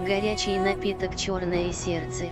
Горячий напиток «Черное сердце».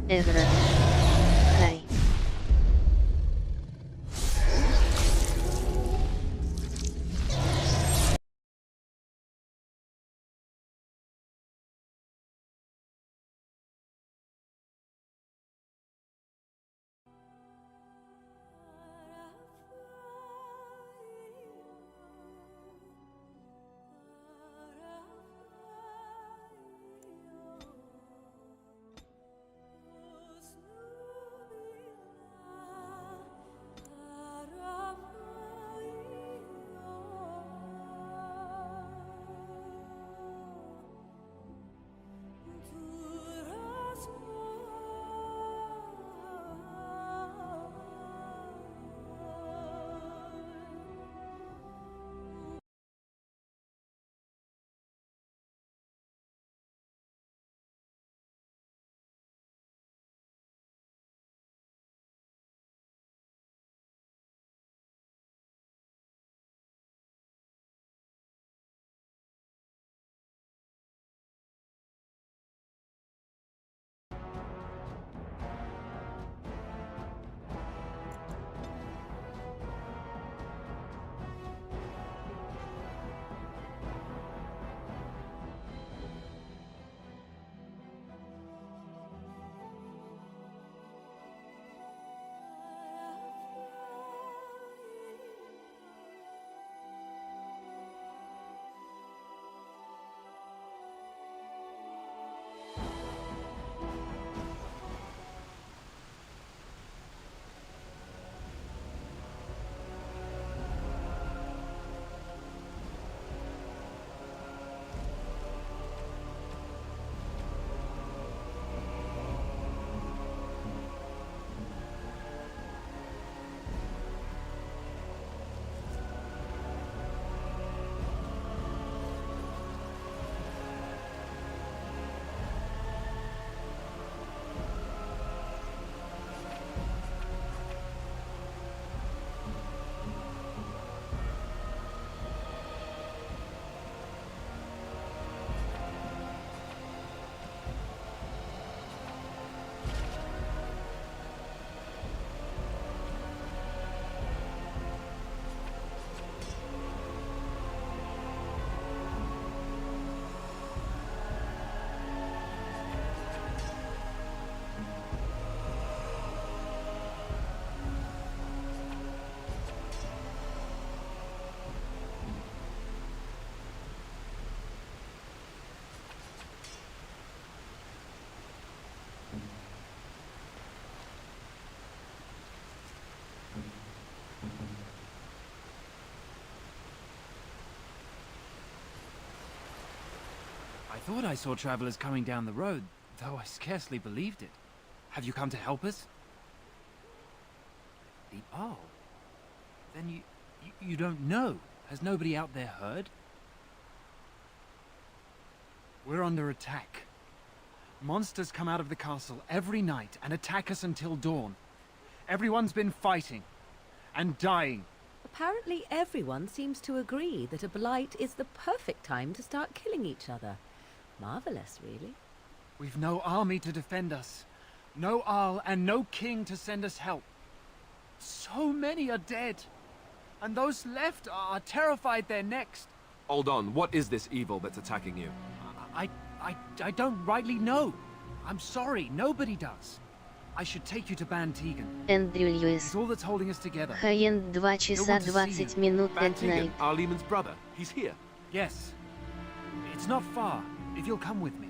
Игра. Хай. I thought I saw travelers coming down the road, though I scarcely believed it. Have you come to help us? Oh. Then you don't know? Has nobody out there heard? We're under attack. Monsters come out of the castle every night and attack us until dawn. Everyone's been fighting and dying. Apparently everyone seems to agree that a blight is the perfect time to start killing each other. Marvelous, really. We've no army to defend us. No Arl and no king to send us help. So many are dead. And those left are terrified they're next. Hold on, what is this evil that's attacking you? I don't rightly know. I'm sorry, nobody does. I should take you to Ban Tegan. Эндрю Льюис. It's all that's holding us together. Хай-энд 2 часа 20 минут Van at Tegan, night. Arlemon's brother. He's here. Yes. It's not far, if you'll come with me.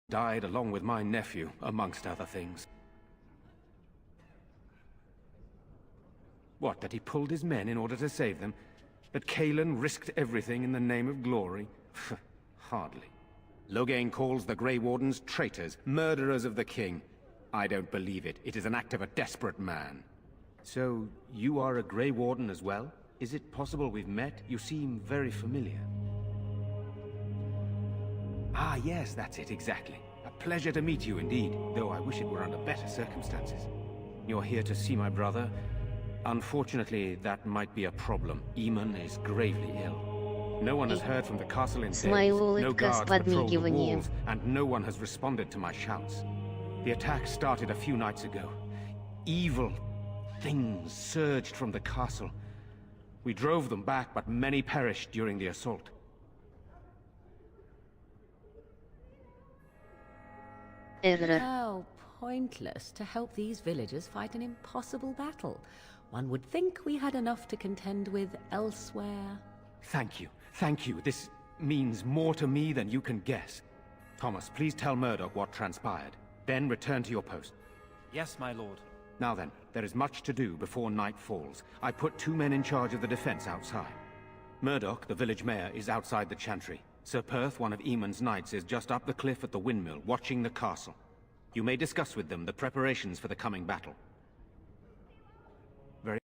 Died along with my nephew, amongst other things. What, that he pulled his men in order to save them? That Cailan risked everything in the name of glory? Hardly. Loghain calls the Grey Wardens traitors, murderers of the king. I don't believe it. It is an act of a desperate man. So, you are a Grey Warden as well? Is it possible we've met? You seem very familiar. Ah, yes, that's it, exactly. A pleasure to meet you indeed, though I wish it were under better circumstances. You're here to see my brother? Unfortunately, that might be a problem. Eamon is gravely ill. No one has heard from the castle in days. No guards patrol the walls, and no one has responded to my shouts. The attack started a few nights ago. Evil things surged from the castle. We drove them back, but many perished during the assault. Error. How pointless to help these villagers fight an impossible battle. One would think we had enough to contend with elsewhere. Thank you. Thank you. This means more to me than you can guess. Thomas, please tell Murdoch what transpired. Then return to your post. Yes, my lord. Now then, there is much to do before night falls. I put 2 men in charge of the defense outside. Murdoch, the village mayor, is outside the chantry. Sir Perth, one of Eamon's knights, is just up the cliff at the windmill, watching the castle. You may discuss with them the preparations for the coming battle. Very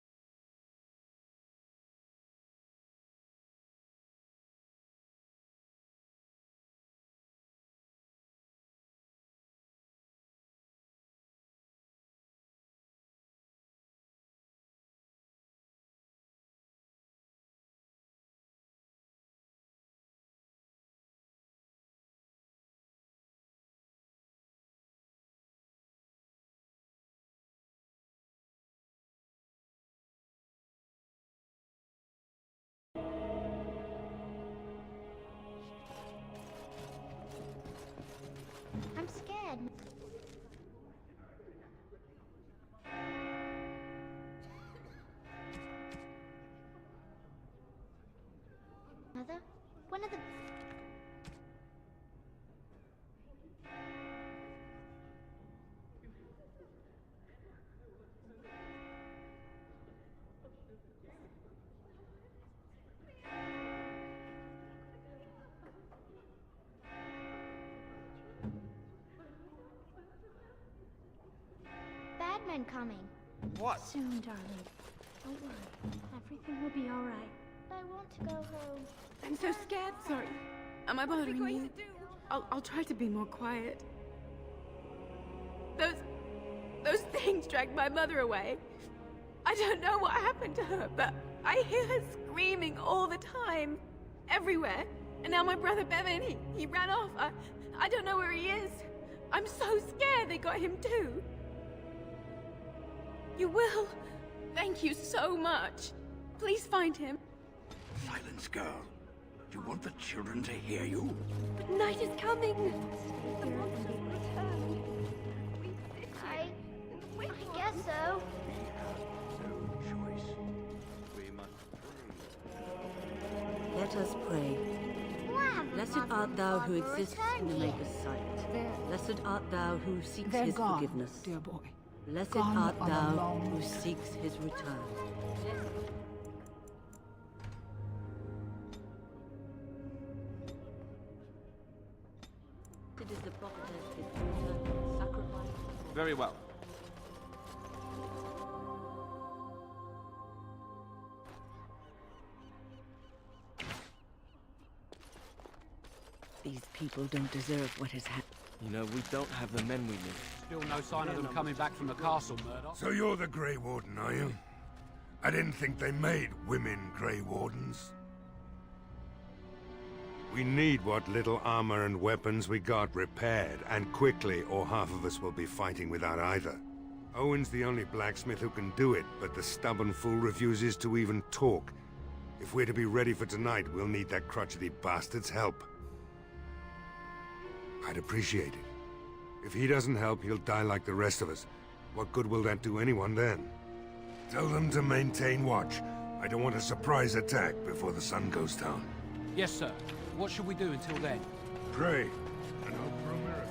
I'm scared. Mother, one of the... bad men coming. What? Soon, darling. Don't worry. Everything will be all right. I want to go home. I'm so scared, sorry. Am I bothering you? I'll try to be more quiet. Those things dragged my mother away. I don't know what happened to her, but I hear her screaming all the time. Everywhere. And now my brother Bevan, he ran off. I don't know where he is. I'm so scared they got him too. You will. Thank you so much. Please find him. silence, girl. Do you want the children to hear you? But night is coming. The monsters will return. I guess so. No choice. We must pray. Let us pray. Blessed art thou who exists in the Maker's sight. Blessed art thou who seeks his forgiveness. Dear boy. Blessed Gone art on a thou long who journey. seeks his return. It is the prophetess his daughter, sacrificed. Very well. These people don't deserve what has happened. You know, we don't have the men we need. Still no sign of them coming back from the castle, Murdoch. So you're the Grey Warden, are you? I didn't think they made women Grey Wardens. We need what little armor and weapons we got repaired, and quickly, or half of us will be fighting without either. Owen's the only blacksmith who can do it, but the stubborn fool refuses to even talk. If we're to be ready for tonight, we'll need that crotchety bastard's help. I'd appreciate it. If he doesn't help, he'll die like the rest of us. What good will that do anyone then? Tell them to maintain watch. I don't want a surprise attack before the sun goes down. Yes, sir. What should we do until then? Pray, and hope for a miracle.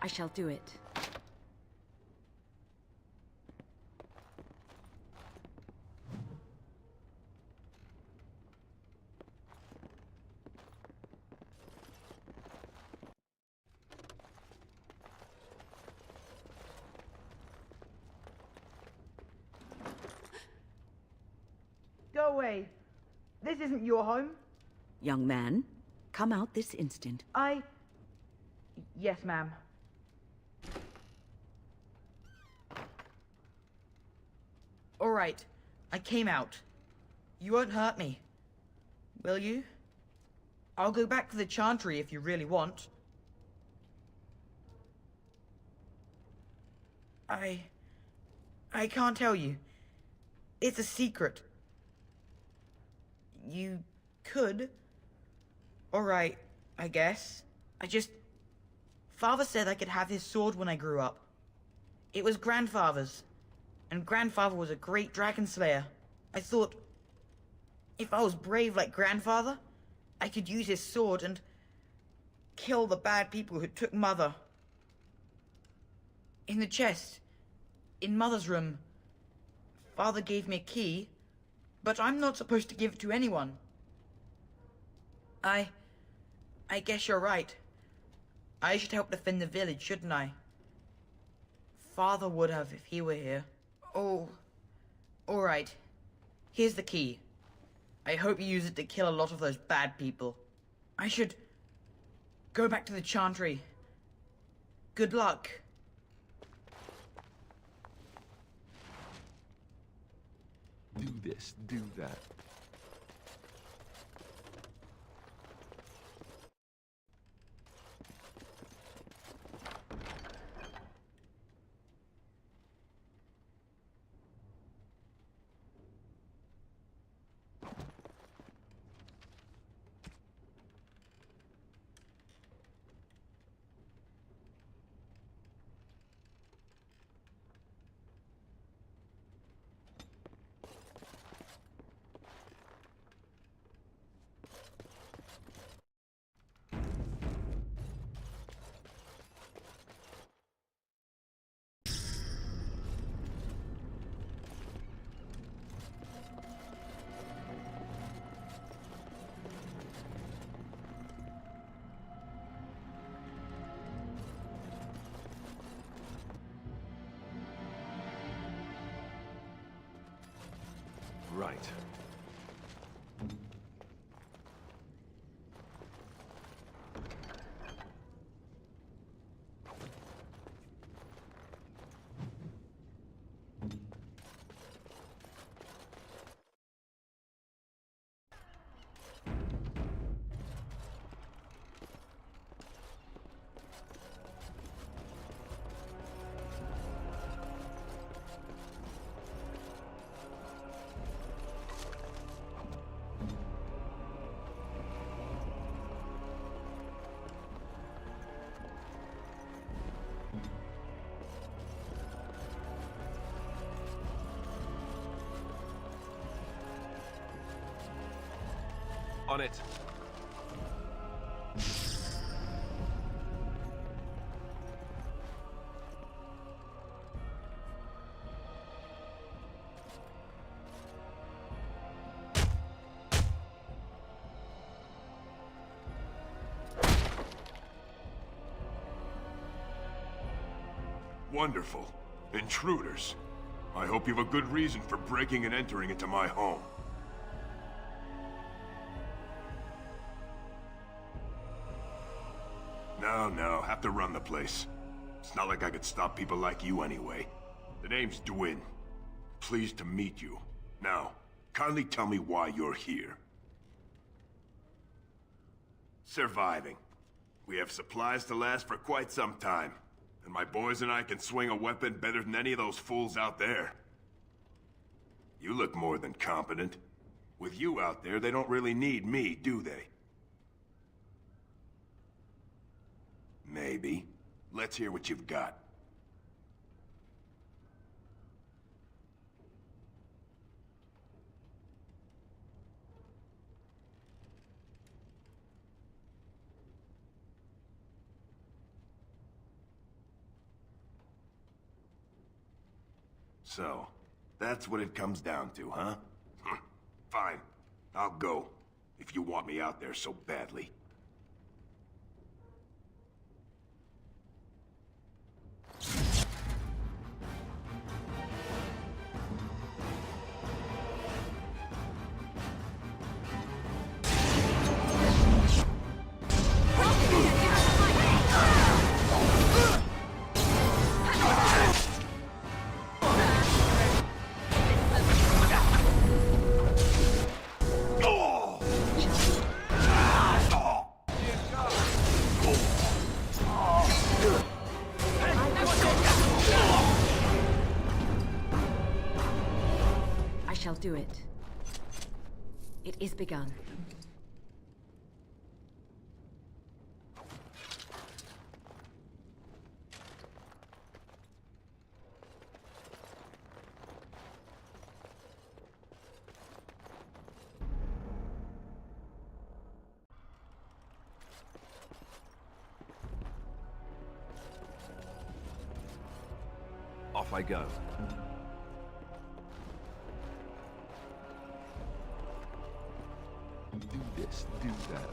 I shall do it. Go away. This isn't your home. Young man, come out this instant. Yes, ma'am. All right, I came out. You won't hurt me, will you? I'll go back to the Chantry if you really want. I can't tell you. It's a secret. You could. All right, I guess. Father said I could have his sword when I grew up. It was Grandfather's. And Grandfather was a great dragon slayer. I thought, if I was brave like Grandfather, I could use his sword and kill the bad people who took Mother. In the chest, in Mother's room, Father gave me a key, but I'm not supposed to give it to anyone. I guess you're right. I should help defend the village, shouldn't I? Father would have if he were here. Oh, all right. Here's the key. I hope you use it to kill a lot of those bad people. I should go back to the Chantry. Good luck. Do this, do that. Right. On it. Wonderful. Intruders. I hope you have a good reason for breaking and entering into my home. No, have to run the place. It's not like I could stop people like you anyway. The name's Dwin. Pleased to meet you. Now, kindly tell me why you're here. Surviving. We have supplies to last for quite some time. And my boys and I can swing a weapon better than any of those fools out there. You look more than competent. With you out there, they don't really need me, do they? Maybe. Let's hear what you've got. So, that's what it comes down to, huh? Fine. I'll go, if you want me out there so badly. I shall do it. It is begun. Off I go. Do this, do that.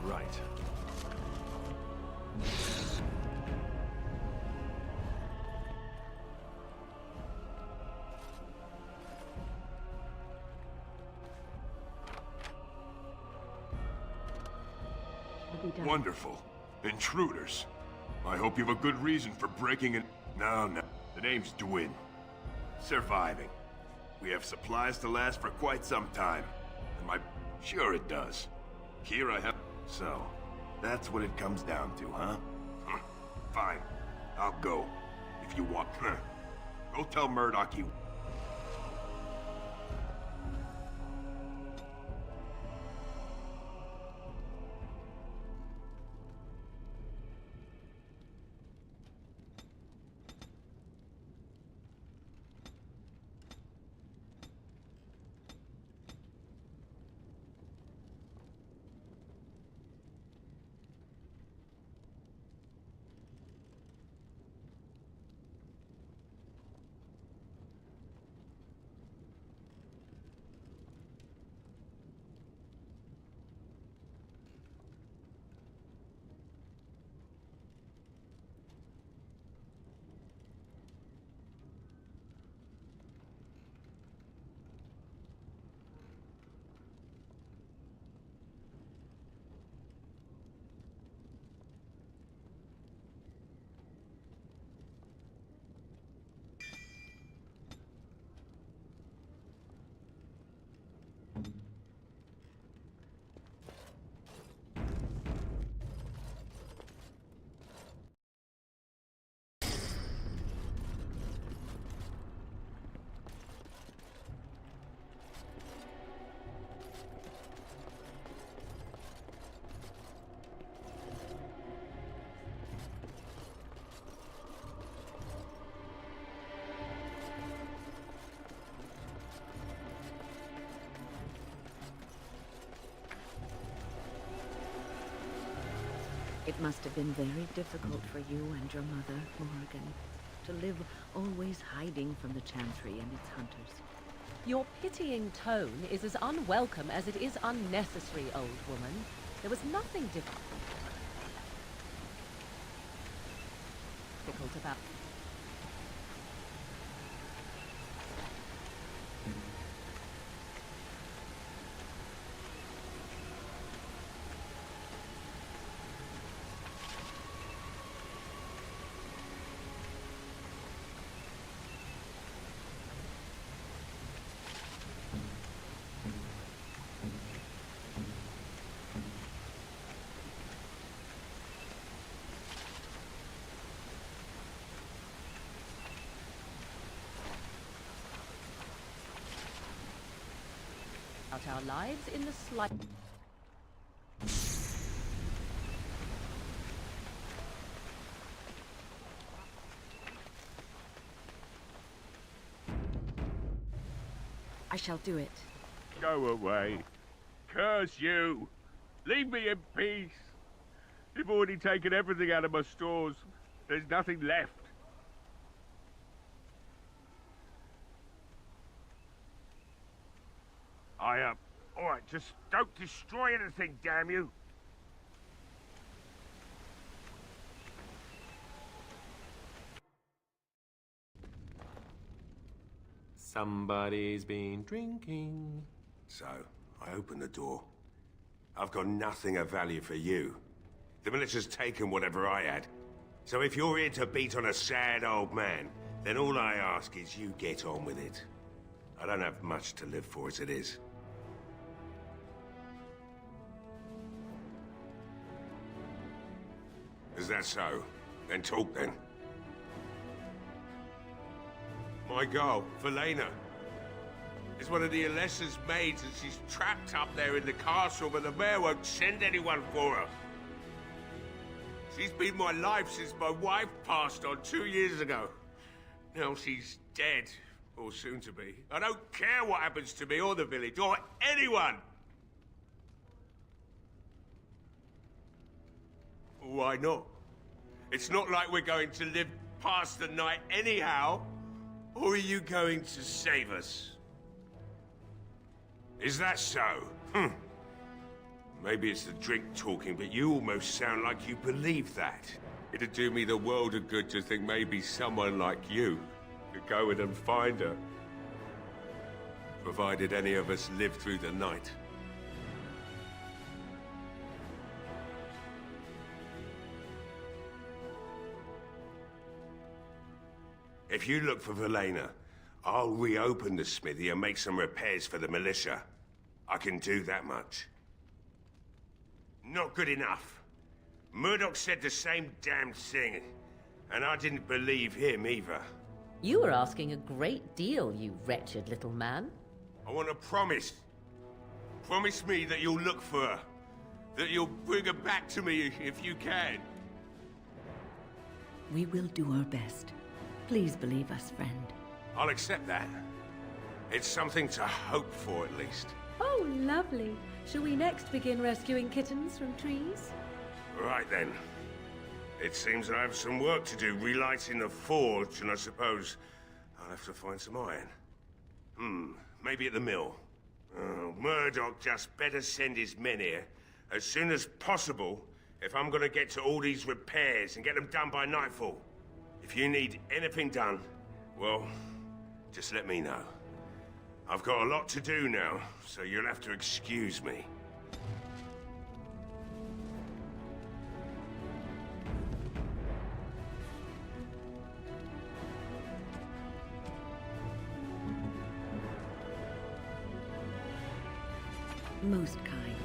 Right. Wonderful. Intruders. I hope you have a good reason for breaking in. No. The name's Dwin. Surviving. We have supplies to last for quite some time. And my... Sure it does. Here I have... So, that's what it comes down to, huh? Fine. I'll go. If you want. Go tell Murdoch you... It must have been very difficult for you and your mother, Morgan, to live always hiding from the Chantry and its hunters. Your pitying tone is as unwelcome as it is unnecessary, old woman. There was nothing difficult about... our lives in the slight... I shall do it. Go away. Curse you. Leave me in peace. You've already taken everything out of my stores. There's nothing left. Alright, just don't destroy anything, damn you! Somebody's been drinking. So, I open the door. I've got nothing of value for you. The militia's taken whatever I had. So if you're here to beat on a sad old man, then all I ask is you get on with it. I don't have much to live for as it is. Is that so? Then talk then. My girl, Velena, is one of the Alessa's maids and she's trapped up there in the castle, but the mayor won't send anyone for her. She's been my life since my wife passed on 2 years ago. Now she's dead, or soon to be. I don't care what happens to me or the village, or anyone! Why not? It's not like we're going to live past the night anyhow. Or are you going to save us? Is that so? Maybe it's the drink talking, but you almost sound like you believe that. It'd do me the world of good to think maybe someone like you could go in and find her. Provided any of us live through the night. If you look for Velena, I'll reopen the smithy and make some repairs for the militia. I can do that much. Not good enough. Murdoch said the same damn thing, and I didn't believe him either. You were asking a great deal, you wretched little man. I want a promise. Promise me that you'll look for her. That you'll bring her back to me if you can. We will do our best. Please believe us, friend. I'll accept that. It's something to hope for, at least. Oh, lovely. Shall we next begin rescuing kittens from trees? Right then. It seems I have some work to do relighting the forge, and I suppose I'll have to find some iron. Maybe at the mill. Oh, Murdoch just better send his men here as soon as possible if I'm gonna get to all these repairs and get them done by nightfall. If you need anything done, well, just let me know. I've got a lot to do now, so you'll have to excuse me. Most kind.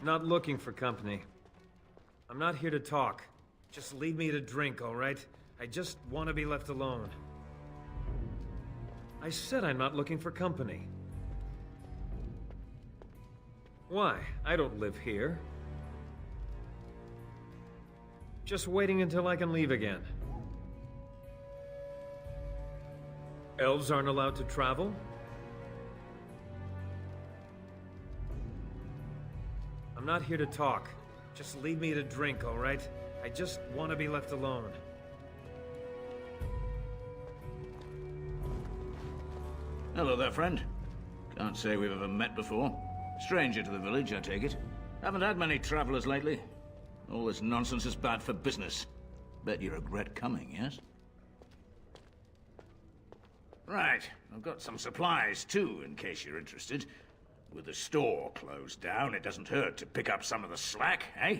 Not looking for company. I'm not here to talk. Just leave me to drink, all right? I just want to be left alone. I said I'm not looking for company. Why? I don't live here. Just waiting until I can leave again. Elves aren't allowed to travel? I'm not here to talk. Just leave me to drink, all right? I just want to be left alone. Hello there, friend. Can't say we've ever met before. Stranger to the village, I take it. Haven't had many travelers lately. All this nonsense is bad for business. Bet you regret coming, yes? Right, I've got some supplies too, in case you're interested. With the store closed down, it doesn't hurt to pick up some of the slack, eh?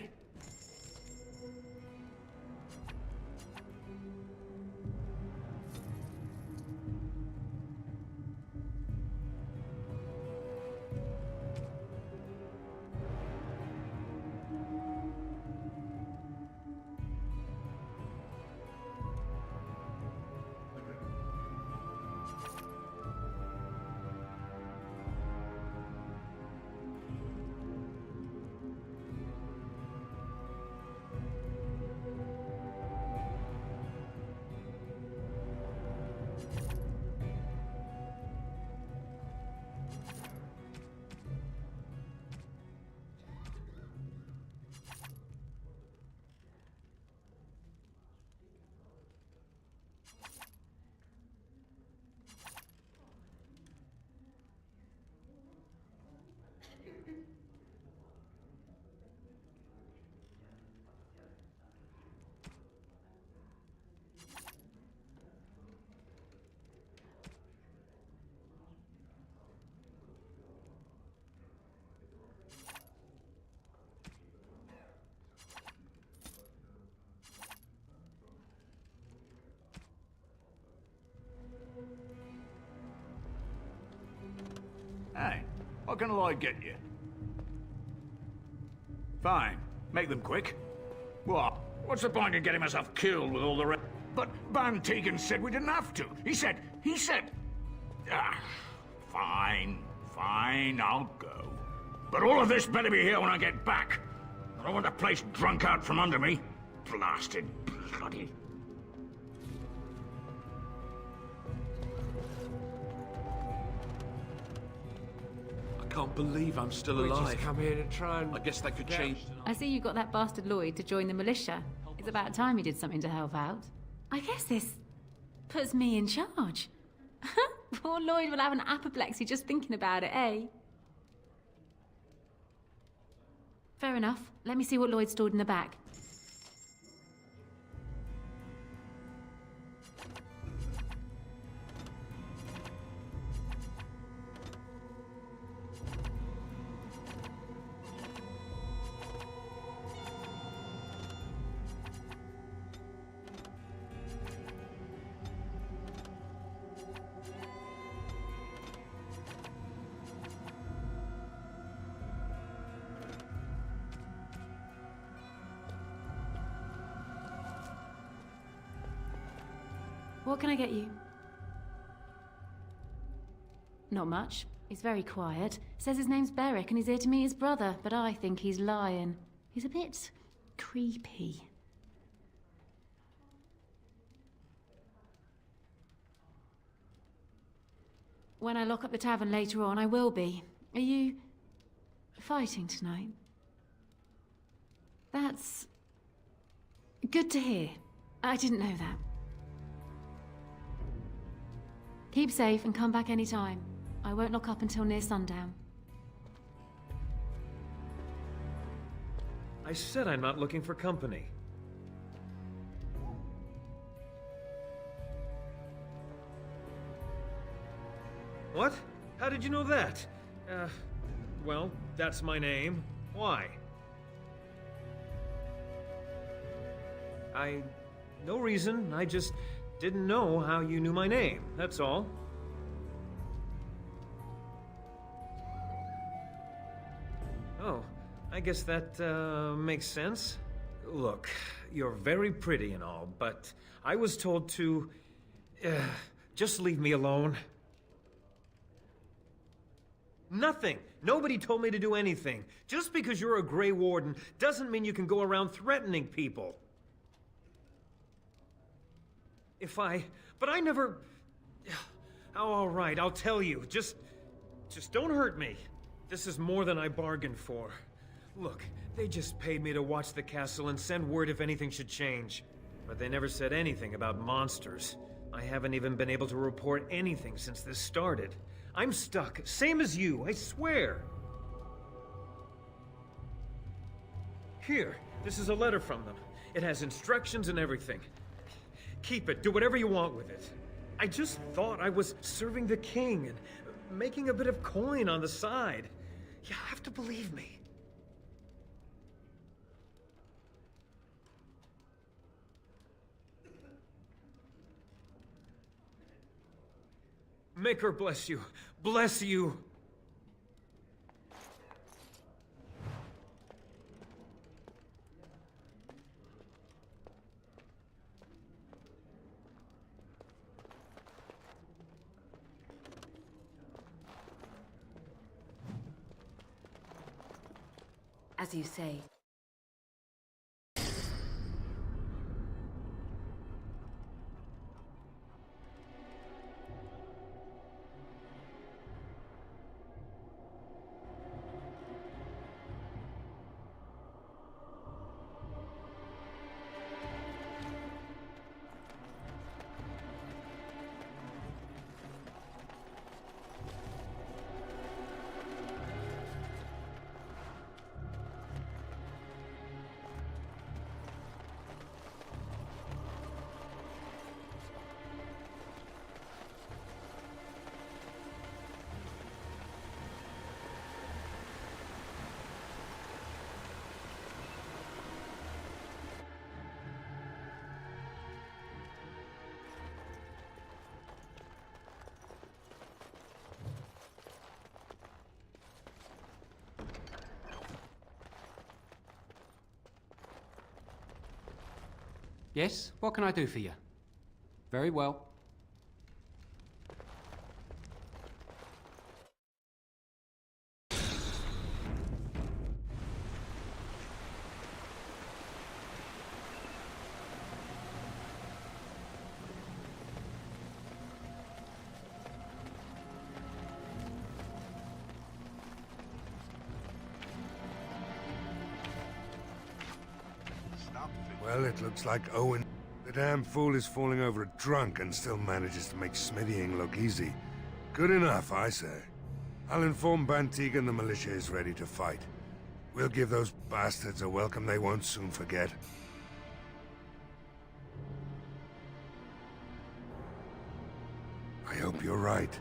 Hey, what can Lloyd get you? Fine, make them quick. What? What's the point in getting myself killed with all the rest? But Van Tegan said we didn't have to. He said... Ah, fine, I'll go. But all of this better be here when I get back. I don't want the place drunk out from under me. Blasted bloody... I can't believe I'm still We alive. just come here to try and... I guess that could change. I see you got that bastard Lloyd to join the militia. It's about time he did something to help out. I guess this puts me in charge. Poor Lloyd will have an apoplexy just thinking about it, eh? Fair enough. Let me see what Lloyd stored in the back. What can I get you? Not much. He's very quiet. Says his name's Beric and he's here to meet his brother, but I think he's lying. He's a bit creepy. When I lock up the tavern later on, I will be. Are you fighting tonight? That's good to hear. I didn't know that. Keep safe and come back anytime. I won't lock up until near sundown. I said I'm not looking for company. What? How did you know that? Well, that's my name. Why? No reason. I just didn't know how you knew my name, that's all. Oh, I I guess that, makes sense. Look, you're very pretty and all, but I was told to... just leave me alone. Nothing! Nobody told me to do anything. Just because you're a Grey Warden doesn't mean you can go around threatening people. But I never... Oh, all right, I'll tell you. Just don't hurt me. This is more than I bargained for. Look, they just paid me to watch the castle and send word if anything should change. But they never said anything about monsters. I haven't even been able to report anything since this started. I'm stuck, same as you, I swear. Here, this is a letter from them. It has instructions and everything. Keep it, do whatever you want with it. I just thought I was serving the king and making a bit of coin on the side. You have to believe me. Make her bless you. Bless you. As you say. Yes? What can I do for you? Very well. Well, it looks like Owen... The damn fool is falling over drunk and still manages to make smithying look easy. Good enough, I say. I'll inform Bantigan the militia is ready to fight. We'll give those bastards a welcome they won't soon forget. I hope you're right.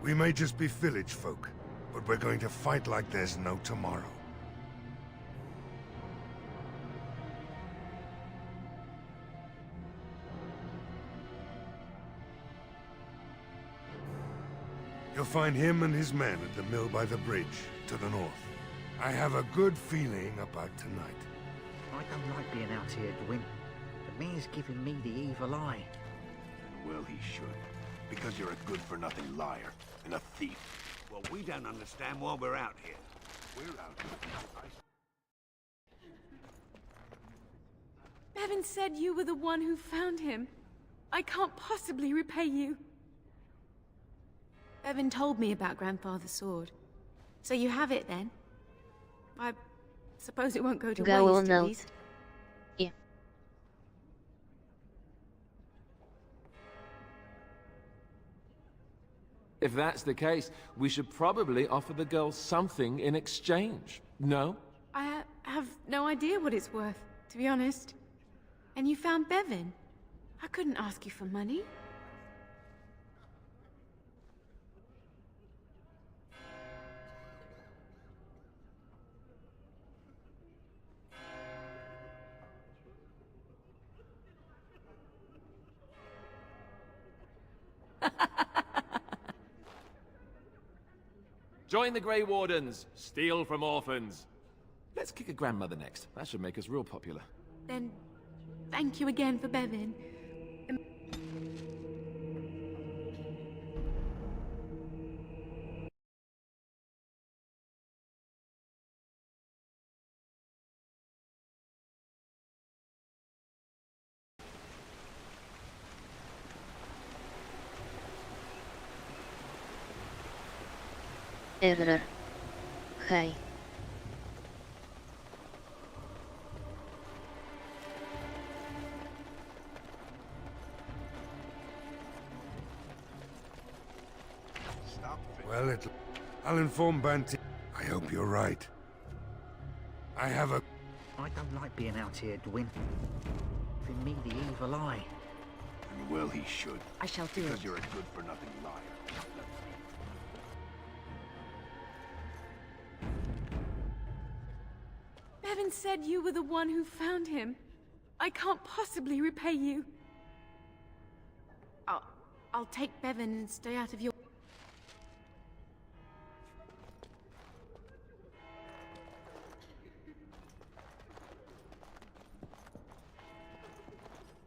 We may just be village folk, but we're going to fight like there's no tomorrow. You'll find him and his men at the mill by the bridge, to the north. I have a good feeling about tonight. I don't like being out here, Dwyn. The mayor's giving me the evil eye. Well, he should. Because you're a good-for-nothing liar and a thief. Well, we don't understand why we're out here. We're out here. Bevan said you were the one who found him. I can't possibly repay you. Bevan told me about Grandfather's sword. So you have it then? I suppose it won't go to Go waste, at least. Yeah. If that's the case, we should probably offer the girl something in exchange. No? I have no idea what it's worth, to be honest. And you found Bevan. I couldn't ask you for money. Join the Grey Wardens. Steal from orphans. Let's kick a grandmother next. That should make us real popular. Then, thank you again for Bevan. Error. Hi. Well, I'll inform Banty. I hope you're right. I have a... I don't like being out here, Dwin. Giving me the evil eye. And well, he should. I shall do because it. you're a good-for-nothing liar. Bevan said you were the one who found him. I can't possibly repay you. I'll take Bevan and stay out of your...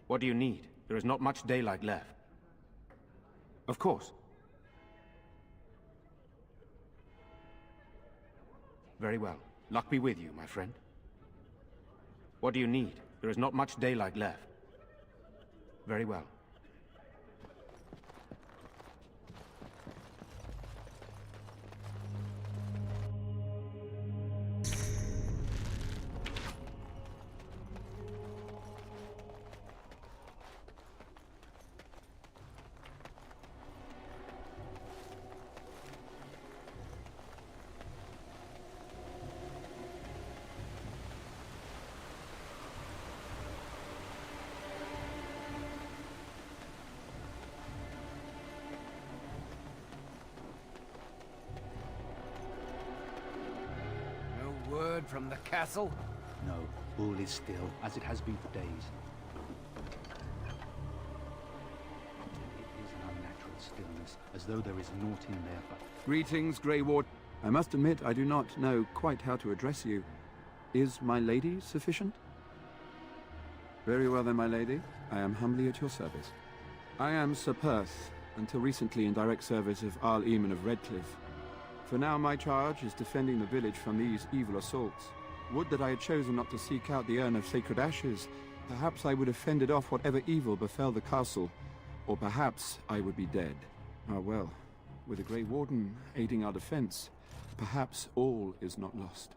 What do you need? There is not much daylight left. Of course. Very well. Luck be with you, my friend. What do you need? There is not much daylight left. Very well. Word from the castle? No, all is still, as it has been for days. It is an unnatural stillness, as though there is naught in there but... Greetings, Grey Ward. I must admit I do not know quite how to address you. Is my lady sufficient? Very well then, my lady. I am humbly at your service. I am Sir Perth, until recently in direct service of Arl Eamon of Redcliffe. For now my charge is defending the village from these evil assaults. Would that I had chosen not to seek out the urn of sacred ashes. Perhaps I would have fended off whatever evil befell the castle, or perhaps I would be dead. Ah well, with the Grey Warden aiding our defense, perhaps all is not lost.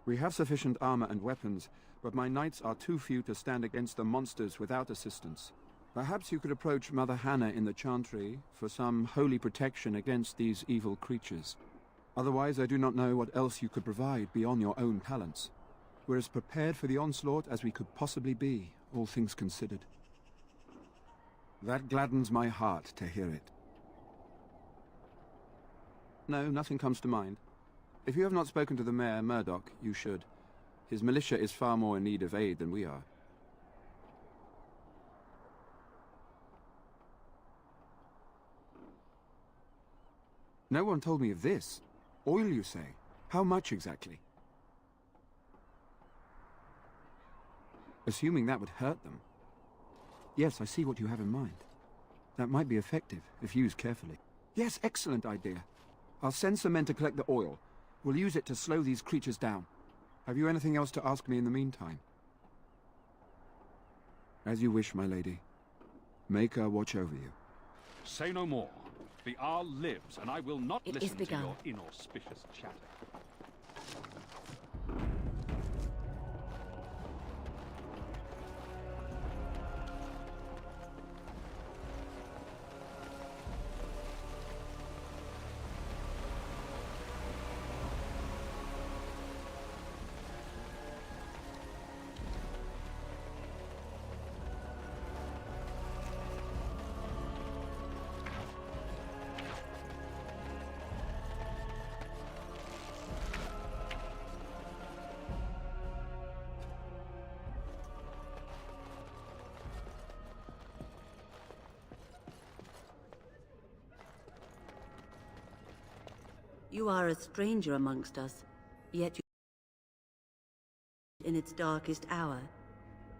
We have sufficient armor and weapons, but my knights are too few to stand against the monsters without assistance. Perhaps you could approach Mother Hannah in the Chantry for some holy protection against these evil creatures. Otherwise, I do not know what else you could provide beyond your own talents. We're as prepared for the onslaught as we could possibly be, all things considered. That gladdens my heart to hear it. No, nothing comes to mind. If you have not spoken to the Mayor, Murdoch, you should. His militia is far more in need of aid than we are. No one told me of this. Oil, you say? How much exactly? Assuming that would hurt them. Yes, I see what you have in mind. That might be effective, if used carefully. Yes, excellent idea. I'll send some men to collect the oil. We'll use it to slow these creatures down. Have you anything else to ask me in the meantime? As you wish, my lady. Make our watch over you. Say no more. The Arl lives, and I will not It is listen to begun. your inauspicious chatter. You are a stranger amongst us. Yet in its darkest hour,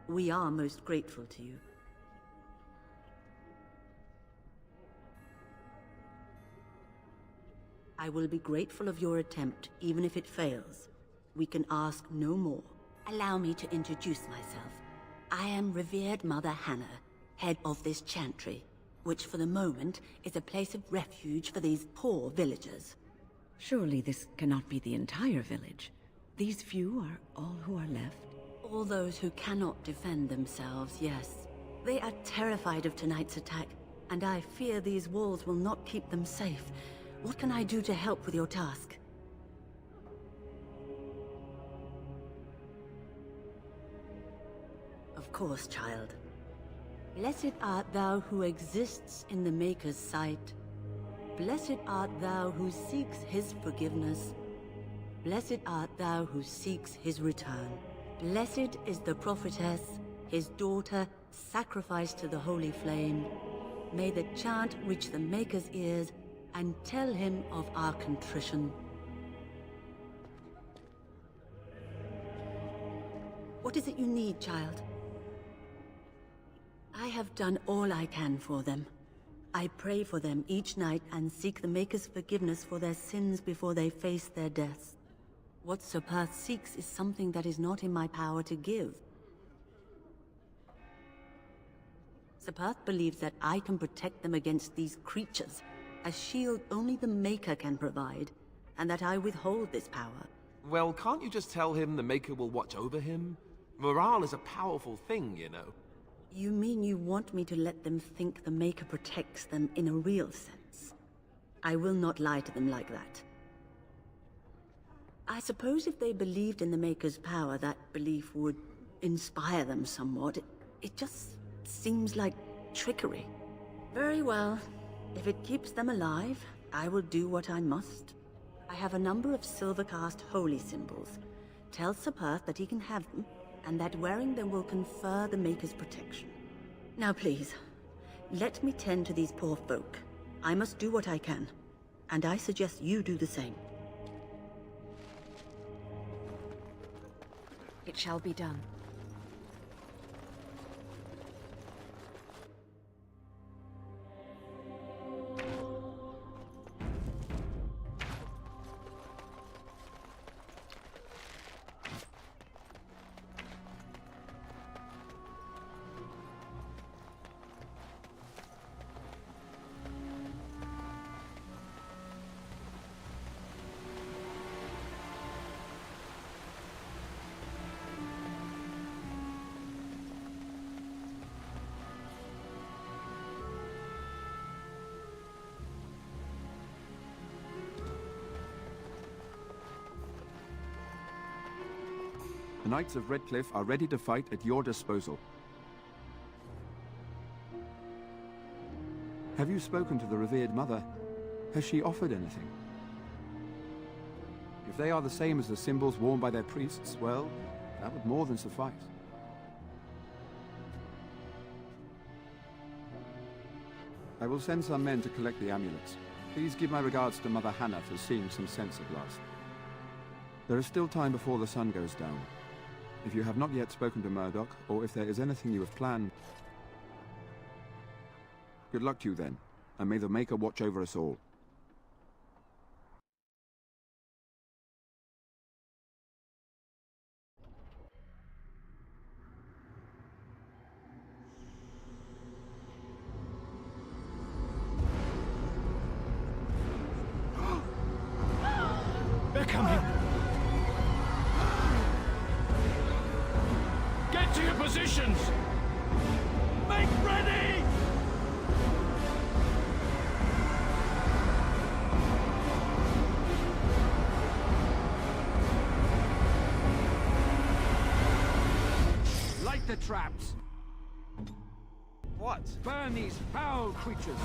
we are most grateful to you. I will be grateful of your attempt, even if it fails. We can ask no more. Allow me to introduce myself. I am revered Mother Hannah, head of this chantry, which for the moment is a place of refuge for these poor villagers. Surely this cannot be the entire village. These few are all who are left? All those who cannot defend themselves, yes. They are terrified of tonight's attack, and I fear these walls will not keep them safe. What can I do to help with your task? Of course, child. Blessed art thou who exists in the Maker's sight. Blessed art thou who seeks his forgiveness. Blessed art thou who seeks his return. Blessed is the prophetess, his daughter, sacrificed to the holy flame. May the chant reach the Maker's ears and tell him of our contrition. What is it you need, child? I have done all I can for them. I pray for them each night and seek the Maker's forgiveness for their sins before they face their deaths. What Sir Perth seeks is something that is not in my power to give. Sir Perth believes that I can protect them against these creatures, a shield only the Maker can provide, and that I withhold this power. Well, can't you just tell him the Maker will watch over him? Morale is a powerful thing, you know. You mean you want me to let them think the Maker protects them in a real sense? I will not lie to them like that. I suppose if they believed in the Maker's power, that belief would inspire them somewhat. It just seems like trickery. Very well. If it keeps them alive, I will do what I must. I have a number of silver-cast holy symbols. Tell Sir Perth that he can have them, and that wearing them will confer the Maker's protection. Now please, let me tend to these poor folk. I must do what I can, and I suggest you do the same. It shall be done. The Knights of Redcliffe are ready to fight at your disposal. Have you spoken to the revered mother? Has she offered anything? If they are the same as the symbols worn by their priests, well, that would more than suffice. I will send some men to collect the amulets. Please give my regards to Mother Hannah for seeing some sense at last. There is still time before the sun goes down. If you have not yet spoken to Murdoch, or if there is anything you have planned... Good luck to you then, and may the Maker watch over us all. They're coming! Get to your positions! Make ready! Light the traps! What? Burn these foul creatures!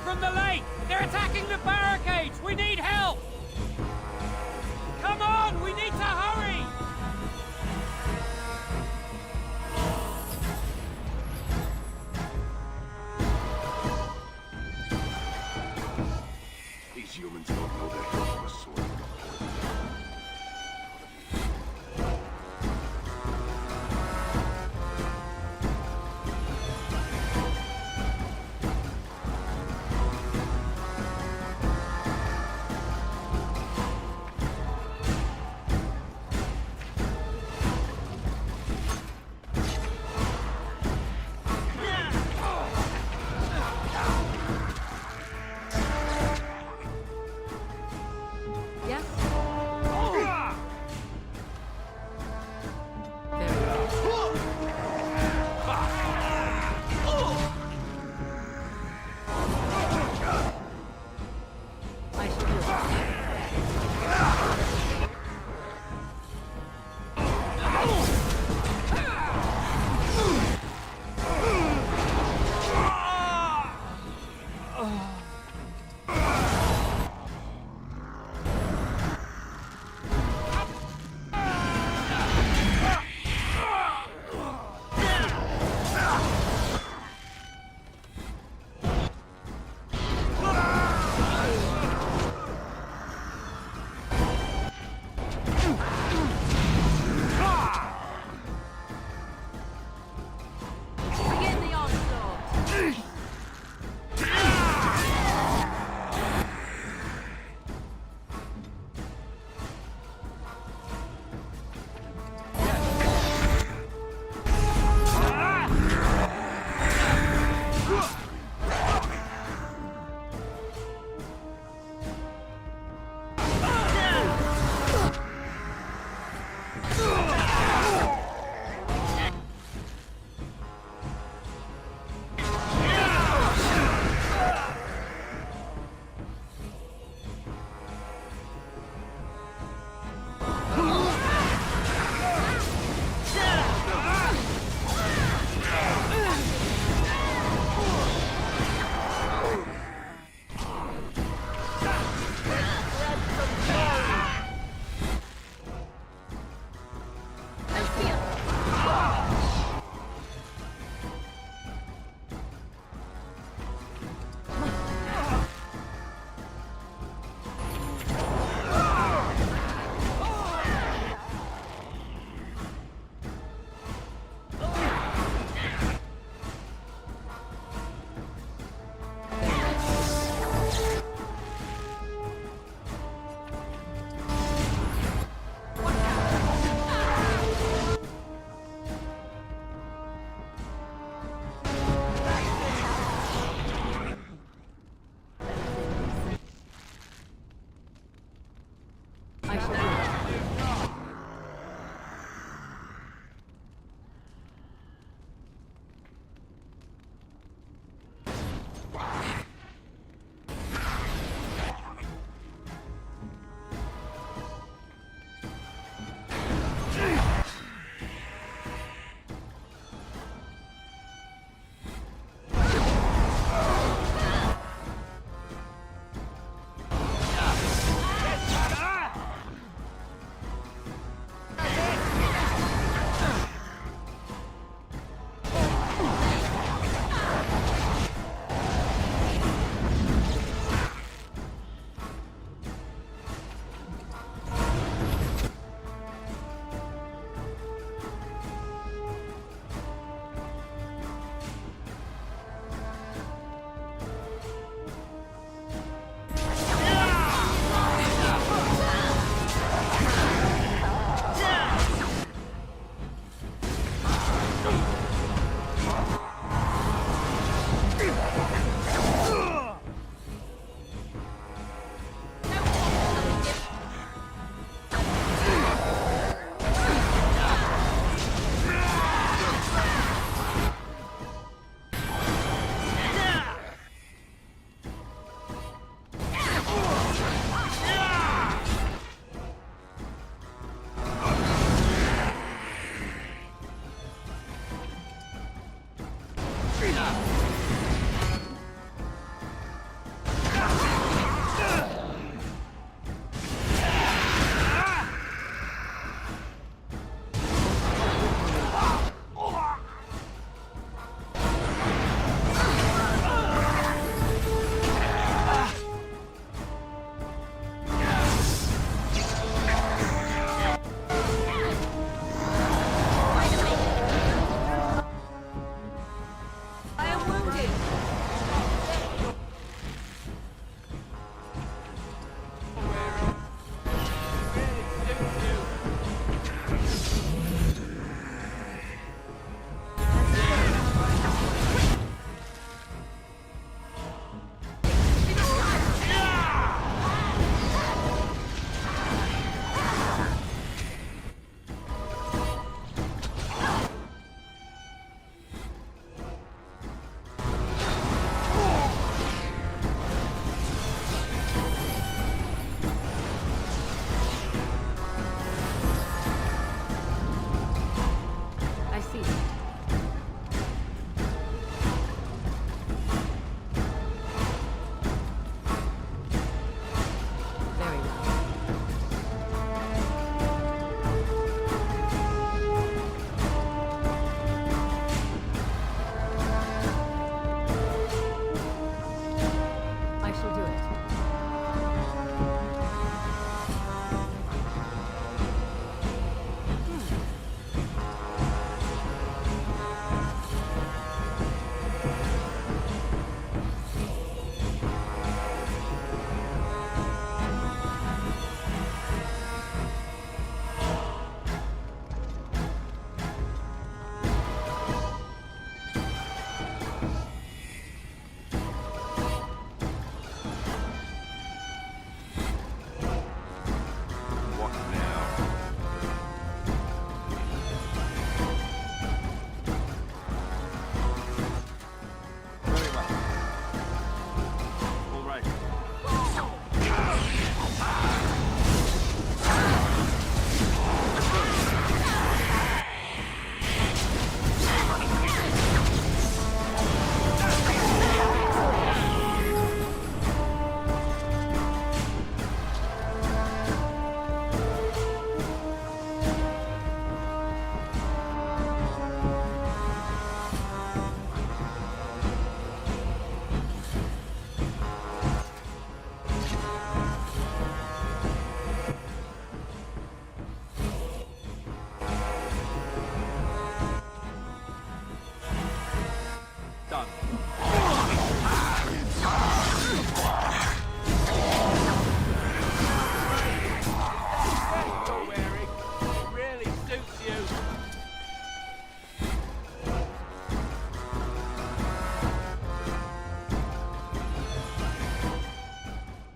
from the lake! They're attacking the barricades! We need help! Come on! We need to hurry! These humans don't know the hilt of a sword.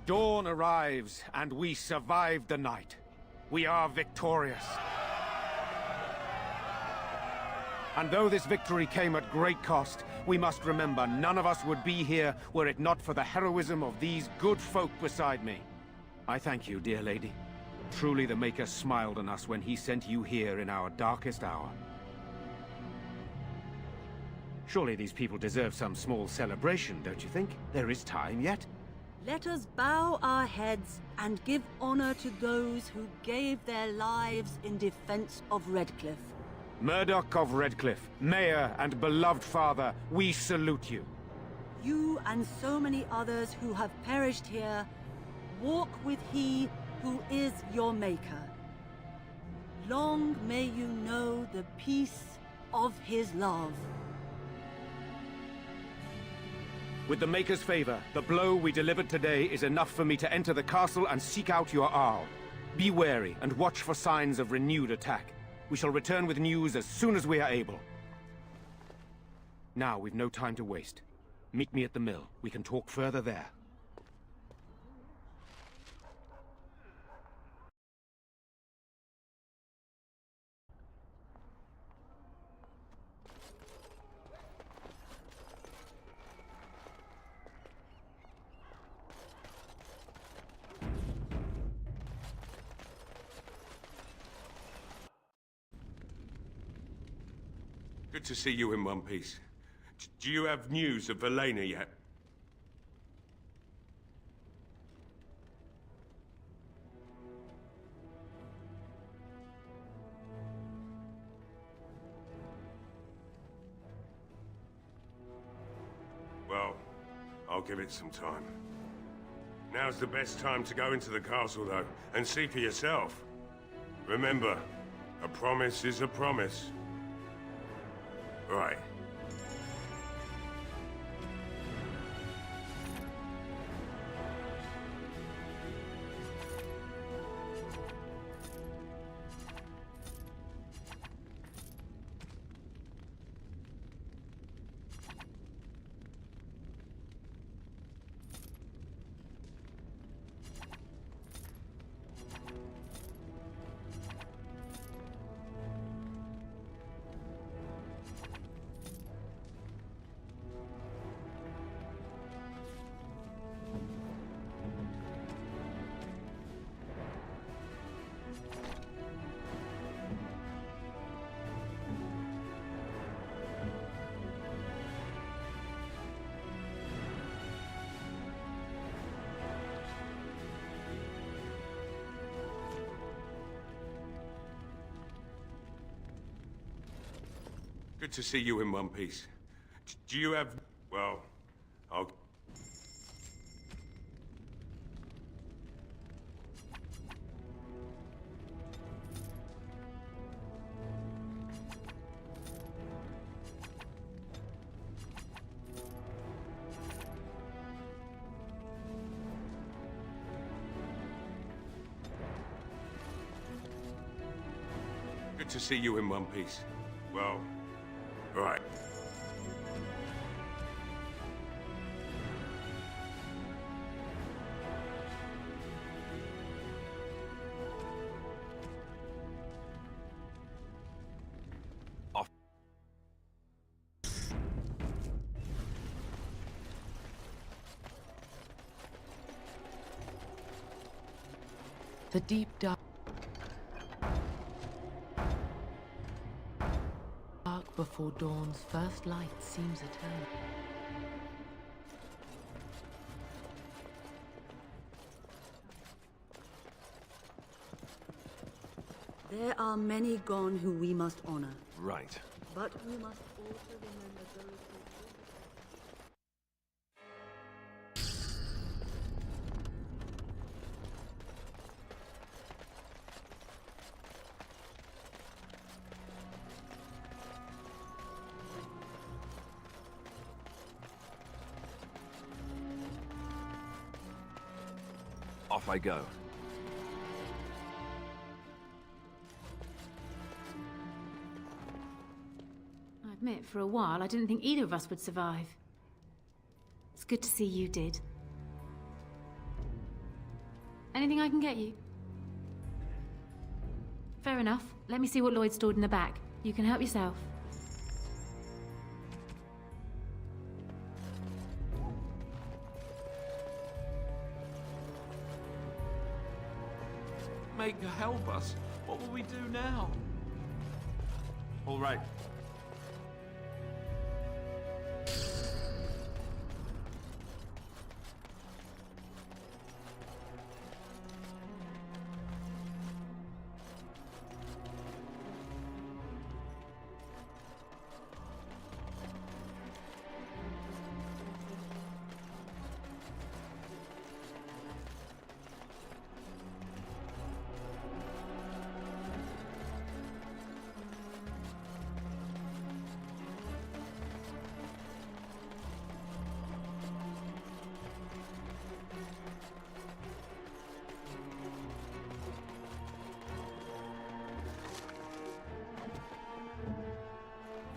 Dawn arrives, and we survived the night. We are victorious. And though this victory came at great cost, we must remember none of us would be here were it not for the heroism of these good folk beside me. I thank you, dear lady. Truly the Maker smiled on us when he sent you here in our darkest hour. Surely these people deserve some small celebration, don't you think? There is time yet. Let us bow our heads and give honor to those who gave their lives in defense of Redcliffe. Murdoch of Redcliffe, Mayor and beloved father, we salute you. You and so many others who have perished here, walk with he who is your Maker. Long may you know the peace of his love. With the Maker's favor, the blow we delivered today is enough for me to enter the castle and seek out your Arl. Be wary and watch for signs of renewed attack. We shall return with news as soon as we are able. Now, we've no time to waste. Meet me at the mill. We can talk further there. Good to see you in one piece. Do you have news of Velena yet? Well, I'll give it some time. Now's the best time to go into the castle, though, and see for yourself. Remember, a promise is a promise. Right. Good to see you in one piece. Do you have... well, I'll... Good to see you in one piece. Well... right. Off. The deep dark before dawn's first light seems eternal. There are many gone who we must honor. Right. But we must also remember those who... Off I go. I admit, for a while, I didn't think either of us would survive. It's good to see you did. Anything I can get you? Fair enough. Let me see what Lloyd stored in the back. You can help yourself. Maker, help us. What will we do now? All right.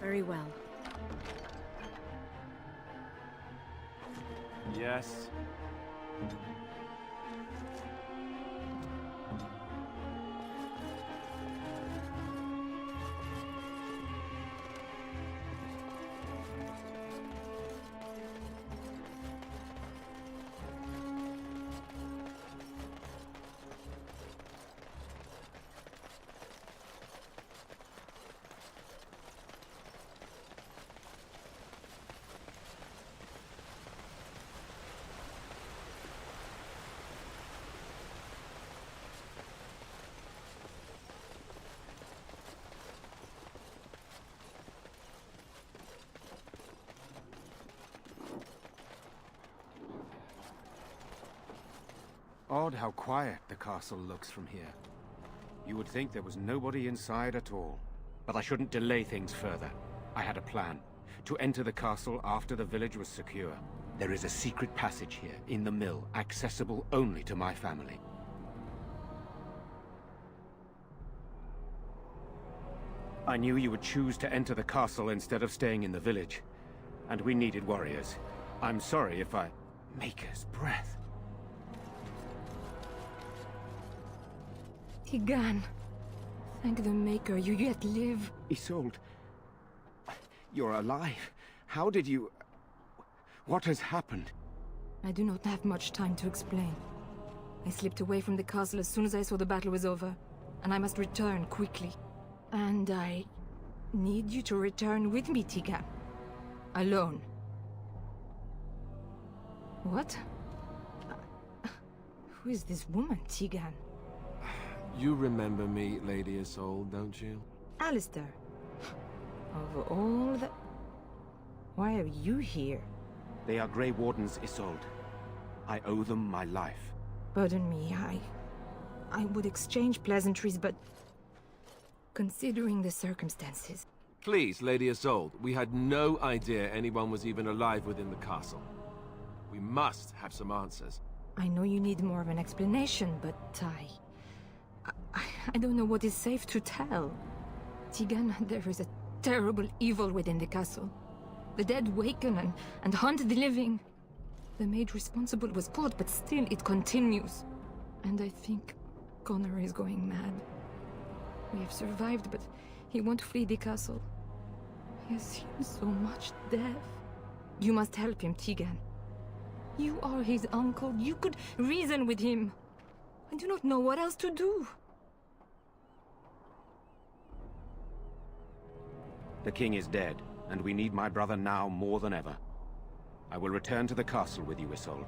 Very well. Yes. Odd how quiet the castle looks from here. You would think there was nobody inside at all. But I shouldn't delay things further. I had a plan. To enter the castle after the village was secure. There is a secret passage here, in the mill, accessible only to my family. I knew you would choose to enter the castle instead of staying in the village. And we needed warriors. I'm sorry if I... Maker's breath. Tigan, thank the Maker, you yet live. Isolde, you're alive. How did you... What has happened? I do not have much time to explain. I slipped away from the castle as soon as I saw the battle was over, and I must return quickly. And I need you to return with me, Tigan. Alone. What? Who is this woman, Tigan? You remember me, Lady Isolde, don't you? Alistair. Of all the... Why are you here? They are Grey Wardens, Isolde. I owe them my life. Pardon me, I would exchange pleasantries, but... Considering the circumstances... Please, Lady Isolde, we had no idea anyone was even alive within the castle. We must have some answers. I know you need more of an explanation, but I don't know what is safe to tell. Tigan, there is a terrible evil within the castle. The dead waken and hunt the living. The maid responsible was caught, but still it continues. And I think Connor is going mad. We have survived, but he won't flee the castle. He has seen so much death. You must help him, Tigan. You are his uncle. You could reason with him. I do not know what else to do. The king is dead, and we need my brother now more than ever. I will return to the castle with you, Isolde.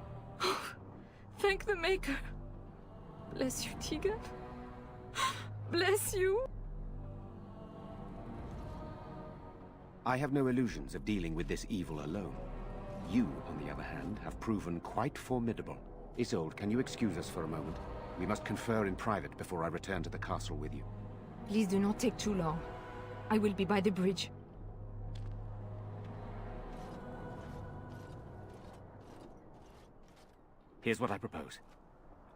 Thank the Maker. Bless you, Tigan. Bless you. I have no illusions of dealing with this evil alone. You, on the other hand, have proven quite formidable. Isolde, can you excuse us for a moment? We must confer in private before I return to the castle with you. Please do not take too long. I will be by the bridge. Here's what I propose.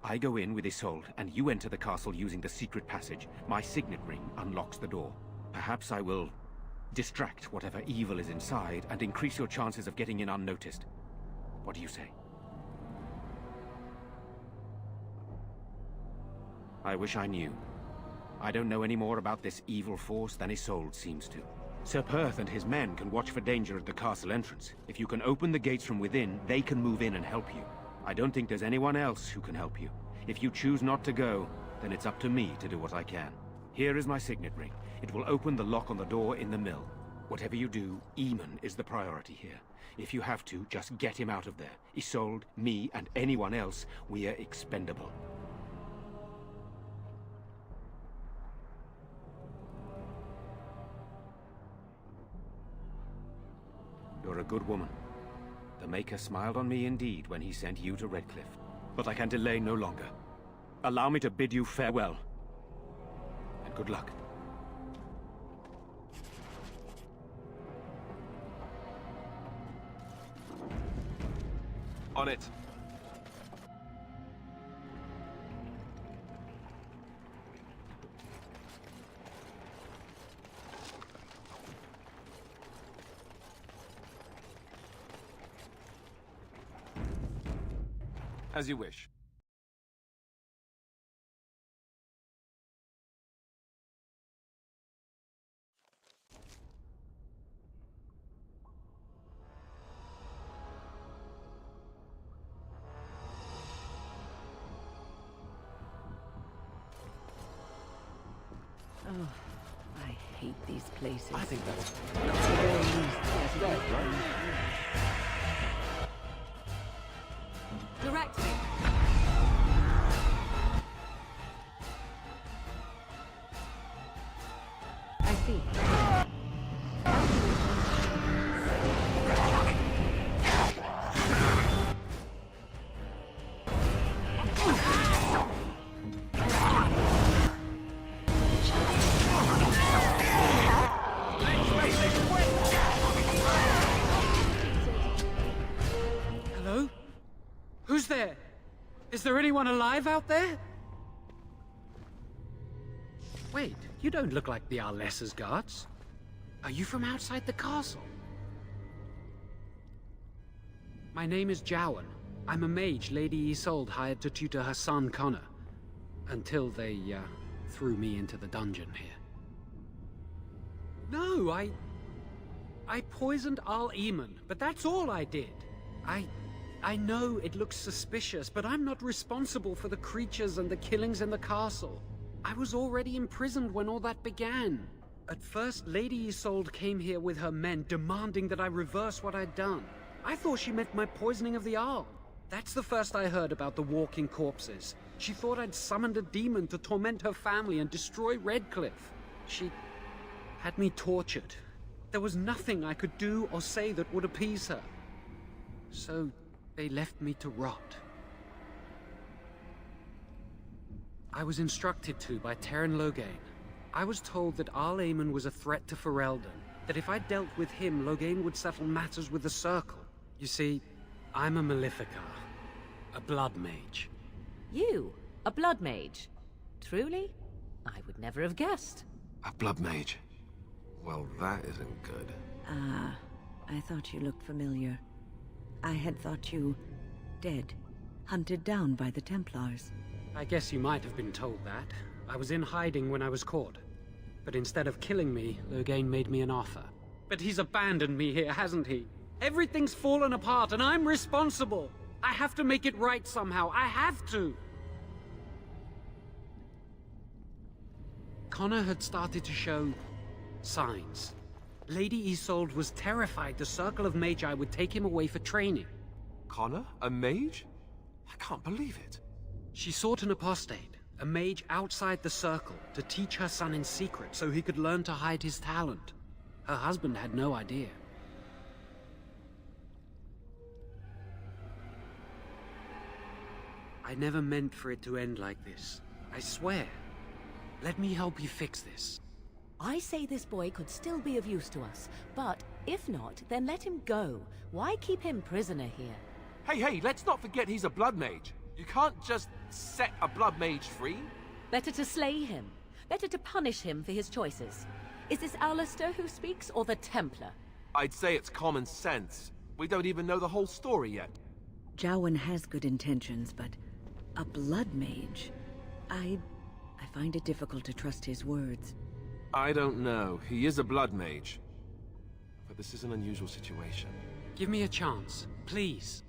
I go in with Isolde, and you enter the castle using the secret passage. My signet ring unlocks the door. Perhaps I will distract whatever evil is inside and increase your chances of getting in unnoticed. What do you say? I wish I knew. I don't know any more about this evil force than Isolde seems to. Sir Perth and his men can watch for danger at the castle entrance. If you can open the gates from within, they can move in and help you. I don't think there's anyone else who can help you. If you choose not to go, then it's up to me to do what I can. Here is my signet ring. It will open the lock on the door in the mill. Whatever you do, Eamon is the priority here. If you have to, just get him out of there. Isolde, me, and anyone else, we are expendable. You're a good woman. The Maker smiled on me indeed when he sent you to Redcliffe. But I can delay no longer. Allow me to bid you farewell. And good luck. On it. As you wish. Oh, I hate these places. I think that's... Direct me. I see. Hello? Who's there? Is there anyone alive out there? Wait, you don't look like the Arlessa's guards. Are you from outside the castle? My name is Jowan. I'm a mage Lady Isolde hired to tutor her son Connor. Until they, threw me into the dungeon here. No, I poisoned Al Eamon, but that's all I did. I know it looks suspicious, but I'm not responsible for the creatures and the killings in the castle. I was already imprisoned when all that began. At first, Lady Isolde came here with her men, demanding that I reverse what I'd done. I thought she meant my poisoning of the Arl. That's the first I heard about the walking corpses. She thought I'd summoned a demon to torment her family and destroy Redcliffe. She had me tortured. There was nothing I could do or say that would appease her. So they left me to rot. I was instructed to by Terran Loghain. I was told that Arl Eamon was a threat to Ferelden, that if I dealt with him, Loghain would settle matters with the Circle. You see, I'm a Maleficar, a blood mage. You? A blood mage? Truly? I would never have guessed. A blood mage? Well, that isn't good. Ah, I thought you looked familiar. I had thought you dead, hunted down by the Templars. I guess you might have been told that. I was in hiding when I was caught. But instead of killing me, Loghain made me an offer. But he's abandoned me here, hasn't he? Everything's fallen apart and I'm responsible! I have to make it right somehow, I have to! Connor had started to show signs. Lady Isolde was terrified the Circle of Magi would take him away for training. Connor? A mage? I can't believe it. She sought an apostate, a mage outside the Circle, to teach her son in secret so he could learn to hide his talent. Her husband had no idea. I never meant for it to end like this. I swear. Let me help you fix this. I say this boy could still be of use to us, but if not, then let him go. Why keep him prisoner here? Hey, let's not forget he's a blood mage. You can't just set a blood mage free. Better to slay him. Better to punish him for his choices. Is this Alistair who speaks, or the Templar? I'd say it's common sense. We don't even know the whole story yet. Jowan has good intentions, but a blood mage? I I find it difficult to trust his words. I don't know. He is a blood mage. But this is an unusual situation. Give me a chance, please.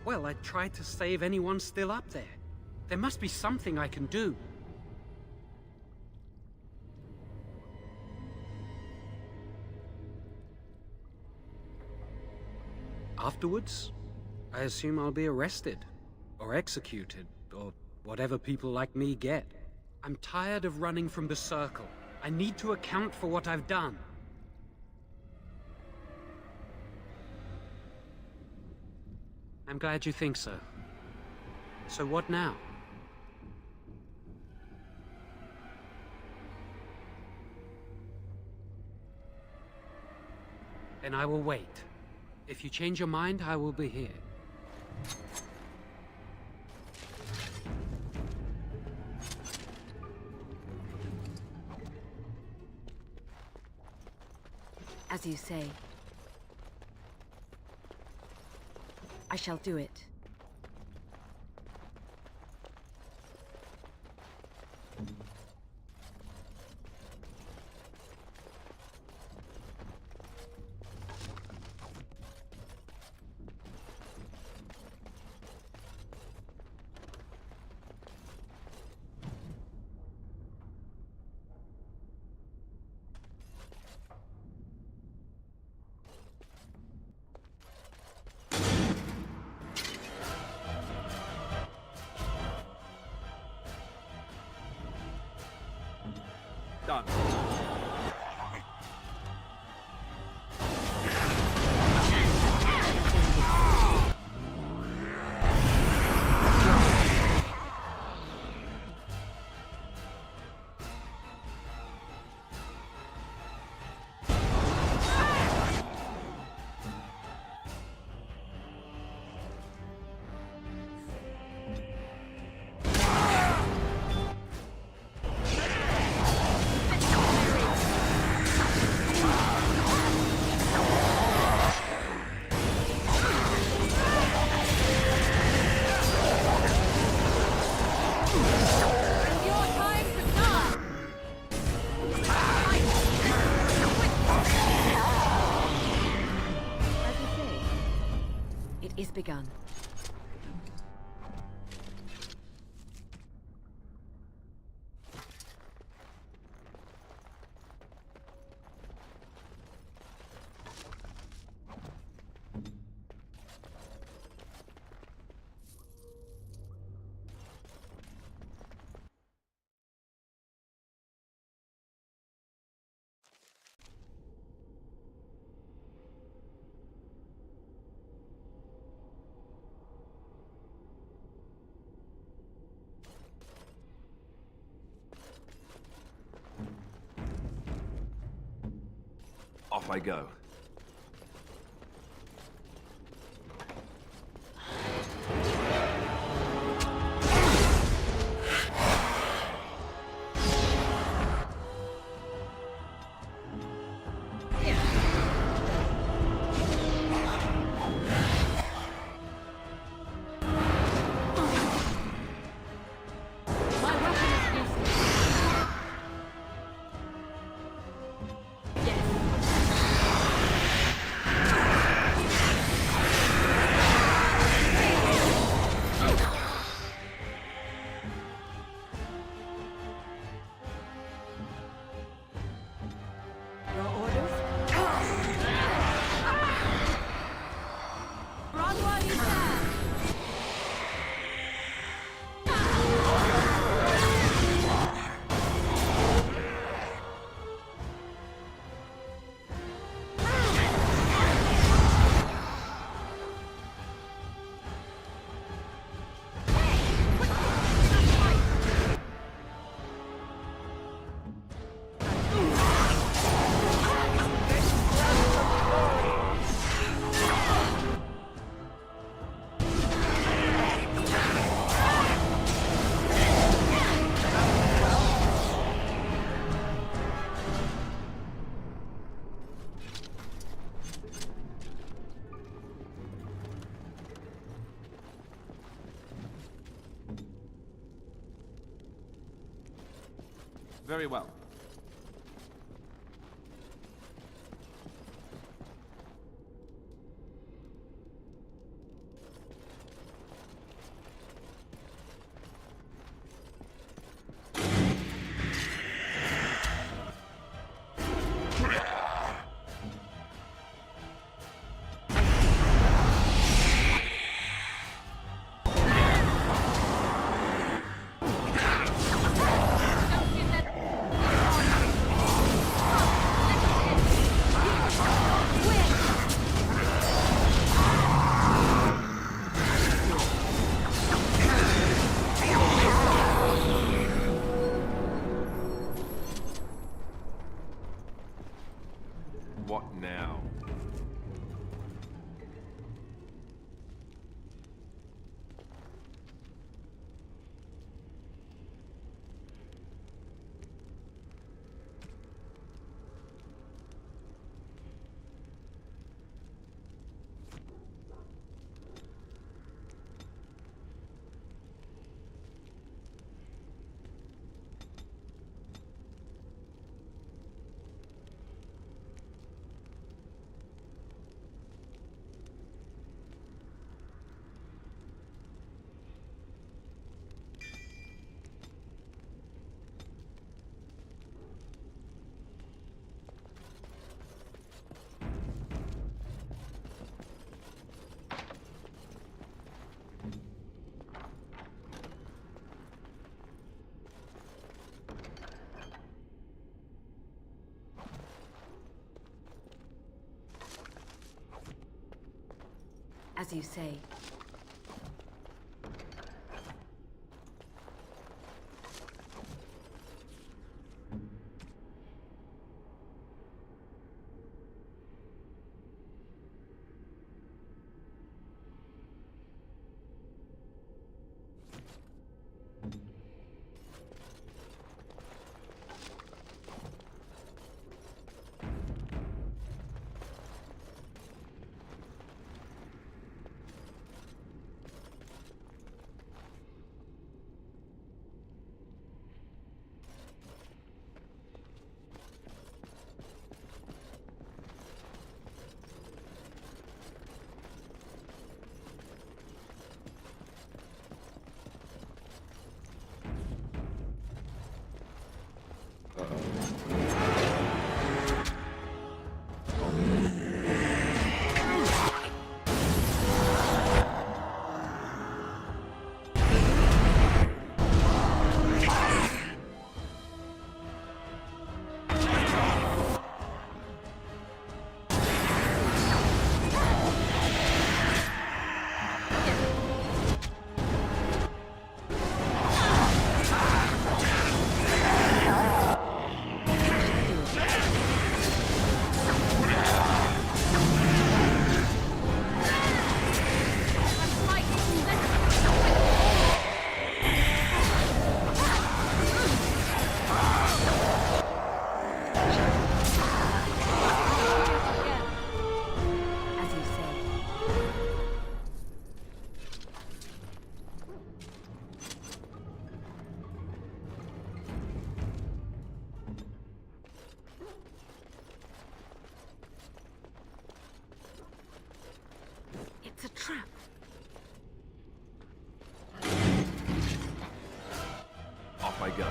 Well, I tried to save anyone still up there. There must be something I can do. Afterwards, I assume I'll be arrested, or executed, or whatever people like me get. I'm tired of running from the Circle. I need to account for what I've done. I'm glad you think so. So what now? Then I will wait. If you change your mind, I will be here. As you say. I shall do it. Done. Is begun. Off I go. Very well. What now? As you say. It's a trap. Off I go.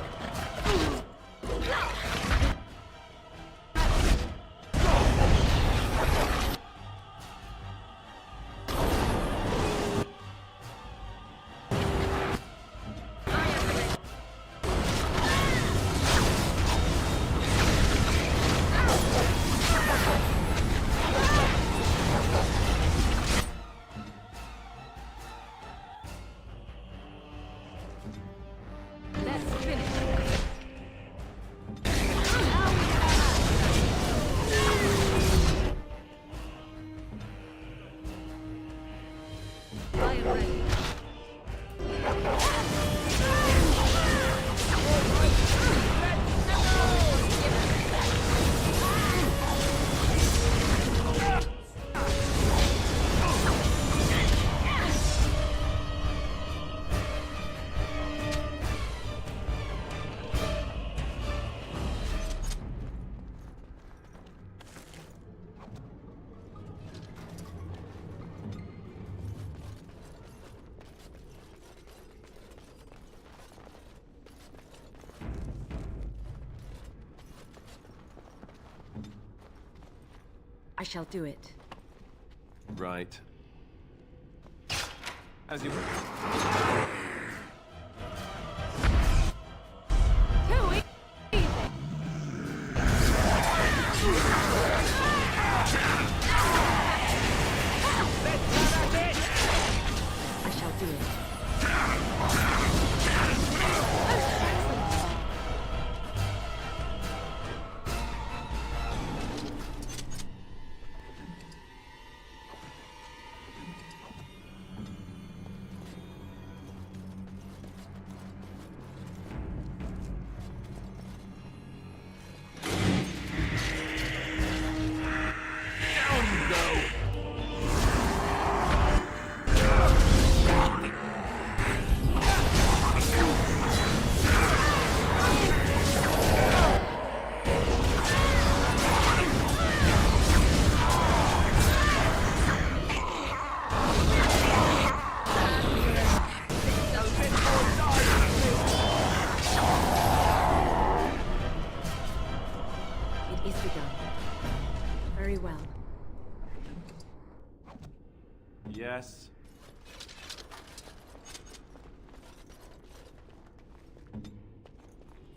I shall do it. Right. As you... I shall do it. It is begun. Very well. Yes.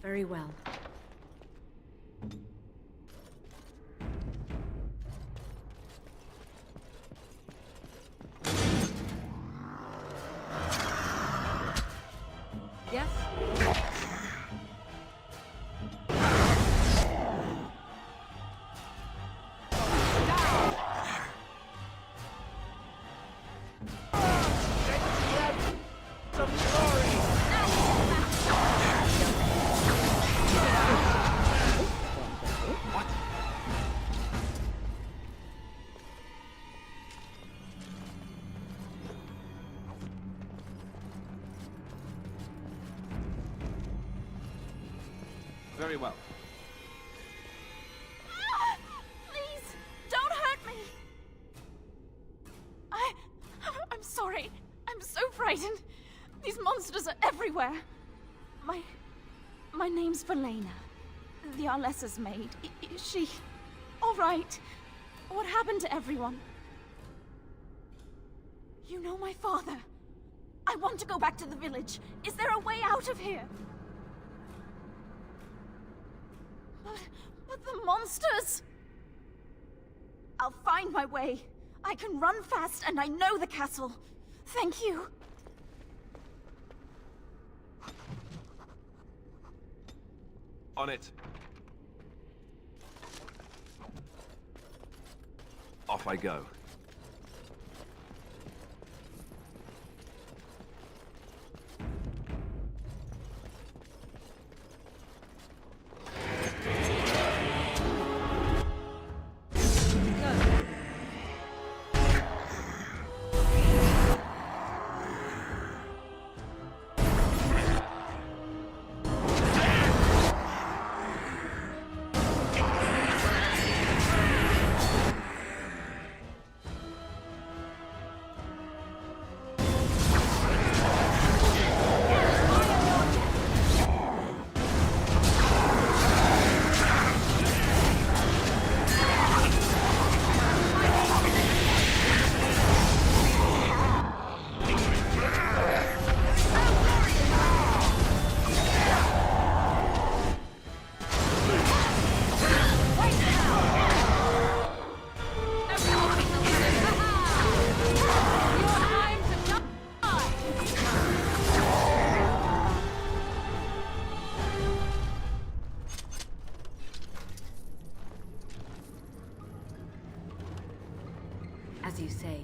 Very well. Yes? Very well. Please, don't hurt me! I'm sorry. I'm so frightened. These monsters are everywhere. My name's Valena. The Arlessa's maid. Is she... all right? What happened to everyone? You know my father. I want to go back to the village. Is there a way out of here? But the monsters! I'll find my way. I can run fast and I know the castle. Thank you. On it. Off I go. As you say.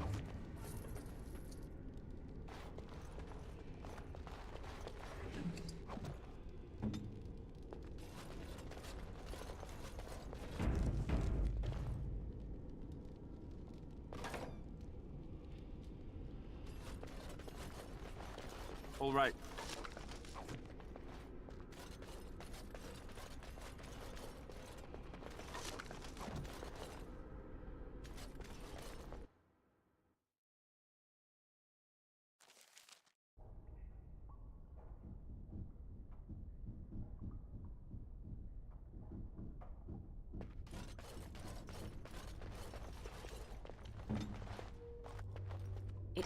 All right.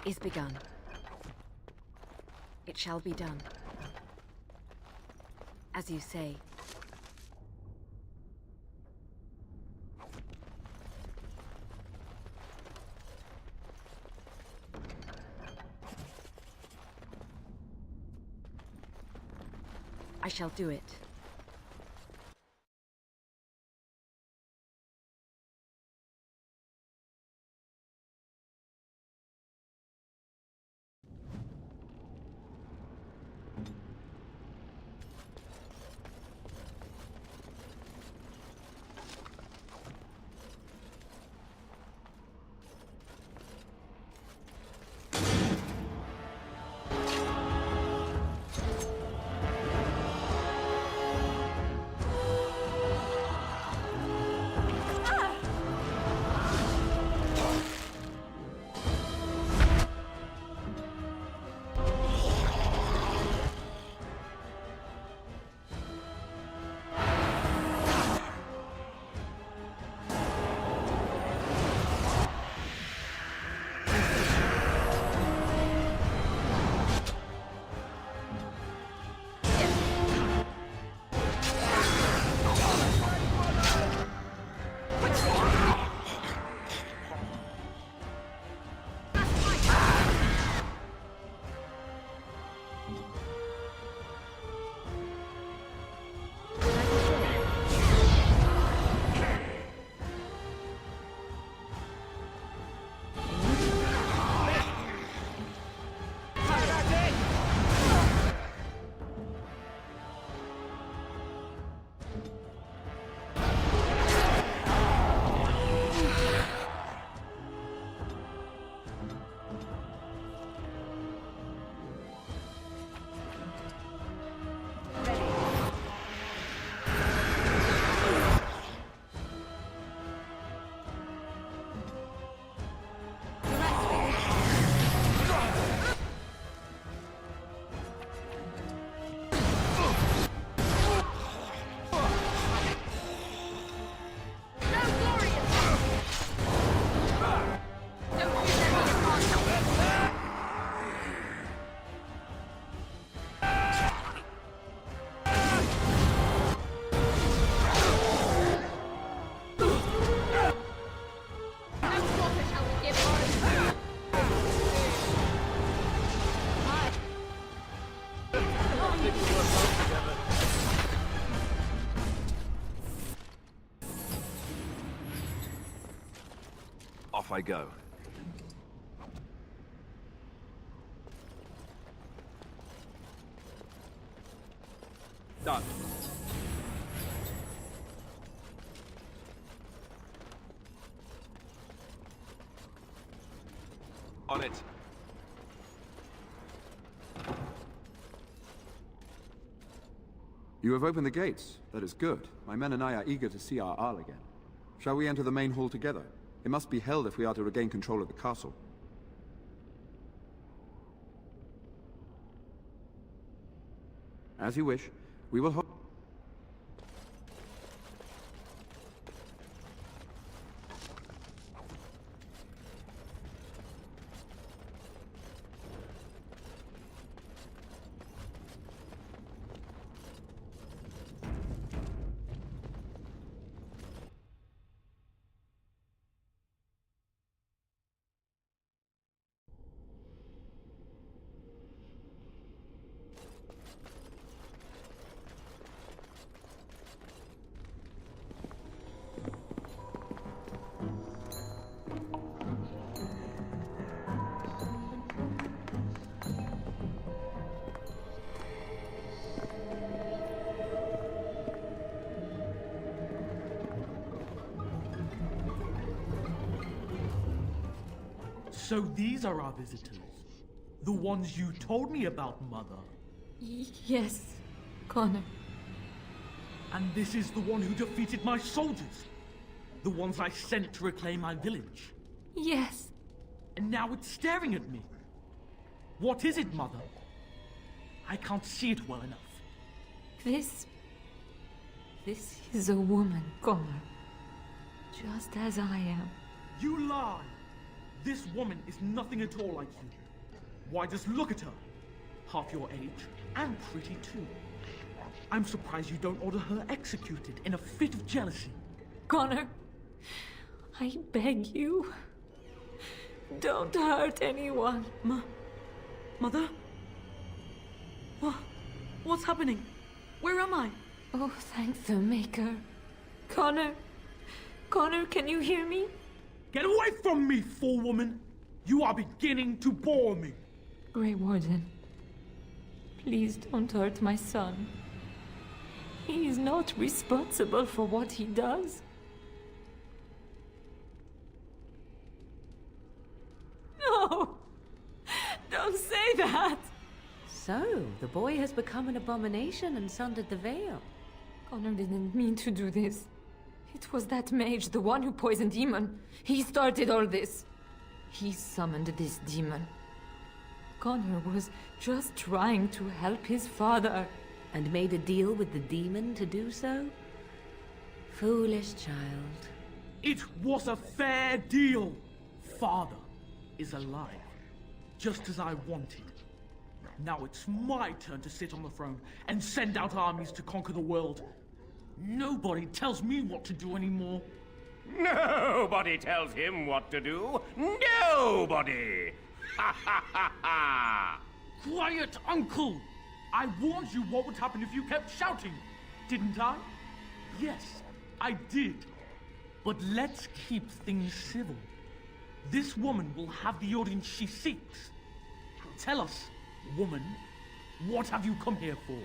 is begun. It shall be done. As you say. I shall do it. Off I go. Done. On it. You have opened the gates. That is good. My men and I are eager to see our Arl again. Shall we enter the main hall together? It must be held if we are to regain control of the castle. As you wish. We will hold... So these are our visitors. The ones you told me about, Mother. Yes, Connor. And this is the one who defeated my soldiers. The ones I sent to reclaim my village. Yes. And now it's staring at me. What is it, Mother? I can't see it well enough. This is a woman, Connor. Just as I am. You lie! This woman is nothing at all like you. Why, just look at her. Half your age, and pretty too. I'm surprised you don't order her executed in a fit of jealousy. Connor, I beg you, don't hurt anyone. Mother? What's happening? Where am I? Oh, thank the Maker. Connor, can you hear me? Get away from me, fool woman! You are beginning to bore me. Grey Warden, please don't hurt my son. He is not responsible for what he does. No! Don't say that! So, the boy has become an abomination and sundered the veil. Connor didn't mean to do this. It was that mage, the one who poisoned Demon. He started all this. He summoned this demon. Connor was just trying to help his father. And made a deal with the demon to do so? Foolish child. It was a fair deal. Father is alive, just as I wanted. Now it's my turn to sit on the throne and send out armies to conquer the world. Nobody tells me what to do anymore. Nobody tells him what to do. Nobody! Ha ha ha ha! Quiet, Uncle! I warned you what would happen if you kept shouting, didn't I? Yes, I did. But let's keep things civil. This woman will have the audience she seeks. Tell us, woman, what have you come here for?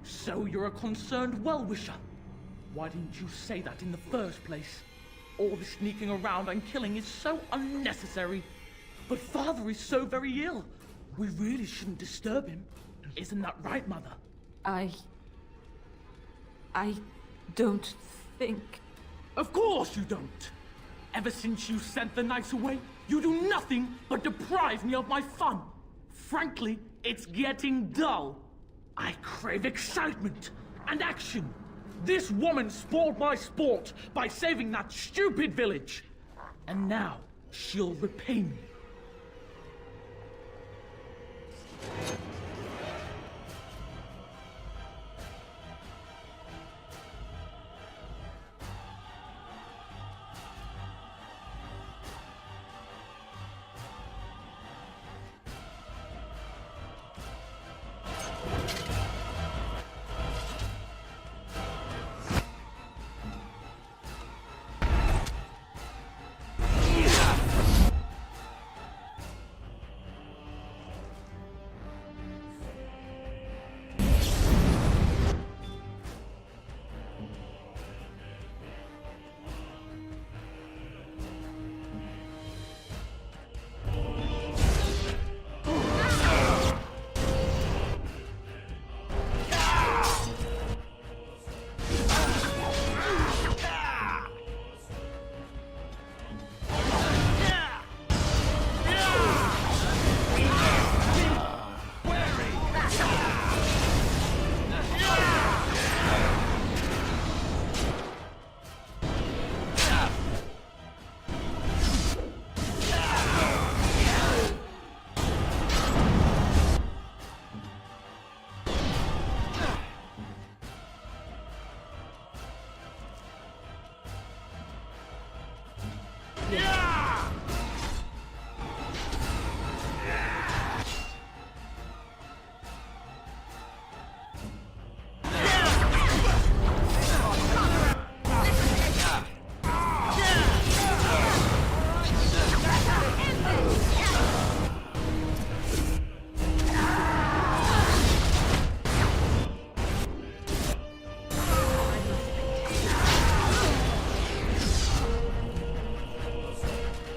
So you're a concerned well-wisher. Why didn't you say that in the first place? All the sneaking around and killing is so unnecessary. But Father is so very ill. We really shouldn't disturb him. Isn't that right, Mother? I don't think... Of course you don't! Ever since you sent the knights away, you do nothing but deprive me of my fun. Frankly, it's getting dull. I crave excitement and action. This woman spoiled my sport by saving that stupid village. And now, she'll repay me.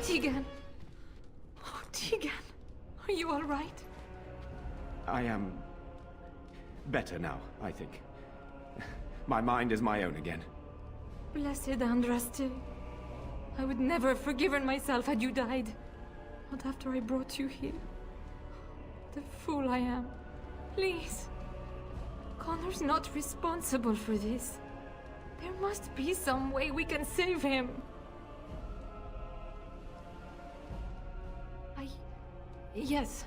Tegan! Oh, Tegan! Are you all right? I am... better now, I think. My mind is my own again. Blessed Andraste. I would never have forgiven myself had you died. Not after I brought you here. The fool I am. Please. Connor's not responsible for this. There must be some way we can save him. Yes.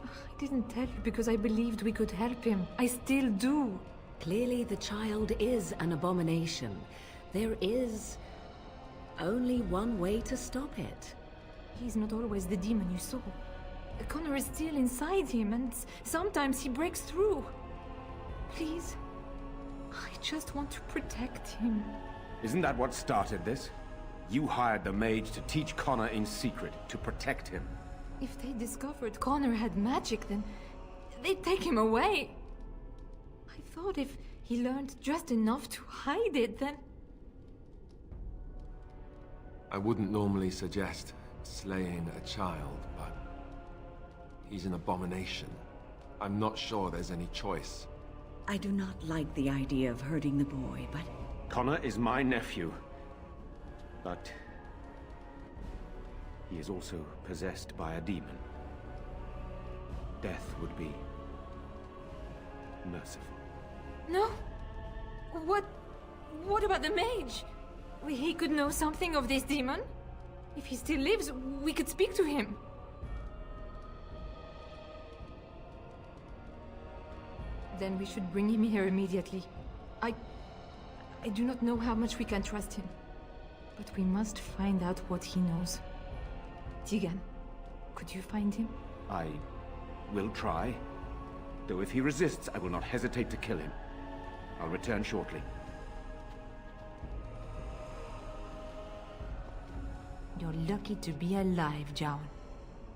I didn't tell you because I believed we could help him. I still do. Clearly the child is an abomination. There is only one way to stop it. He's not always the demon you saw. Connor is still inside him, and sometimes he breaks through. Please, I just want to protect him. Isn't that what started this? You hired the mage to teach Connor in secret, to protect him. If they discovered Connor had magic, then they'd take him away. I thought if he learned just enough to hide it, then... I wouldn't normally suggest slaying a child, but he's an abomination. I'm not sure there's any choice. I do not like the idea of hurting the boy, but... Connor is my nephew. But... he is also possessed by a demon. Death would be... merciful. No? What about the mage? He could know something of this demon? If he still lives, we could speak to him. Then we should bring him here immediately. I do not know how much we can trust him. But we must find out what he knows. Tegan, could you find him? I will try. Though if he resists, I will not hesitate to kill him. I'll return shortly. You're lucky to be alive, John.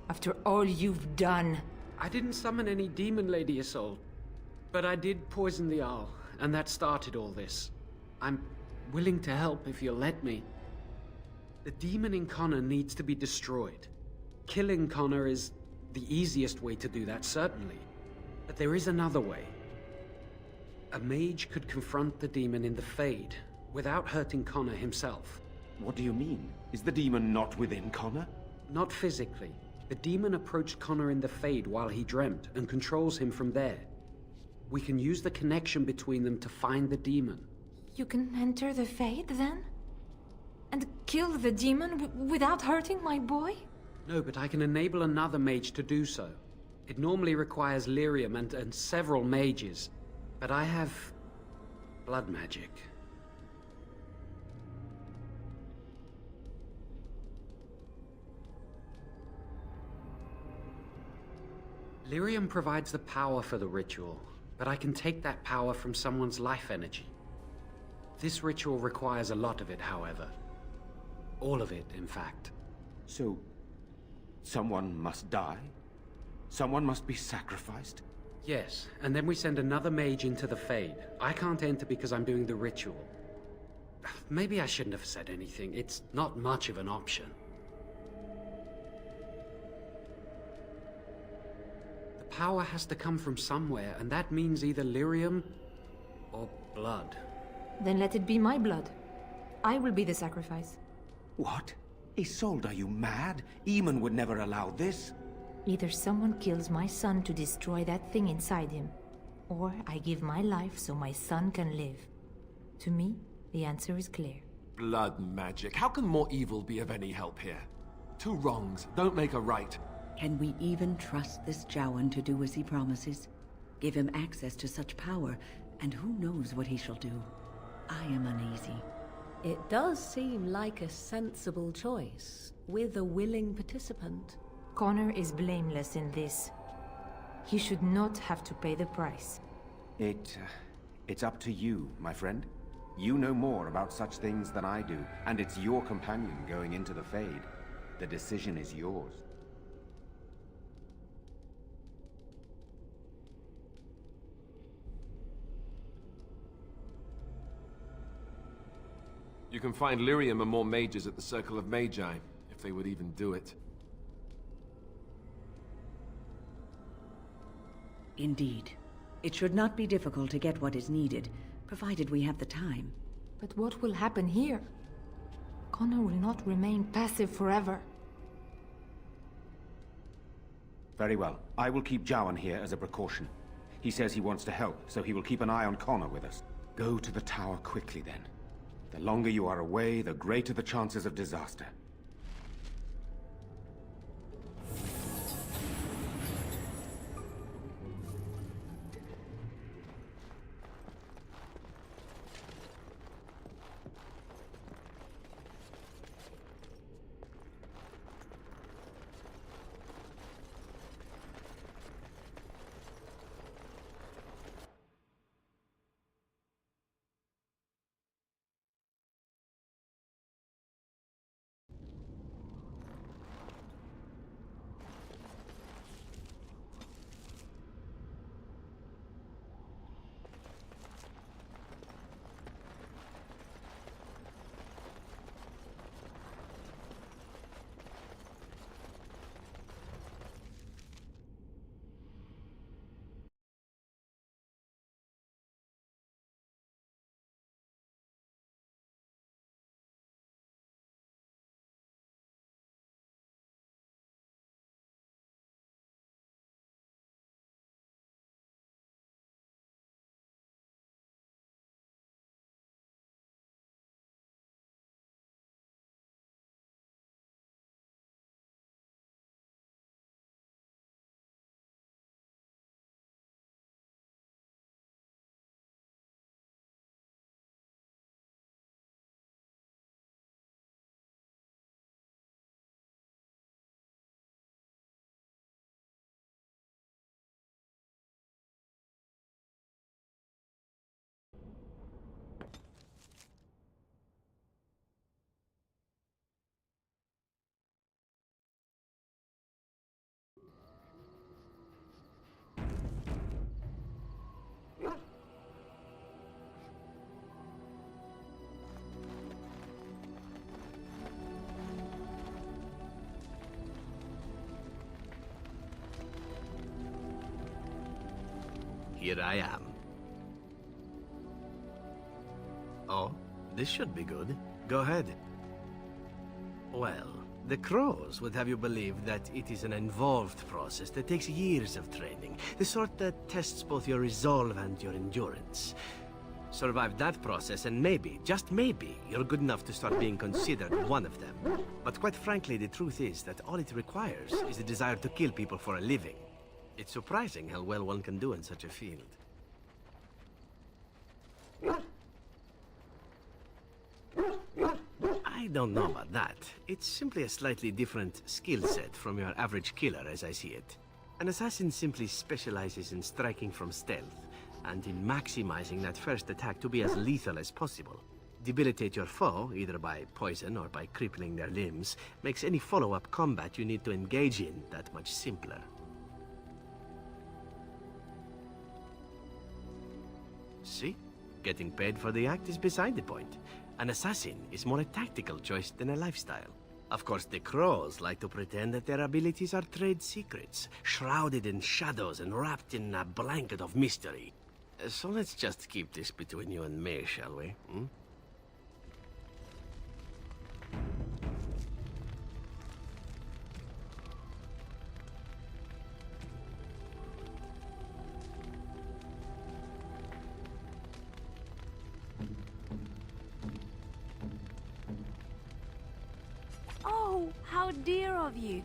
After all you've done. I didn't summon any demon, Lady Isolde. But I did poison the owl, and that started all this. I'm willing to help if you'll let me. The demon in Connor needs to be destroyed. Killing Connor is the easiest way to do that, certainly. But there is another way. A mage could confront the demon in the Fade, without hurting Connor himself. What do you mean? Is the demon not within Connor? Not physically. The demon approached Connor in the Fade while he dreamt, and controls him from there. We can use the connection between them to find the demon. You can enter the Fade, then? And kill the demon without hurting my boy? No, but I can enable another mage to do so. It normally requires lyrium and several mages. But I have... blood magic. Lyrium provides the power for the ritual, but I can take that power from someone's life energy. This ritual requires a lot of it, however. All of it, in fact. So, someone must die? Someone must be sacrificed? Yes, and then we send another mage into the Fade. I can't enter because I'm doing the ritual. Maybe I shouldn't have said anything. It's not much of an option. The power has to come from somewhere, and that means either lyrium or blood. Then let it be my blood. I will be the sacrifice. What? Isolde, are you mad? Eamon would never allow this. Either someone kills my son to destroy that thing inside him, or I give my life so my son can live. To me, the answer is clear. Blood magic. How can more evil be of any help here? Two wrongs don't make a right. Can we even trust this Jowan to do as he promises? Give him access to such power, and who knows what he shall do? I am uneasy. It does seem like a sensible choice, with a willing participant. Connor is blameless in this. He should not have to pay the price. It's up to you, my friend. You know more about such things than I do, and it's your companion going into the Fade. The decision is yours. You can find lyrium and more mages at the Circle of Magi, if they would even do it. Indeed. It should not be difficult to get what is needed, provided we have the time. But what will happen here? Connor will not remain passive forever. Very well. I will keep Jowan here as a precaution. He says he wants to help, so he will keep an eye on Connor with us. Go to the tower quickly, then. The longer you are away, the greater the chances of disaster. Here I am. Oh, this should be good. Go ahead. Well, the crows would have you believe that it is an involved process that takes years of training. The sort that tests both your resolve and your endurance. Survive that process and maybe, just maybe, you're good enough to start being considered one of them. But quite frankly, the truth is that all it requires is the desire to kill people for a living. It's surprising how well one can do in such a field. I don't know about that. It's simply a slightly different skill set from your average killer as I see it. An assassin simply specializes in striking from stealth, and in maximizing that first attack to be as lethal as possible. Debilitate your foe, either by poison or by crippling their limbs, makes any follow-up combat you need to engage in that much simpler. See? Getting paid for the act is beside the point. An assassin is more a tactical choice than a lifestyle. Of course, the crows like to pretend that their abilities are trade secrets, shrouded in shadows and wrapped in a blanket of mystery. So let's just keep this between you and me, shall we? Hmm? Oh, how dear of you.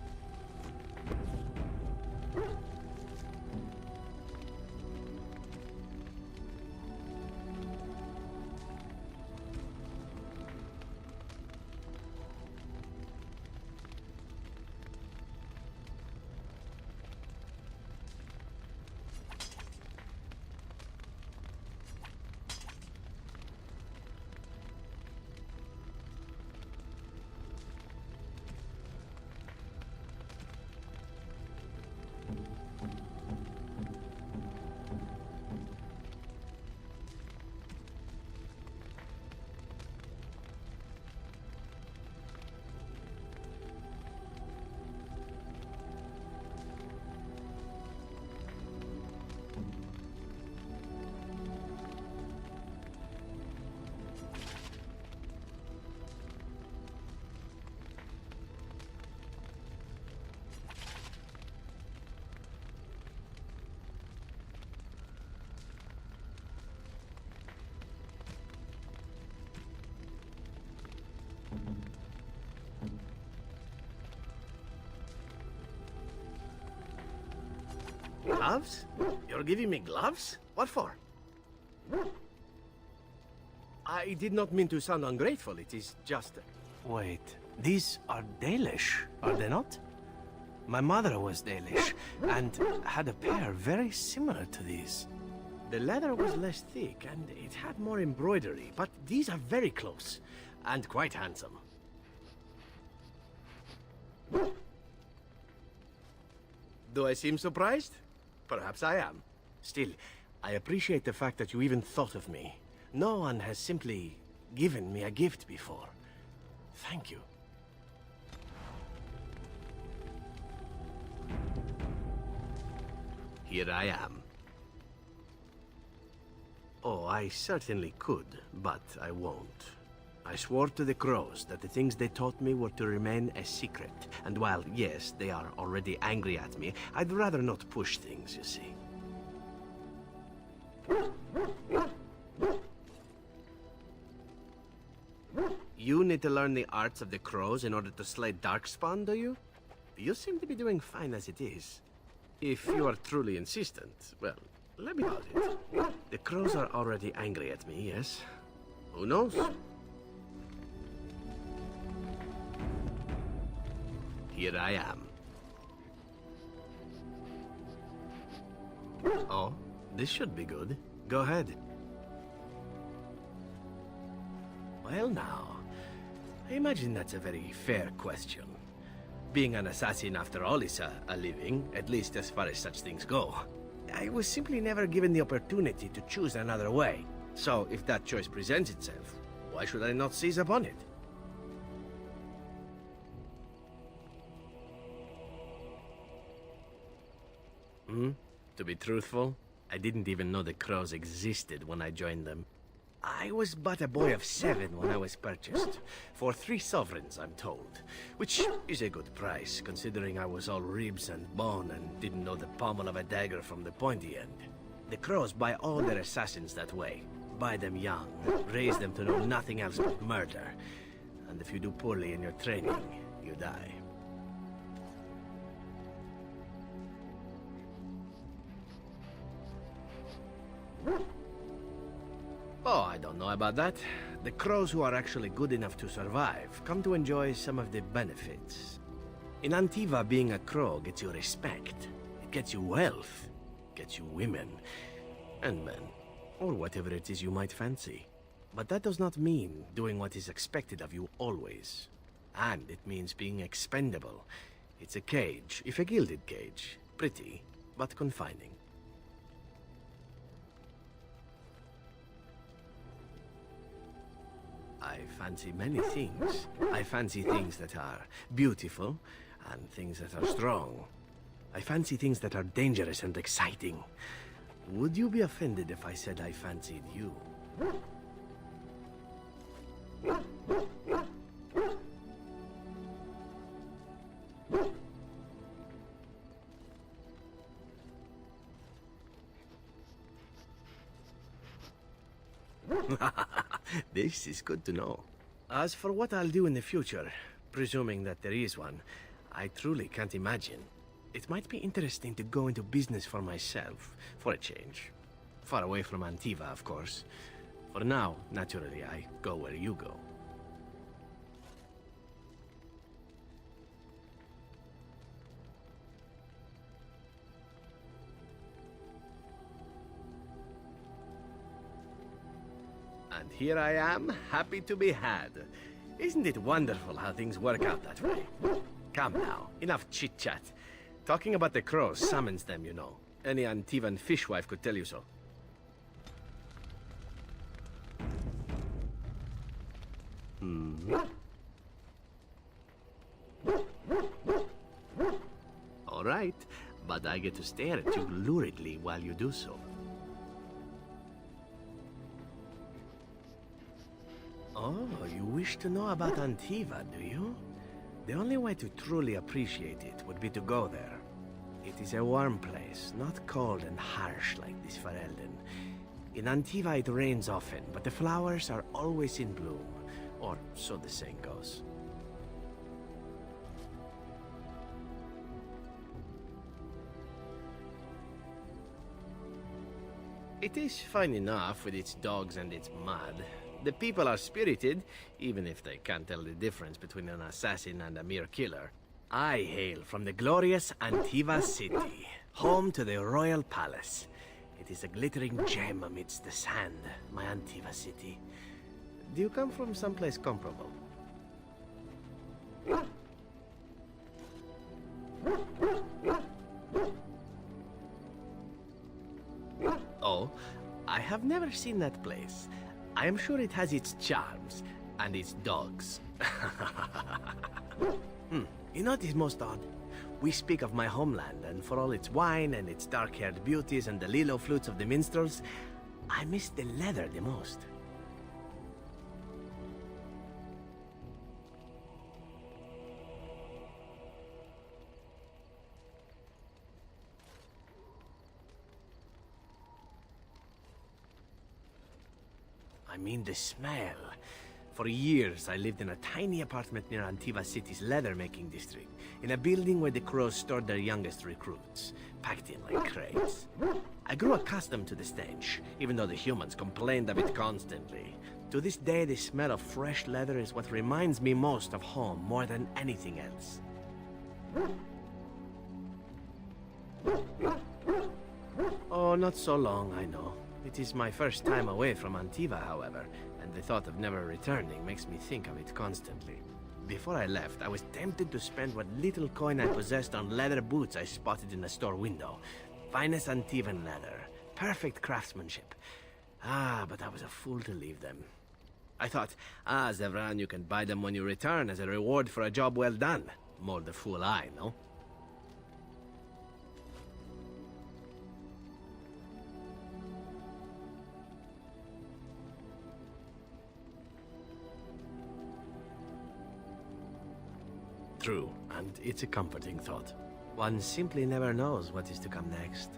Gloves? You're giving me gloves? What for? I did not mean to sound ungrateful, it is just... Wait, these are Dalish, are they not? My mother was Dalish, and had a pair very similar to these. The leather was less thick, and it had more embroidery, but these are very close, and quite handsome. Do I seem surprised? Perhaps I am. Still, I appreciate the fact that you even thought of me. No one has simply given me a gift before. Thank you. Here I am. Oh, I certainly could, but I won't. I swore to the crows that the things they taught me were to remain a secret. And while, yes, they are already angry at me, I'd rather not push things, you see. You need to learn the arts of the crows in order to slay Darkspawn, do you? You seem to be doing fine as it is. If you are truly insistent, well, let me about it. The crows are already angry at me, yes? Who knows? Here I am. Oh, this should be good. Go ahead. Well now, I imagine that's a very fair question. Being an assassin, after all, is a living, at least as far as such things go. I was simply never given the opportunity to choose another way. So, if that choice presents itself, why should I not seize upon it? To be truthful, I didn't even know the crows existed when I joined them. I was but a boy of 7 when I was purchased. For 3 sovereigns, I'm told. Which is a good price, considering I was all ribs and bone and didn't know the pommel of a dagger from the pointy end. The crows buy all their assassins that way. Buy them young, raise them to know nothing else but murder. And if you do poorly in your training, you die. Oh, I don't know about that. The crows who are actually good enough to survive come to enjoy some of the benefits. In Antiva, being a crow gets you respect. It gets you wealth. Gets you women. And men. Or whatever it is you might fancy. But that does not mean doing what is expected of you always. And it means being expendable. It's a cage, if a gilded cage. Pretty, but confining. I fancy many things. I fancy things that are beautiful, and things that are strong. I fancy things that are dangerous and exciting. Would you be offended if I said I fancied you? This is good to know. As for what I'll do in the future, presuming that there is one, I truly can't imagine. It might be interesting to go into business for myself, for a change. Far away from Antiva, of course. For now, naturally, I go where you go. And here I am, happy to be had. Isn't it wonderful how things work out that way? Come now, enough chit-chat. Talking about the crows summons them, you know. Any Antivan fishwife could tell you so. All right, but I get to stare at you luridly while you do so. Oh, you wish to know about Antiva, do you? The only way to truly appreciate it would be to go there. It is a warm place, not cold and harsh like this Ferelden. In Antiva it rains often, but the flowers are always in bloom. Or so the saying goes. It is fine enough with its dogs and its mud. The people are spirited, even if they can't tell the difference between an assassin and a mere killer. I hail from the glorious Antiva city, home to the royal palace. It is a glittering gem amidst the sand, my Antiva city. Do you come from someplace comparable? Oh, I have never seen that place. I am sure it has its charms, and its dogs. You know what is most odd? We speak of my homeland, and for all its wine and its dark-haired beauties and the lilo flutes of the minstrels, I miss the leather the most. I mean the smell. For years, I lived in a tiny apartment near Antiva City's leather-making district, in a building where the crows stored their youngest recruits, packed in like crates. I grew accustomed to the stench, even though the humans complained of it constantly. To this day, the smell of fresh leather is what reminds me most of home, more than anything else. Oh, not so long, I know. It is my first time away from Antiva, however, and the thought of never returning makes me think of it constantly. Before I left, I was tempted to spend what little coin I possessed on leather boots I spotted in a store window. Finest Antivan leather, perfect craftsmanship. But I was a fool to leave them. I thought, Zevran, you can buy them when you return as a reward for a job well done. More the fool I, no? True, and it's a comforting thought. One simply never knows what is to come next.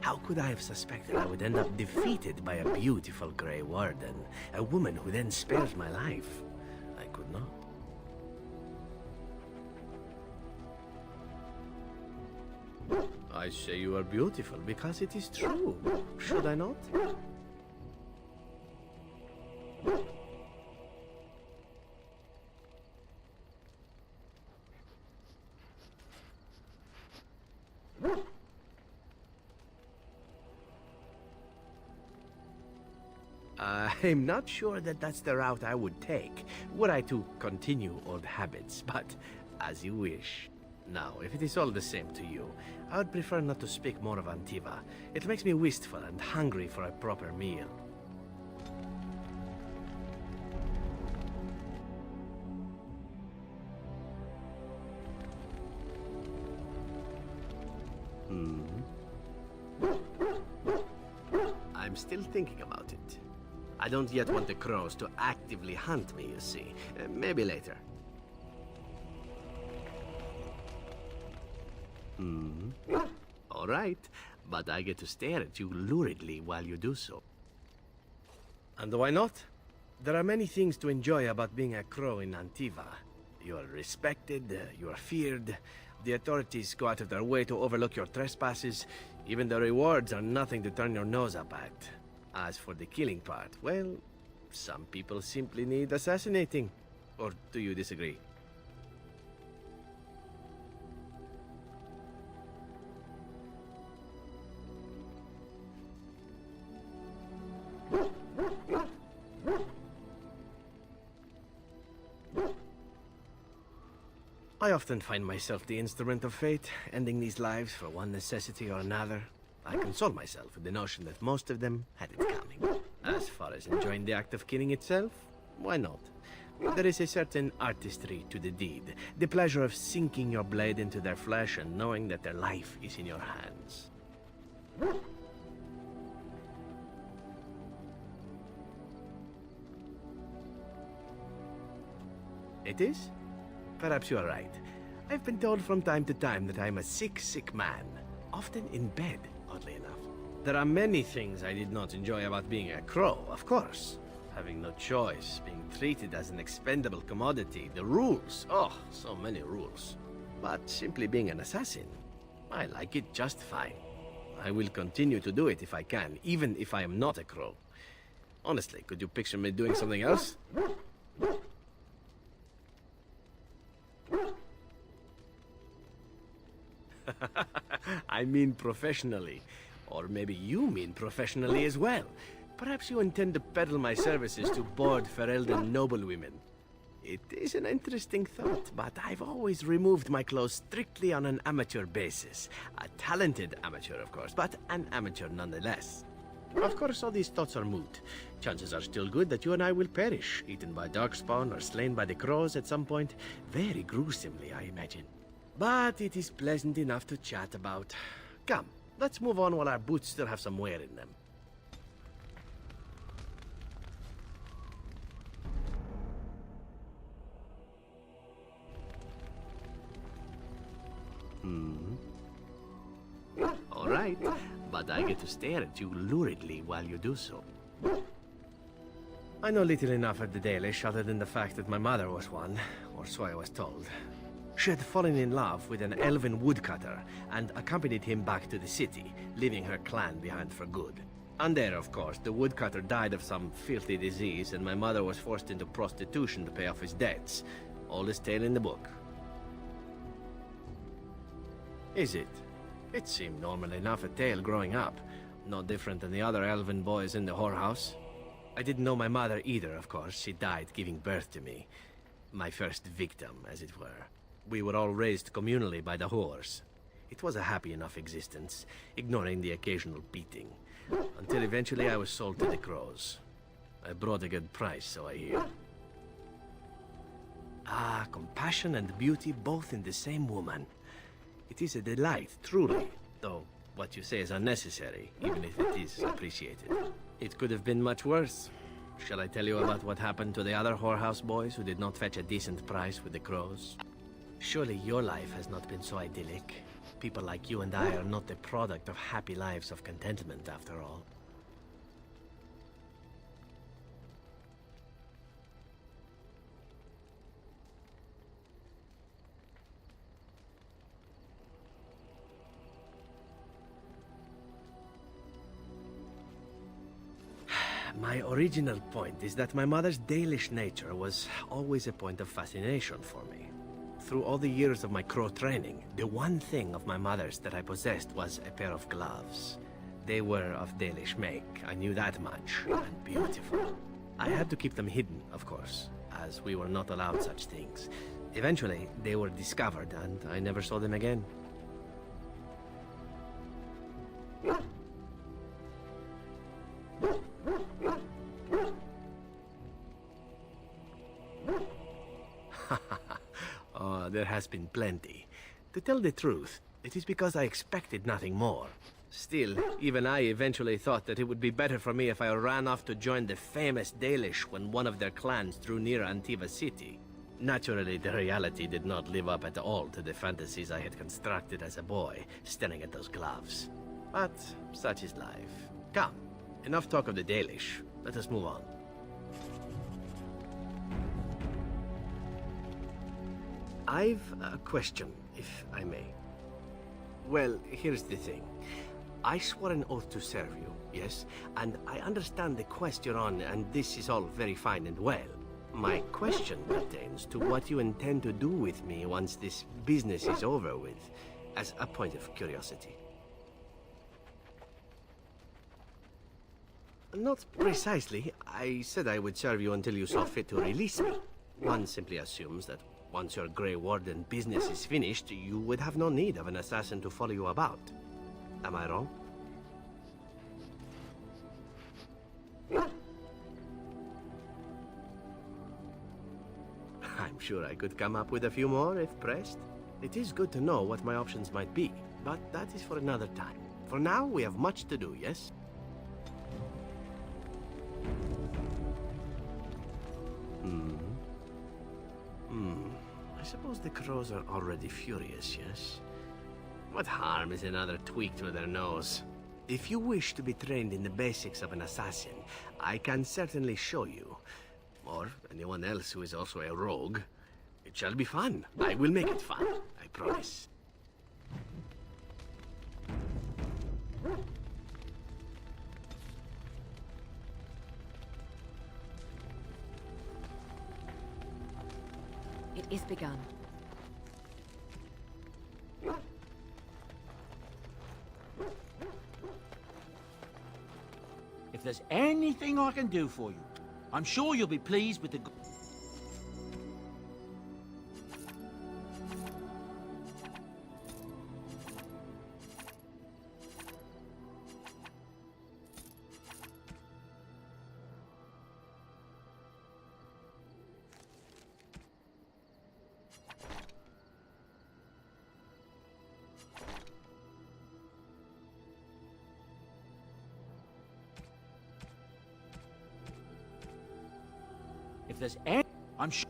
How could I have suspected I would end up defeated by a beautiful Grey Warden, a woman who then spares my life? I could not. I say you are beautiful because it is true. Should I not? I'm not sure that that's the route I would take, were I to continue old habits, but as you wish. Now, if it is all the same to you, I would prefer not to speak more of Antiva. It makes me wistful and hungry for a proper meal. I'm still thinking about it. I don't yet want the crows to actively hunt me, you see. Maybe later. All right, but I get to stare at you luridly while you do so. And why not? There are many things to enjoy about being a crow in Antiva. You are respected, you are feared, the authorities go out of their way to overlook your trespasses, even the rewards are nothing to turn your nose up at. As for the killing part, well, some people simply need assassinating. Or do you disagree? I often find myself the instrument of fate, ending these lives for one necessity or another. I console myself with the notion that most of them had it coming. As far as enjoying the act of killing itself, why not? There is a certain artistry to the deed, the pleasure of sinking your blade into their flesh and knowing that their life is in your hands. It is? Perhaps you are right. I've been told from time to time that I am a sick, sick man, often in bed. Oddly enough. There are many things I did not enjoy about being a crow, of course. Having no choice, being treated as an expendable commodity, the rules, oh, so many rules. But simply being an assassin, I like it just fine. I will continue to do it if I can, even if I am not a crow. Honestly, could you picture me doing something else? I mean professionally. Or maybe you mean professionally as well. Perhaps you intend to peddle my services to bored Ferelden noblewomen. It is an interesting thought, but I've always removed my clothes strictly on an amateur basis. A talented amateur, of course, but an amateur nonetheless. Of course, all these thoughts are moot. Chances are still good that you and I will perish, eaten by darkspawn or slain by the crows at some point. Very gruesomely, I imagine. But it is pleasant enough to chat about. Come, let's move on while our boots still have some wear in them. All right, but I get to stare at you luridly while you do so. I know little enough of the Dalish other than the fact that my mother was one, or so I was told. She had fallen in love with an elven woodcutter and accompanied him back to the city, leaving her clan behind for good. And there, of course, the woodcutter died of some filthy disease and my mother was forced into prostitution to pay off his debts. Oldest tale in the book. Is it? It seemed normal enough a tale growing up. No different than the other elven boys in the whorehouse. I didn't know my mother either, of course. She died giving birth to me. My first victim, as it were. We were all raised communally by the whores. It was a happy enough existence, ignoring the occasional beating. Until eventually I was sold to the crows. I brought a good price, so I hear. Ah, compassion and beauty both in the same woman. It is a delight, truly, though what you say is unnecessary, even if it is appreciated. It could have been much worse. Shall I tell you about what happened to the other whorehouse boys who did not fetch a decent price with the crows? Surely your life has not been so idyllic. People like you and I are not the product of happy lives of contentment, after all. My original point is that my mother's Dalish nature was always a point of fascination for me. Through all the years of my crow training, the one thing of my mother's that I possessed was a pair of gloves. They were of Dalish make, I knew that much, and beautiful. I had to keep them hidden, of course, as we were not allowed such things. Eventually, they were discovered, and I never saw them again. Oh, there has been plenty. To tell the truth, it is because I expected nothing more. Still, even I eventually thought that it would be better for me if I ran off to join the famous Dalish when one of their clans drew near Antiva city. Naturally, the reality did not live up at all to the fantasies I had constructed as a boy, staring at those gloves. But such is life. Come, enough talk of the Dalish. Let us move on. I've a question, if I may. Well, here's the thing. I swore an oath to serve you, yes? And I understand the quest you're on, and this is all very fine and well. My question pertains to what you intend to do with me once this business is over with, as a point of curiosity. Not precisely. I said I would serve you until you saw fit to release me. One simply assumes that once your Grey Warden business is finished, you would have no need of an assassin to follow you about. Am I wrong? I'm sure I could come up with a few more if pressed. It is good to know what my options might be, but that is for another time. For now, we have much to do, yes? I suppose the crows are already furious, yes? What harm is another tweak to their nose? If you wish to be trained in the basics of an assassin, I can certainly show you. Or anyone else who is also a rogue. It shall be fun. I will make it fun, I promise. It is begun. If there's anything I can do for you, I'm sure you'll be pleased with the... If there's any... I'm sure...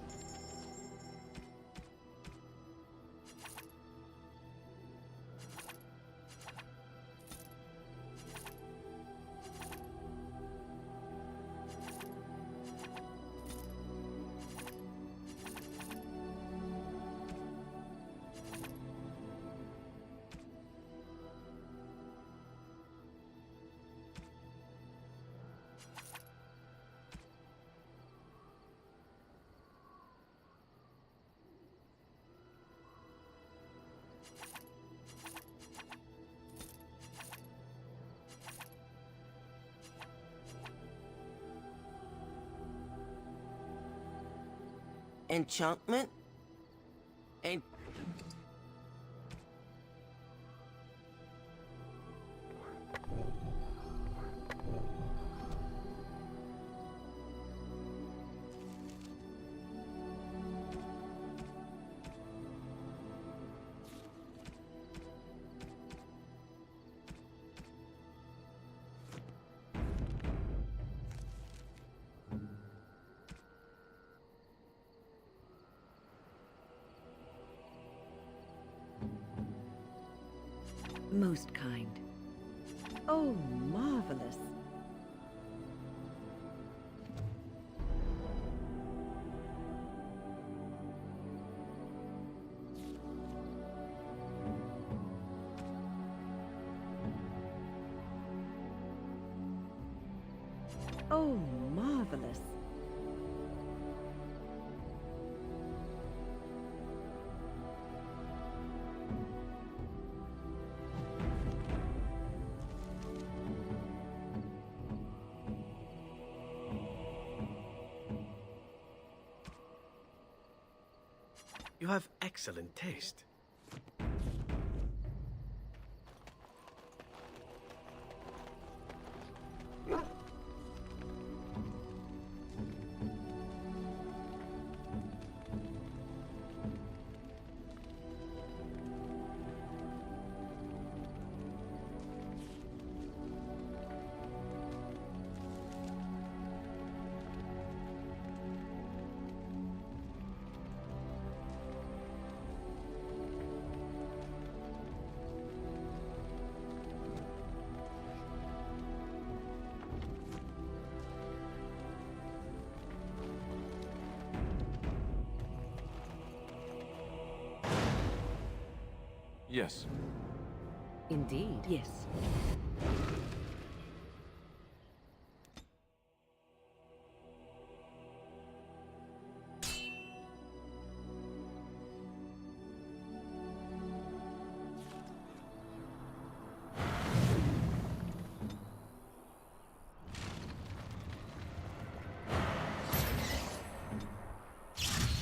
Enchantment? Most kind. Oh, marvelous. Oh, marvelous. You have excellent taste. Yes. Indeed, yes.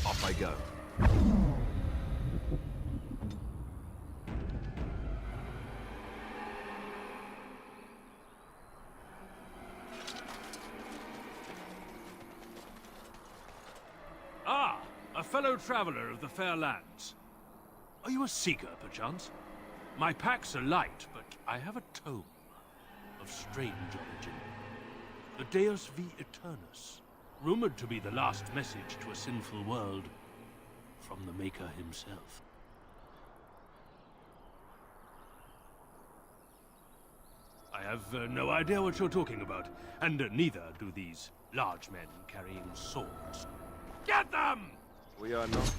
Off I go. Ah, a fellow traveler of the fair lands. Are you a seeker, perchance? My packs are light, but I have a tome of strange origin. The Deus V Eternus, rumored to be the last message to a sinful world from the Maker himself. I have no idea what you're talking about, and neither do these large men carrying swords. Get them! We are not...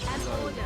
An order.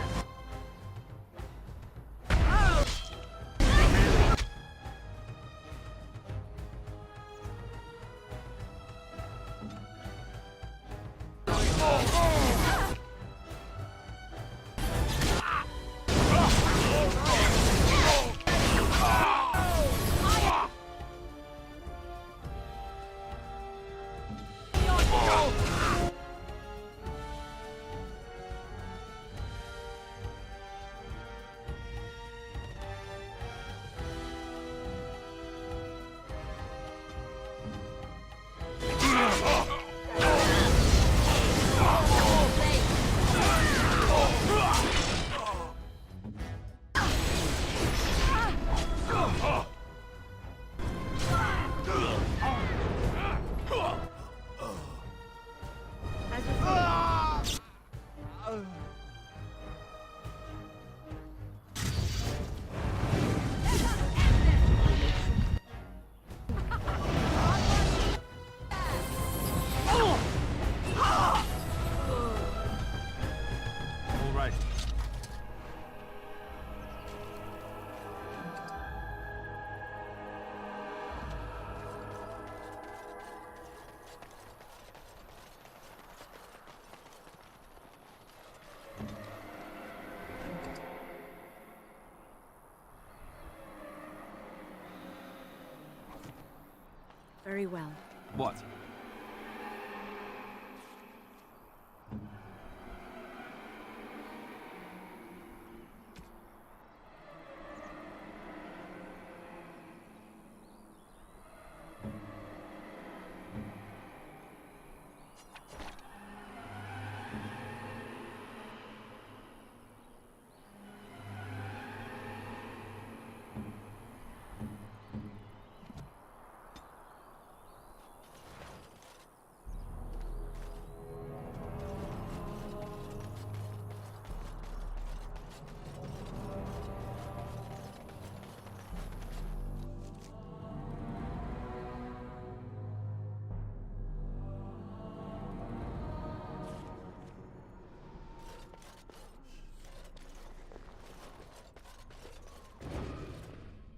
Very well. What?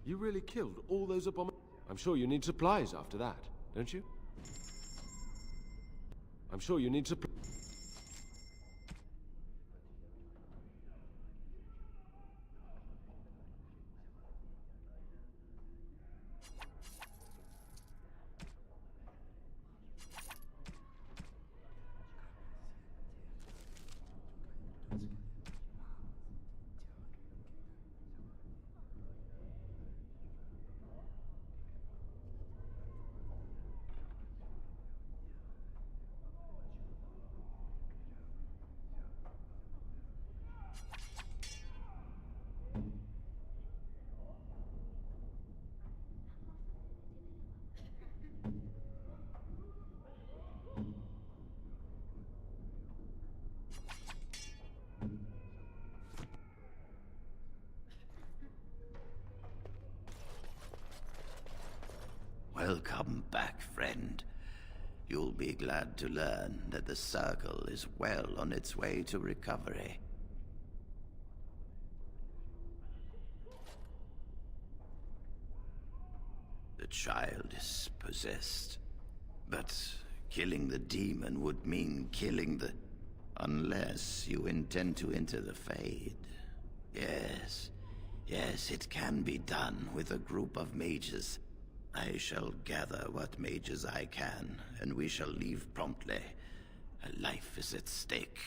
You really killed all those I'm sure you need supplies after that, don't you? I'm sure you need supplies. Welcome back, friend. You'll be glad to learn that the Circle is well on its way to recovery. The child is possessed, but killing the demon would mean killing the... unless you intend to enter the Fade. Yes, it can be done with a group of mages. I shall gather what mages I can, and we shall leave promptly. A life is at stake.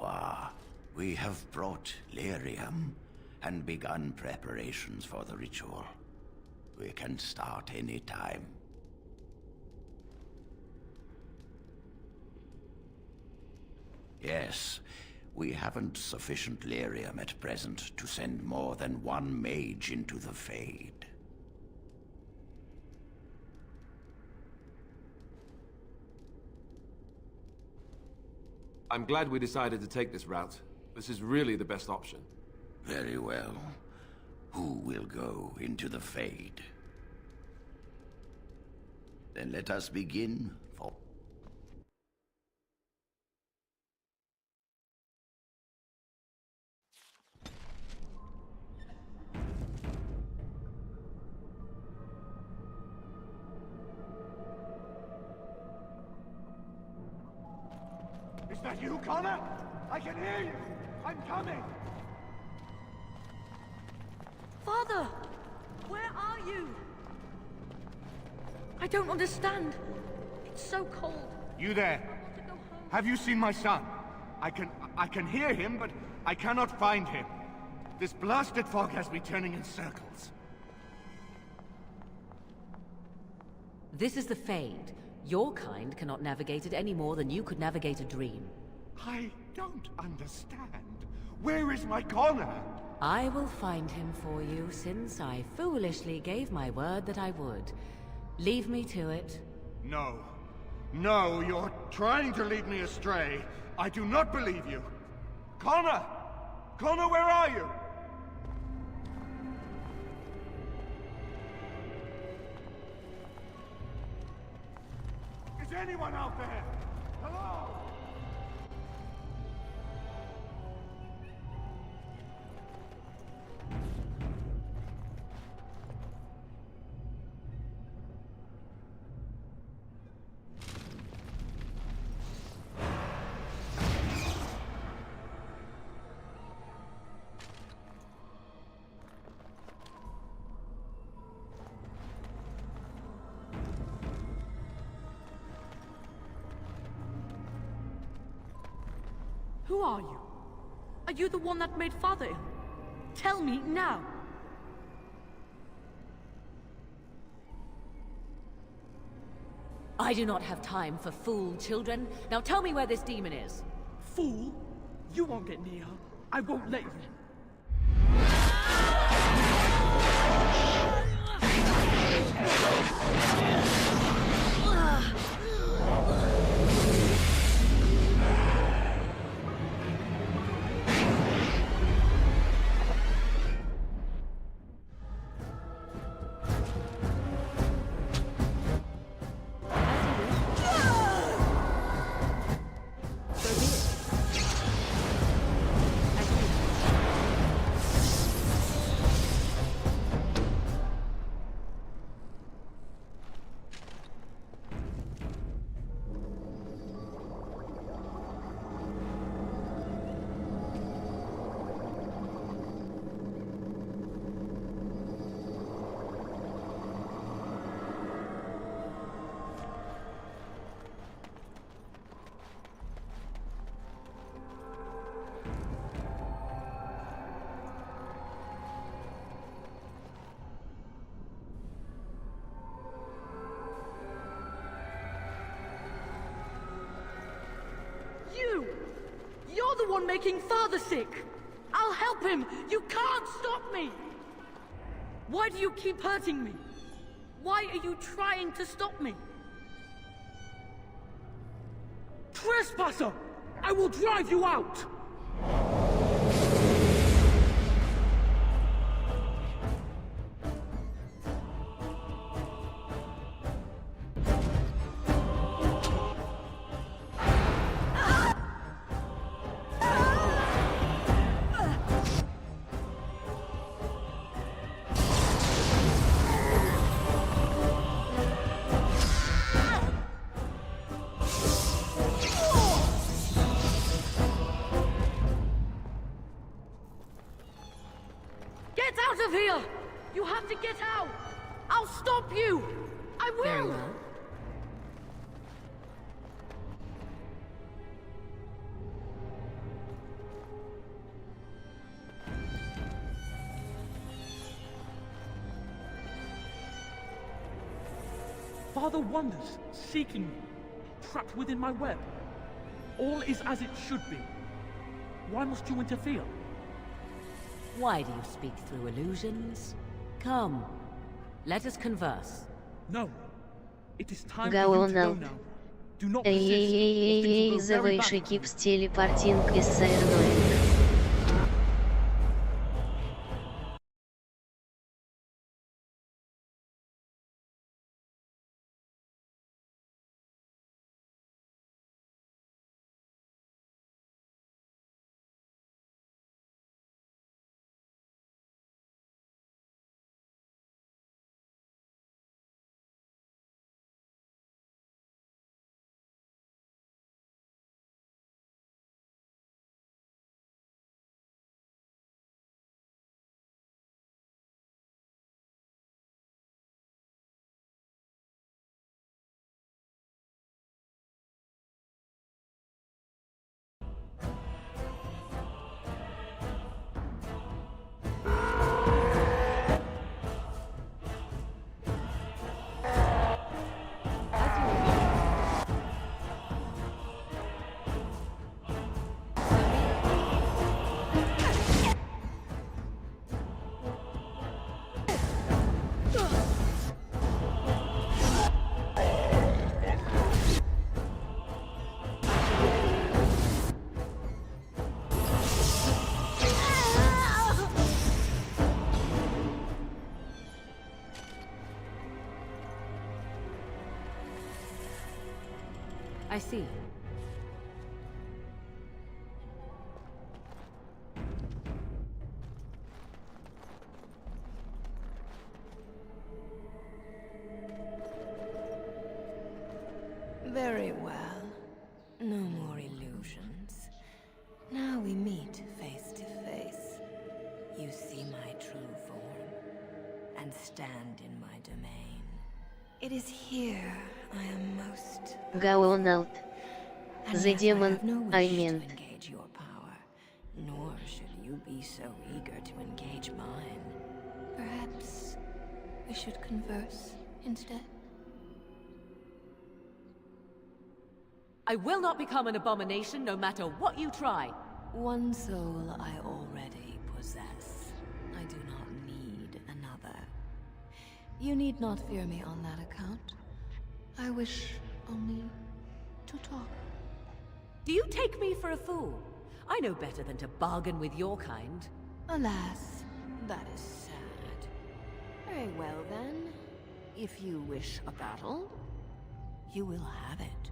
revoir. We have brought lyrium and begun preparations for the ritual. We can start any time. Yes, we haven't sufficient lyrium at present to send more than one mage into the Fade. I'm glad we decided to take this route. This is really the best option. Very well. Who will go into the Fade? Then let us begin. Is that you, Connor? I can hear you! I'm coming! Father! Where are you? I don't understand. It's so cold. You there? Have you seen my son? I can hear him, but I cannot find him. This blasted fog has me turning in circles. This is the Fade. Your kind cannot navigate it any more than you could navigate a dream. I don't understand. Where is my Connor? I will find him for you, since I foolishly gave my word that I would. Leave me to it. No. No, you're trying to lead me astray. I do not believe you. Connor! Connor, where are you? Is anyone out there? Hello? Who are you? Are you the one that made Father ill? Tell me now! I do not have time for fool children. Now tell me where this demon is. Fool? You won't get near her. I won't let you. You're the one making Father sick! I'll help him! You can't stop me! Why do you keep hurting me? Why are you trying to stop me? Trespasser! I will drive you out! Get out of here! You have to get out! I'll stop you! I will! Very well. Father wanders, seeking me, trapped within my web. All is as it should be. Why must you interfere? Why do you speak through illusions? Come, let us converse. No. It is time for you to go now. Do not resist, or things will go very bad for you. в стиле картинки с Сайрной. I see. Very well. No more illusions. Now we meet face to face. You see my true form, and stand in my domain. It is here I am most... Гаоналт. And The yet demon, have no wish I to meant. engage your power, nor should you be so eager to engage mine. Perhaps we should converse instead. I will not become an abomination no matter what you try. One soul I already possess. I do not need another. You need not fear me on that account. I wish only to talk. Do you take me for a fool? I know better than to bargain with your kind. Alas, that is sad. Very well then. If you wish a battle, you will have it.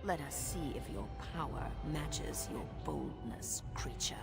Let us see if your power matches your boldness, creature.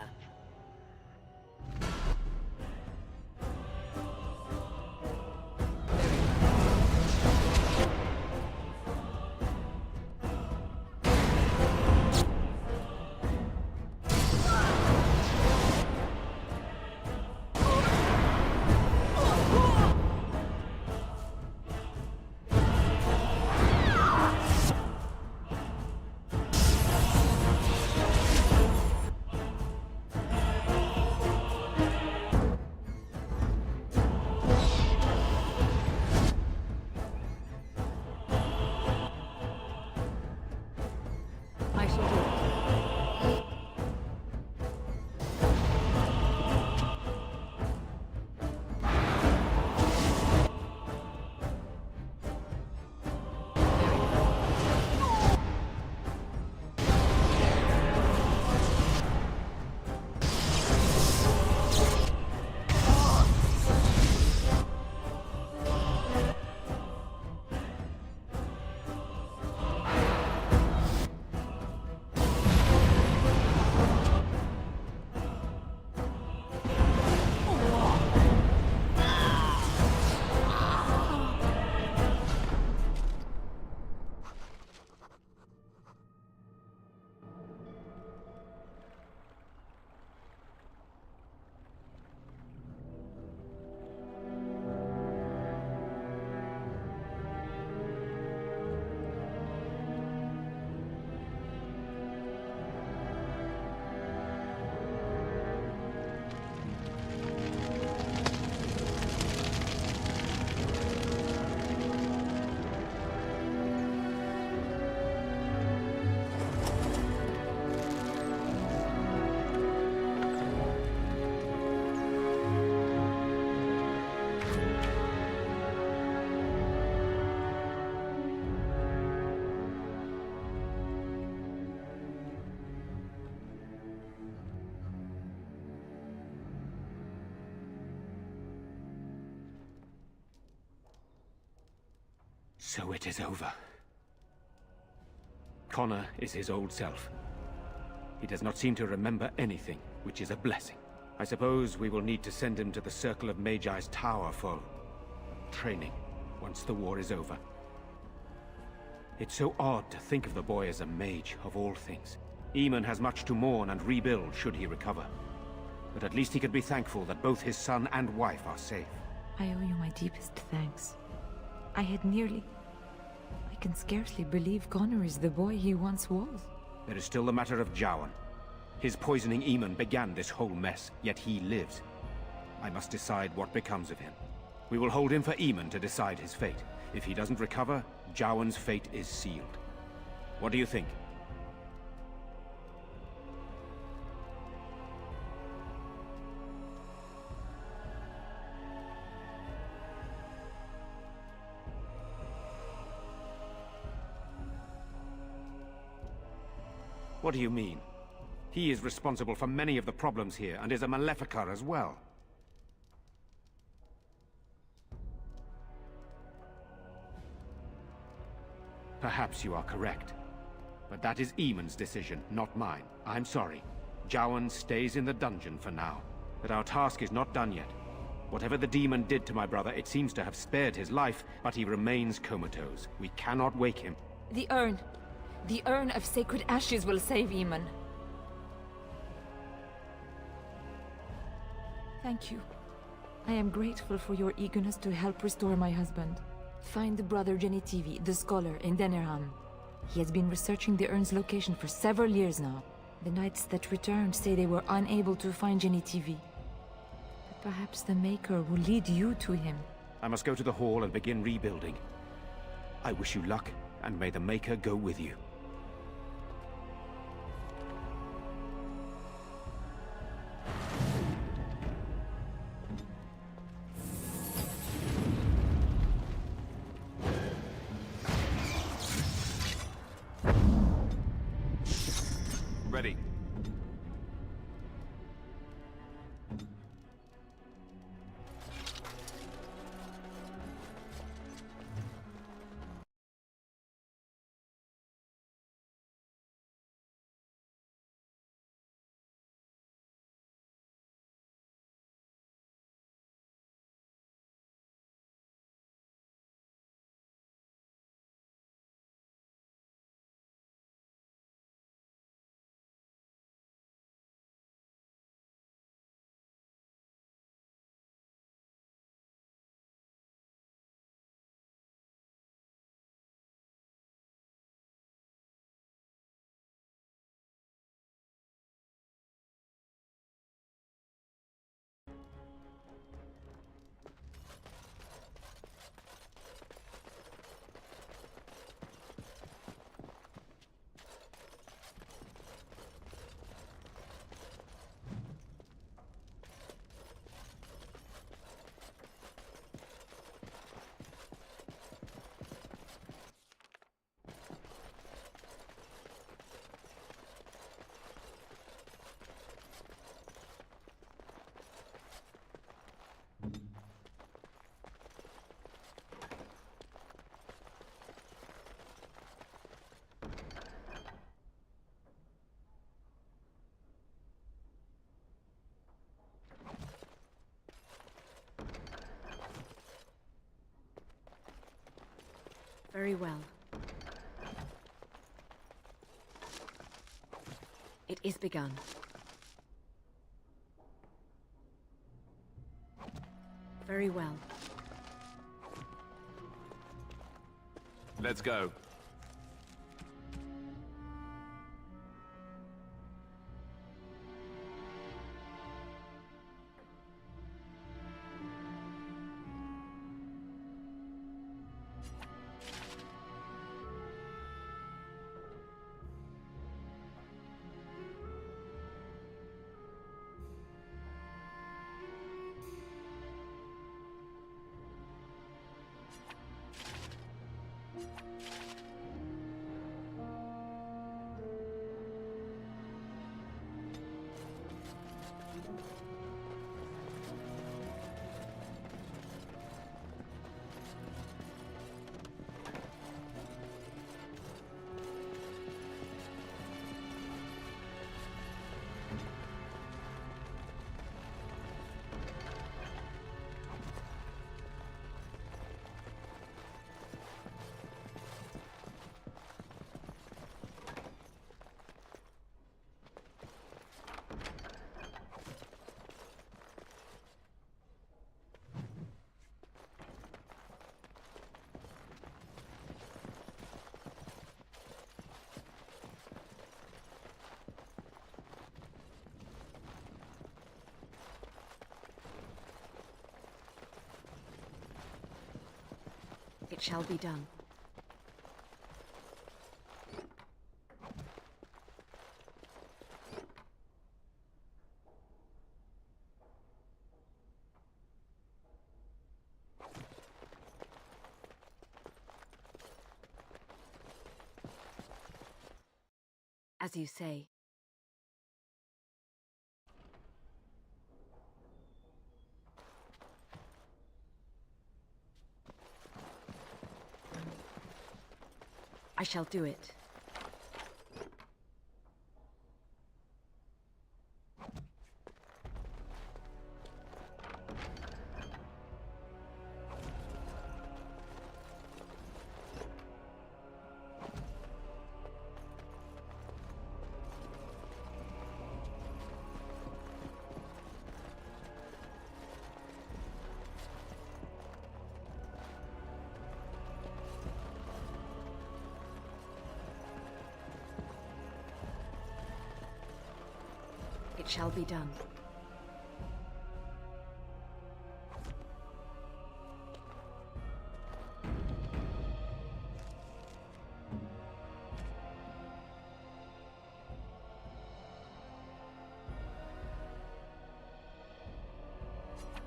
So it is over. Connor is his old self. He does not seem to remember anything, which is a blessing. I suppose we will need to send him to the Circle of Magi's tower for training, once the war is over. It's so odd to think of the boy as a mage, of all things. Eamon has much to mourn and rebuild should he recover. But at least he could be thankful that both his son and wife are safe. I owe you my deepest thanks. I can scarcely believe Connor is the boy he once was. There is still the matter of Jowan. His poisoning Eamon began this whole mess, yet he lives. I must decide what becomes of him. We will hold him for Eamon to decide his fate. If he doesn't recover, Jowan's fate is sealed. What do you think? What do you mean? He is responsible for many of the problems here, and is a Maleficar as well. Perhaps you are correct. But that is Eamon's decision, not mine. I'm sorry. Jowan stays in the dungeon for now. But our task is not done yet. Whatever the demon did to my brother, it seems to have spared his life, but he remains comatose. We cannot wake him. The urn. The urn of sacred ashes will save Eamon. Thank you. I am grateful for your eagerness to help restore my husband. Find Brother Genitivi, the scholar, in Denerham. He has been researching the urn's location for several years now. The knights that returned say they were unable to find Genitivi. But perhaps the Maker will lead you to him. I must go to the hall and begin rebuilding. I wish you luck, and may the Maker go with you. Ready. Very well. It is begun. Very well. Let's go. shall be done. As you say. I shall do it. It shall be done.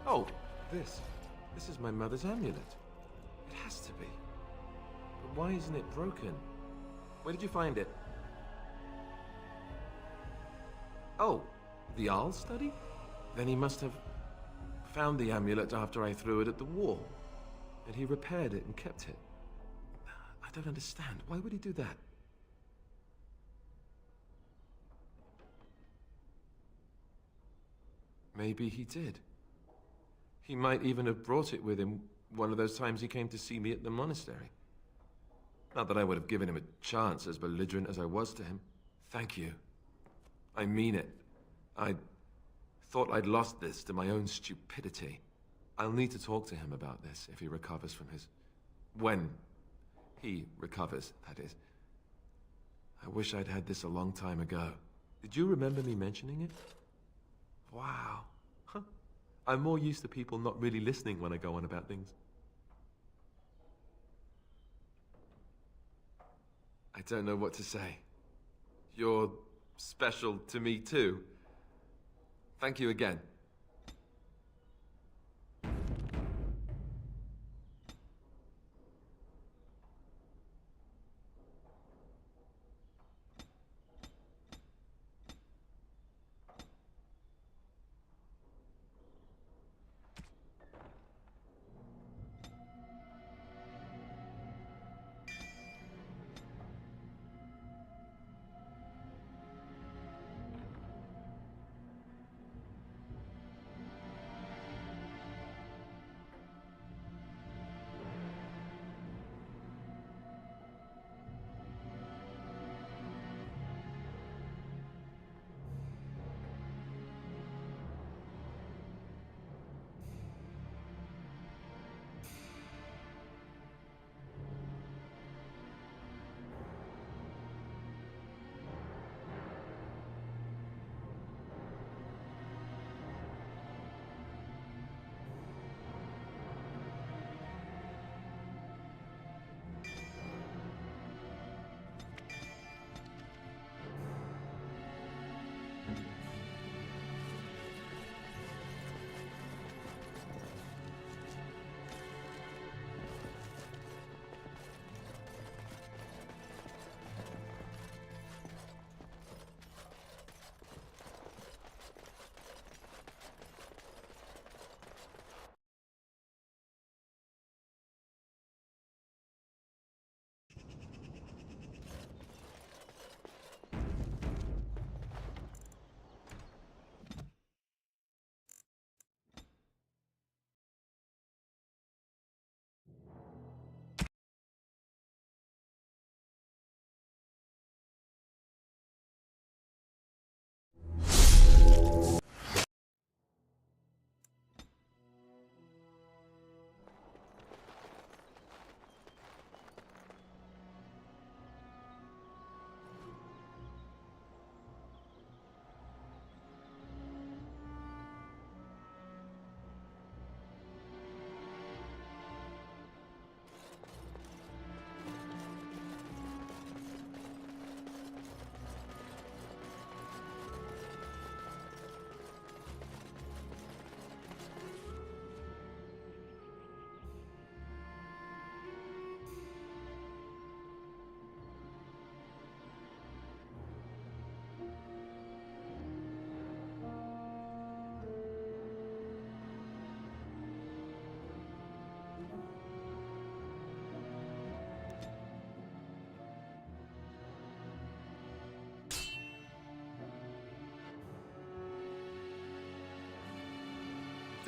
Oh, this. This is my mother's amulet. It has to be. But why isn't it broken? Where did you find it? Oh, the Arl study? Then he must have found the amulet after I threw it at the wall. And he repaired it and kept it. I don't understand. Why would he do that? Maybe he did. He might even have brought it with him one of those times he came to see me at the monastery. Not that I would have given him a chance, as belligerent as I was to him. Thank you. I mean it. I thought I'd lost this to my own stupidity. I'll need to talk to him about this if he recovers from his... When he recovers, that is. I wish I'd had this a long time ago. Did you remember me mentioning it? Wow. Huh. I'm more used to people not really listening when I go on about things. I don't know what to say. You're special to me too. Thank you again.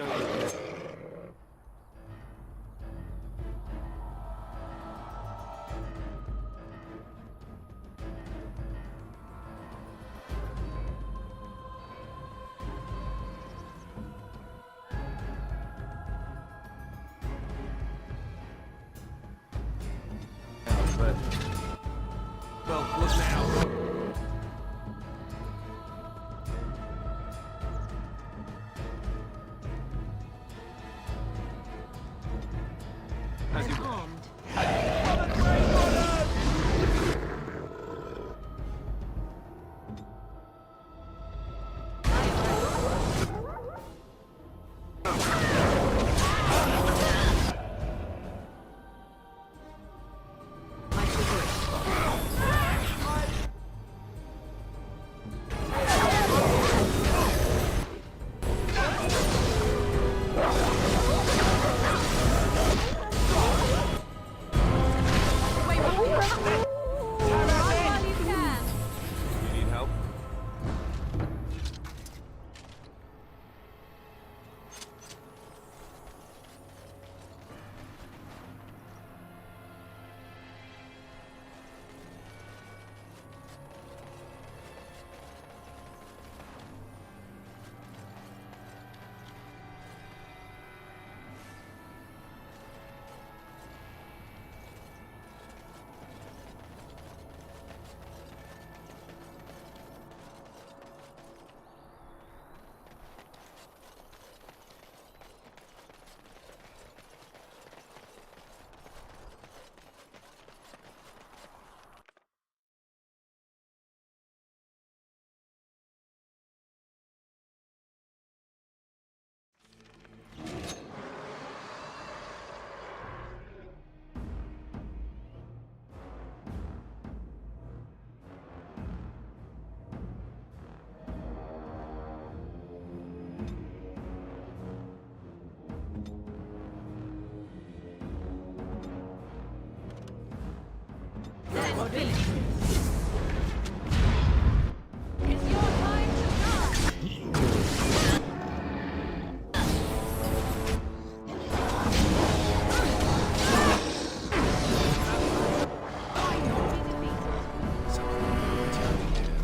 Don't look at but... Well, look now. As you wish. You need help?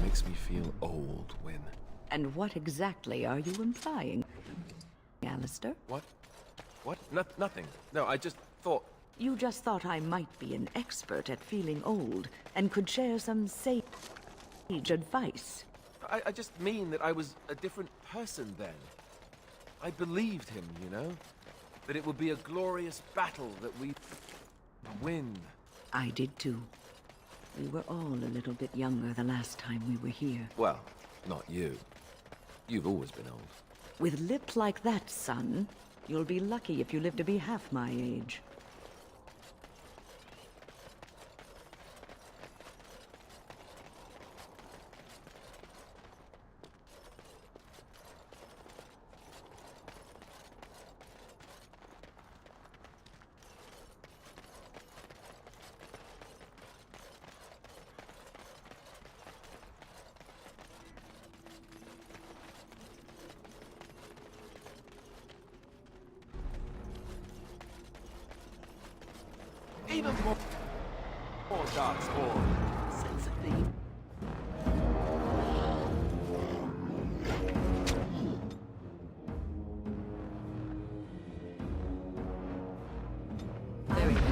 Makes me feel old when... And what exactly are you implying, Alistair? What? What? Nothing. No, I just thought... You just thought I might be an expert at feeling old and could share some sage advice. I just mean that I was a different person then. I believed him, you know? That it would be a glorious battle that we'd win. I did too. We were all a little bit younger the last time we were here. Well, not you. You've always been old. With lips like that, son, you'll be lucky if you live to be half my age. Even more dark spawn. Sense of theme. Very good.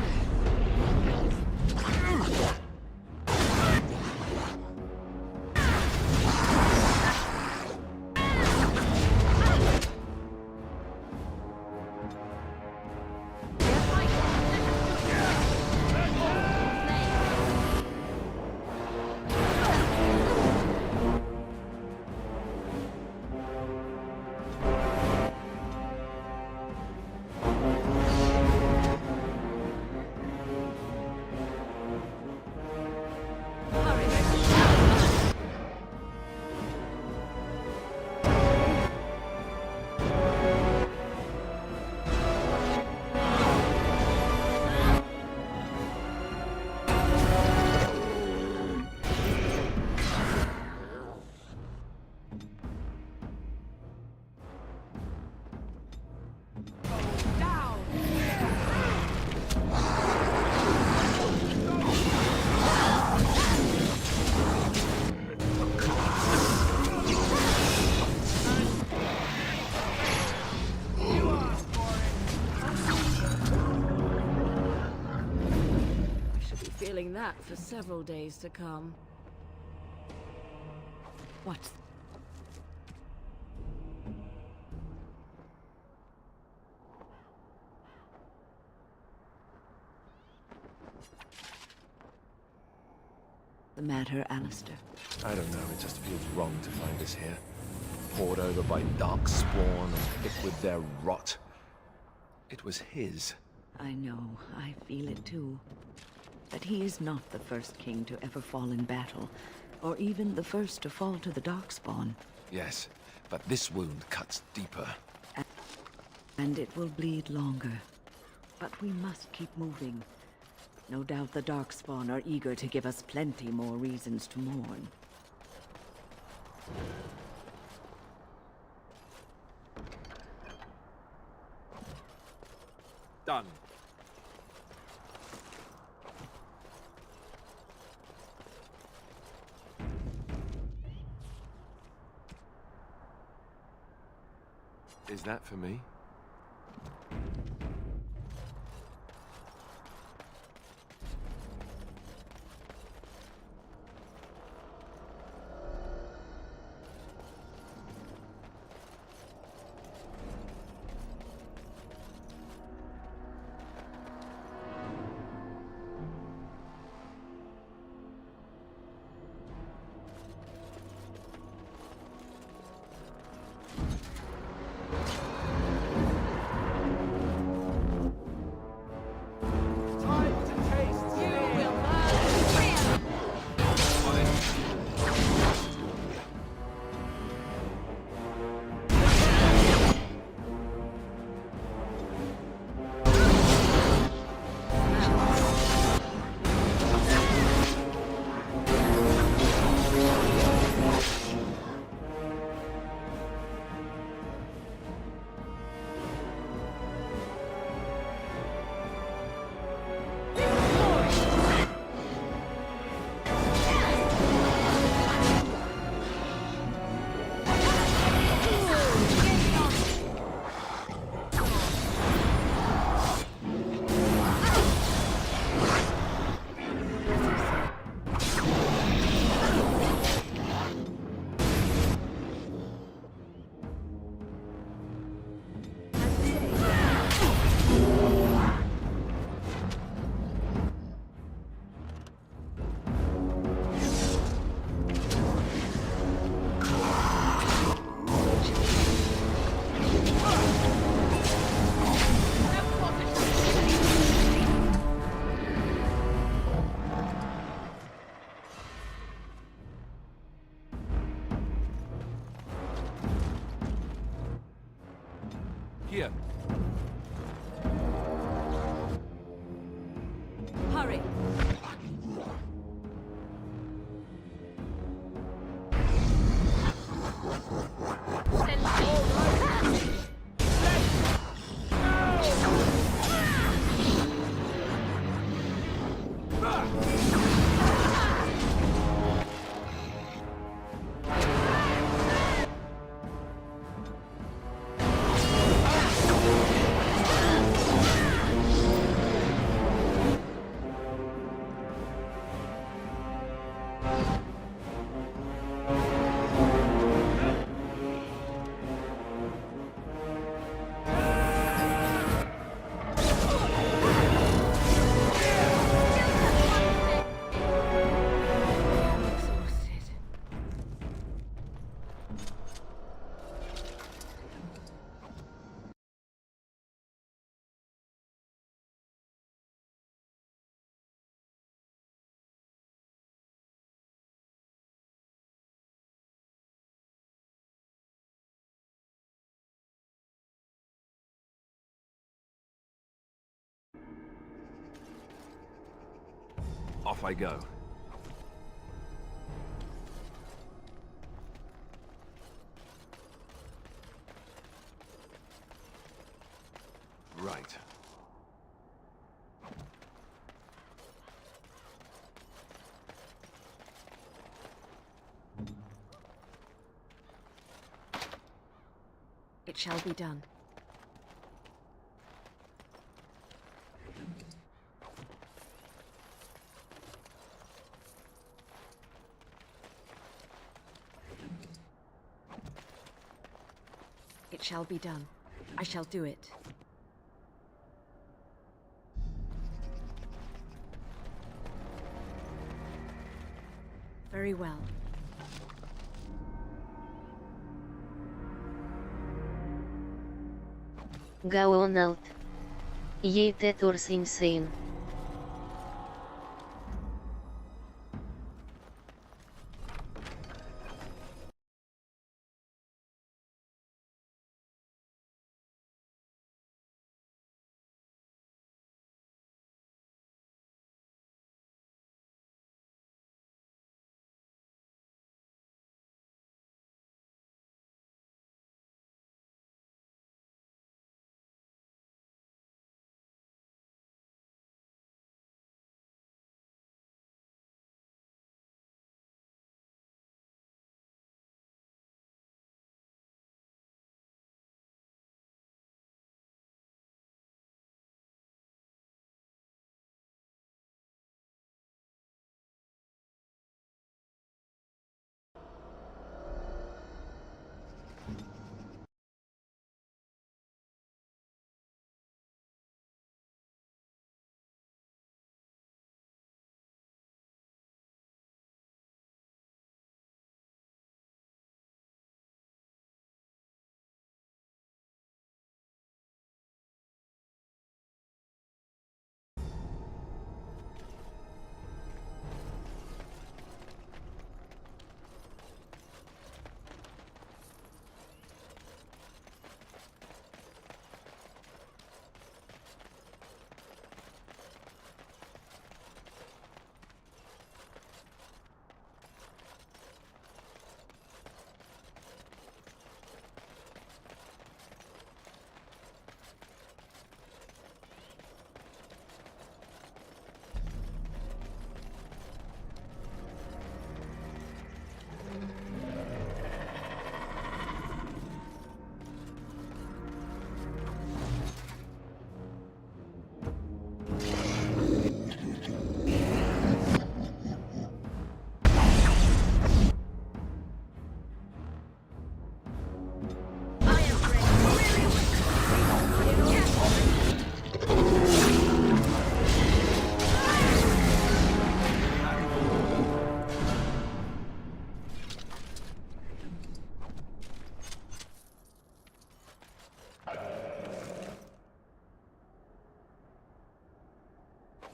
that for several days to come. What's... the matter, Alistair? I don't know, it just feels wrong to find us here. Poured over by dark spawn and hit with their rot. It was his. I know, I feel it too. But he is not the first king to ever fall in battle, or even the first to fall to the Darkspawn. Yes, but this wound cuts deeper. And it will bleed longer. But we must keep moving. No doubt the Darkspawn are eager to give us plenty more reasons to mourn. Done. Is that for me? Here. Hurry! Off I go. Right. It shall be done. It shall be done. I shall do it. Very well. Go on out. Ye tetors insane.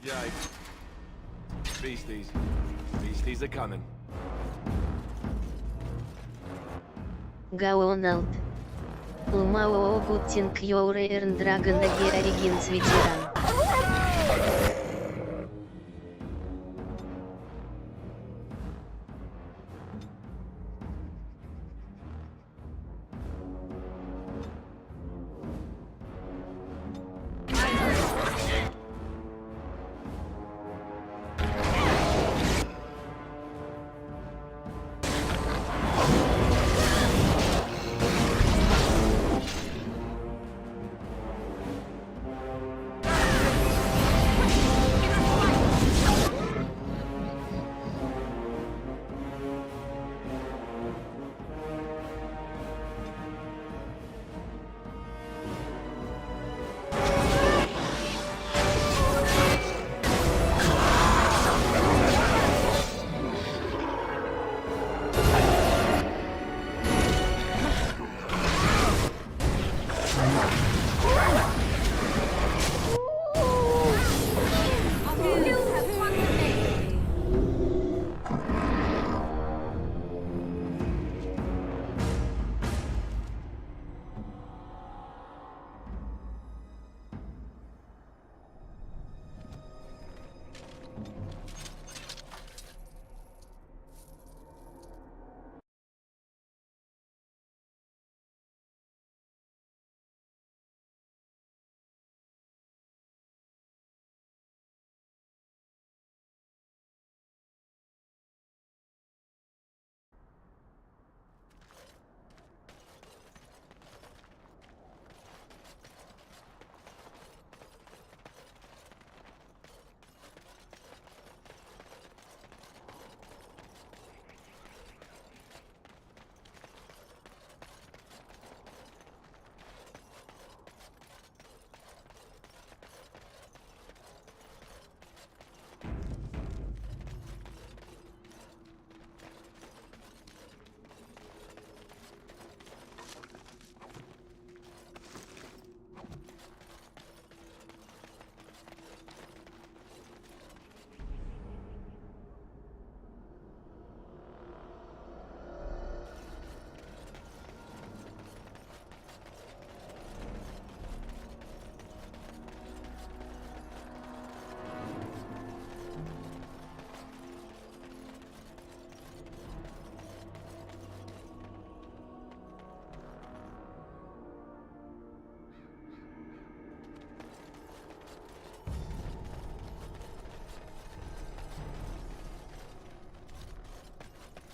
Yikes. Beasties. Beasties are coming. Go on out. Lumao putting your Iron Dragon Age Origins veteran.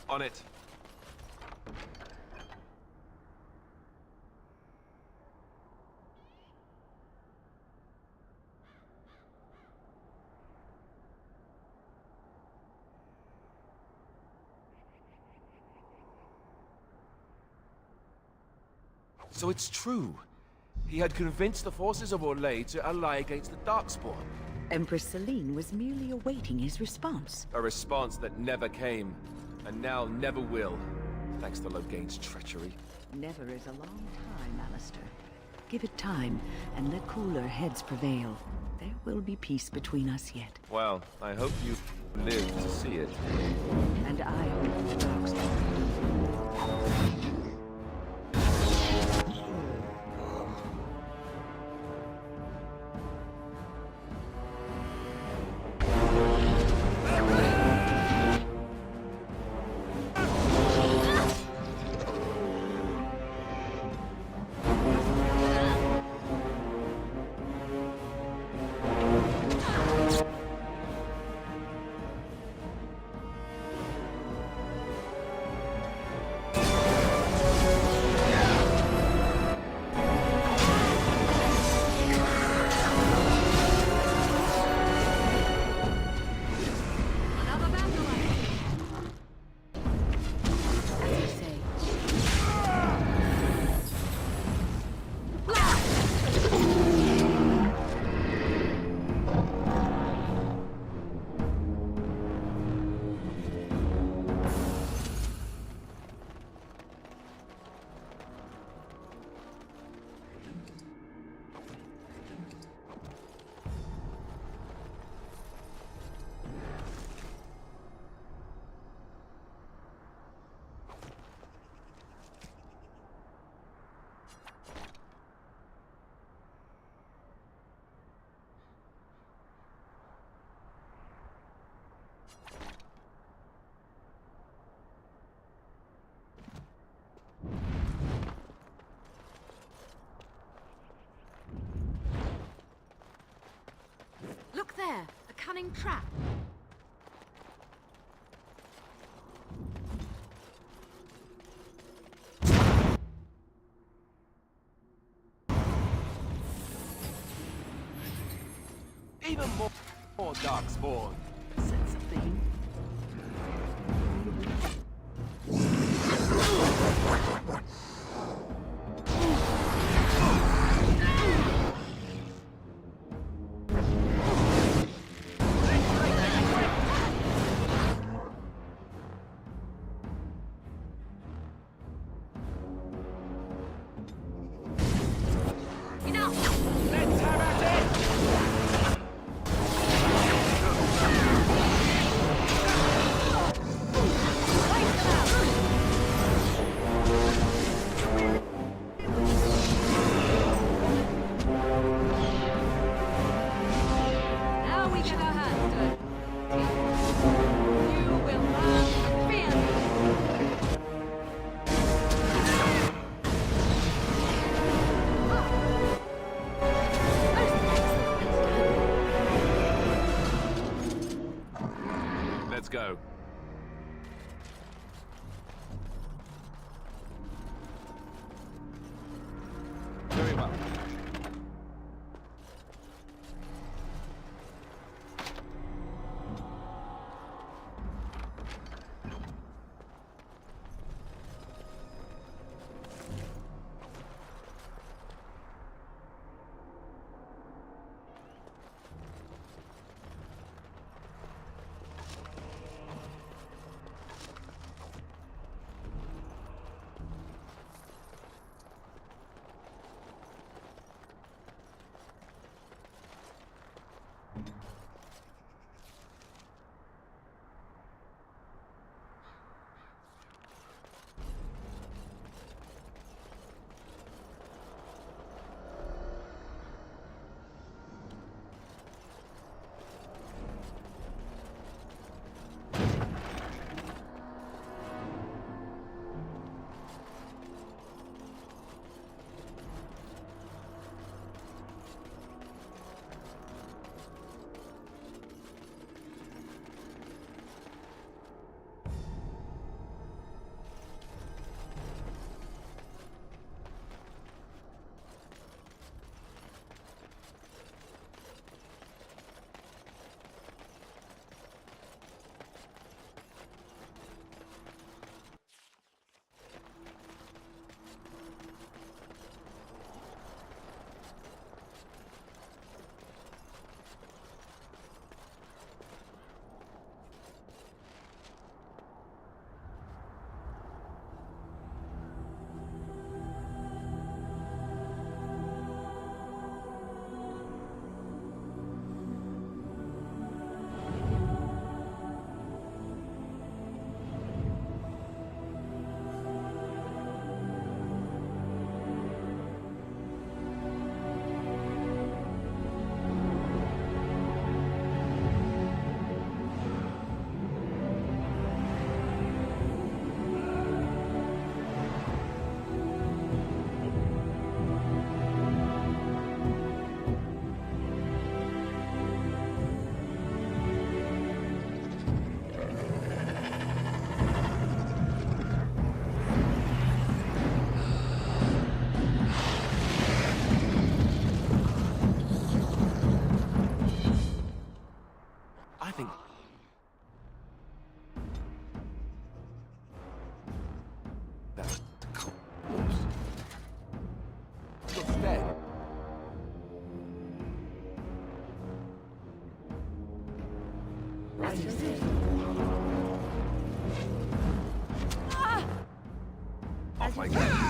On it. So it's true. He had convinced the forces of Orlais to ally against the Darkspawn. Empress Celine was merely awaiting his response. A response that never came, and now never will, thanks to Loghain's treachery. Never is a long time, Alistair. Give it time, and let cooler heads prevail. There will be peace between us yet. Well, I hope you live to see it. And I hope the Darkspawn. Look there, a cunning trap. Even more Darkspawn. Sense of thing. like that.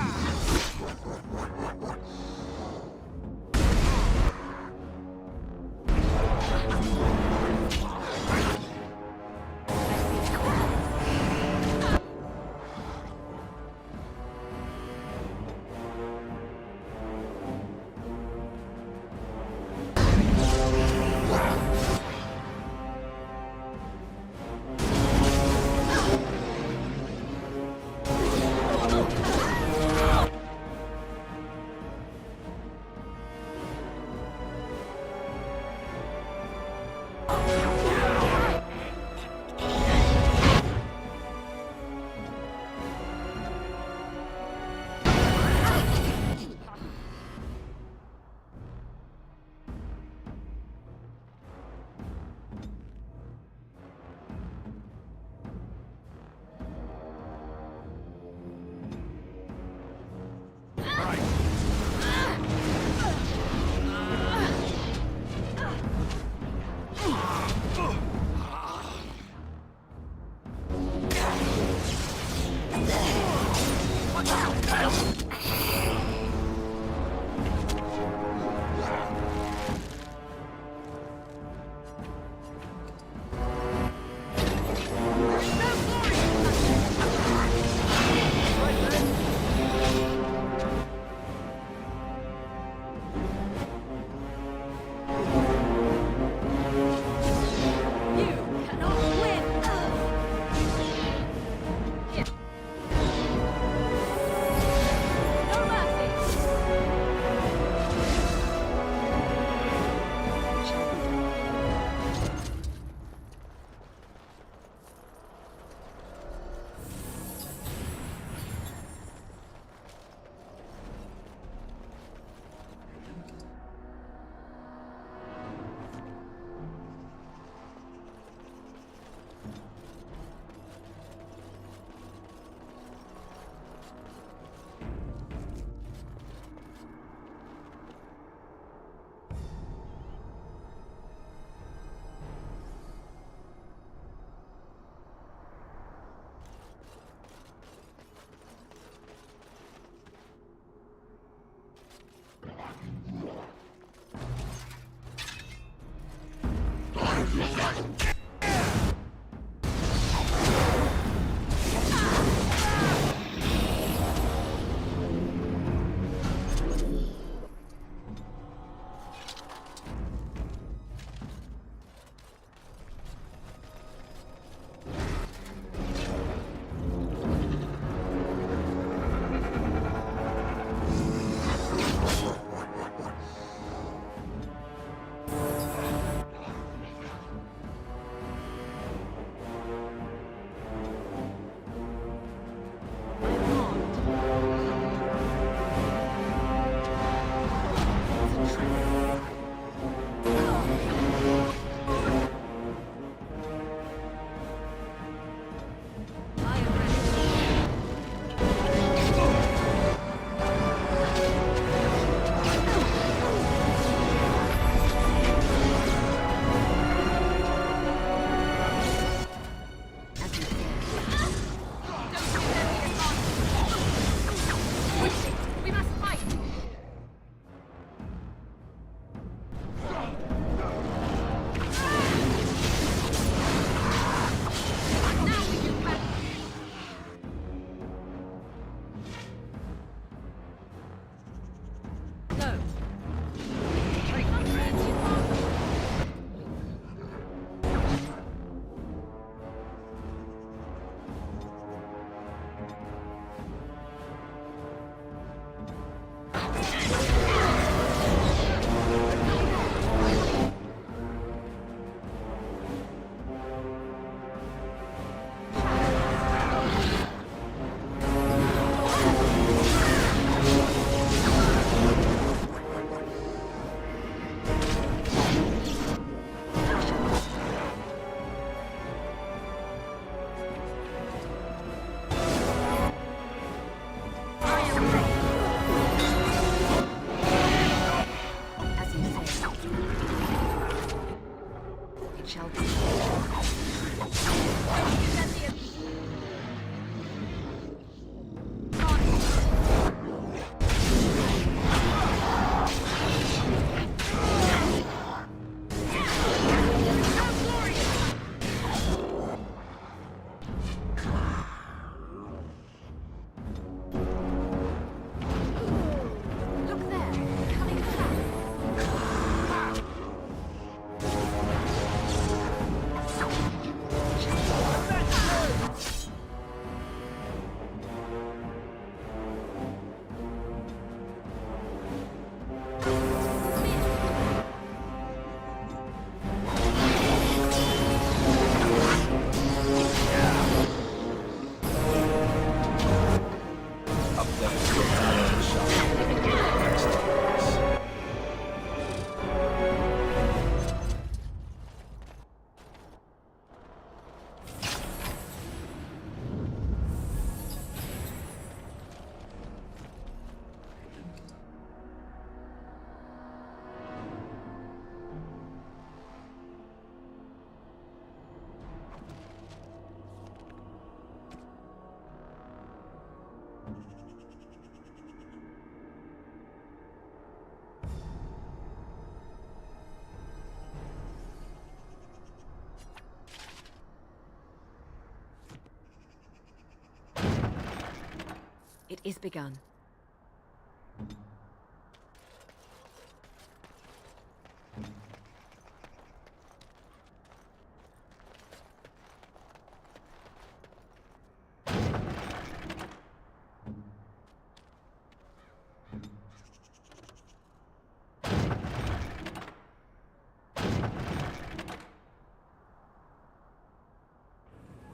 It is begun.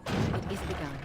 It is begun.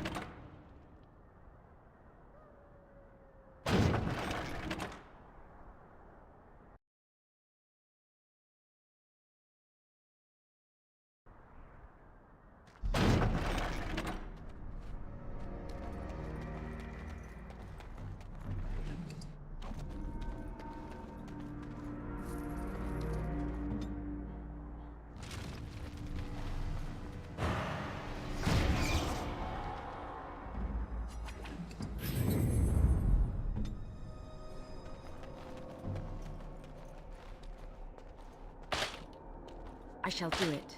I shall do it.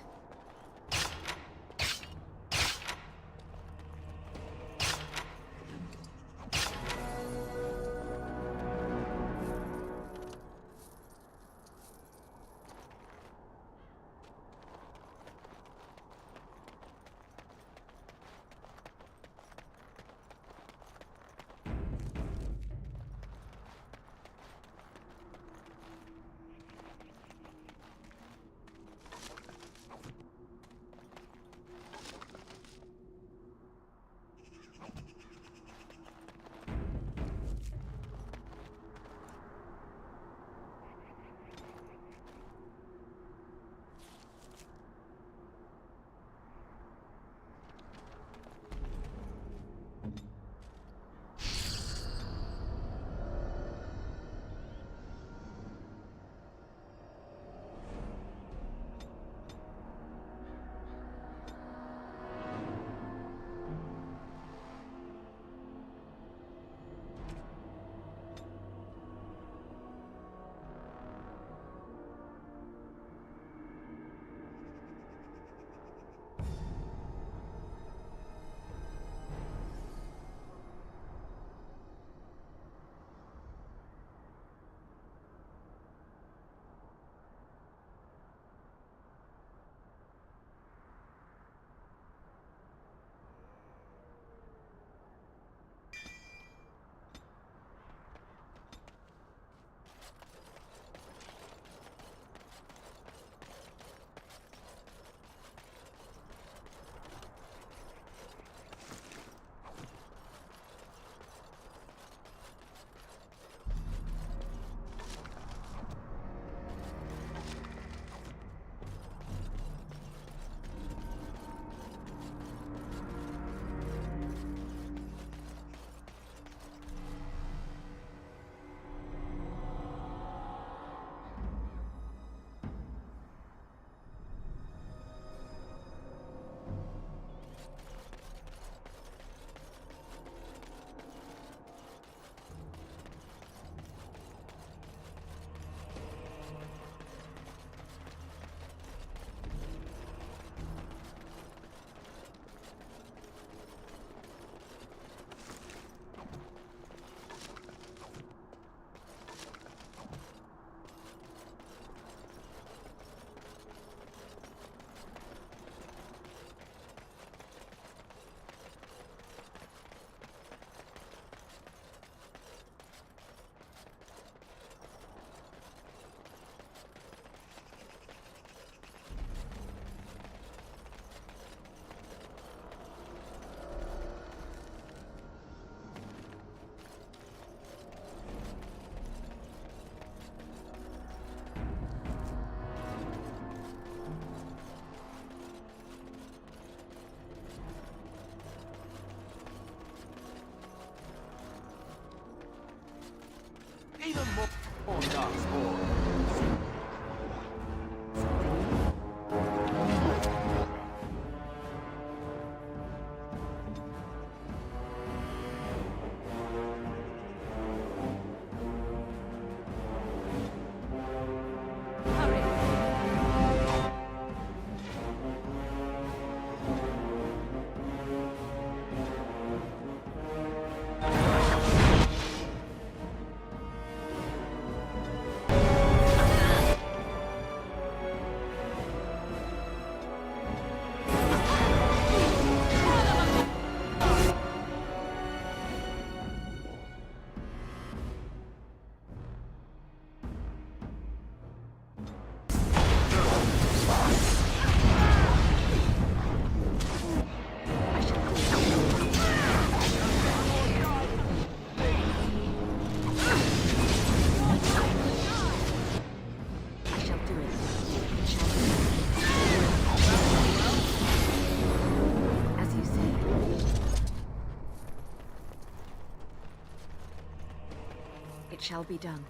It shall be done.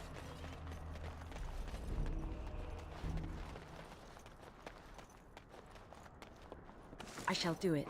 I shall do it.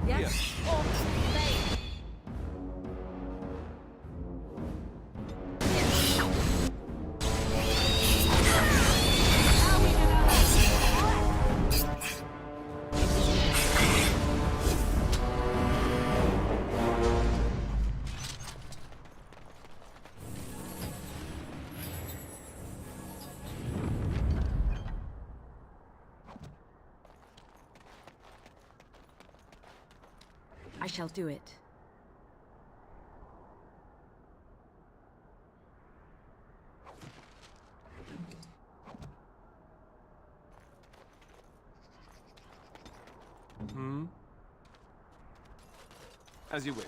Yes. I shall do it. As you wish.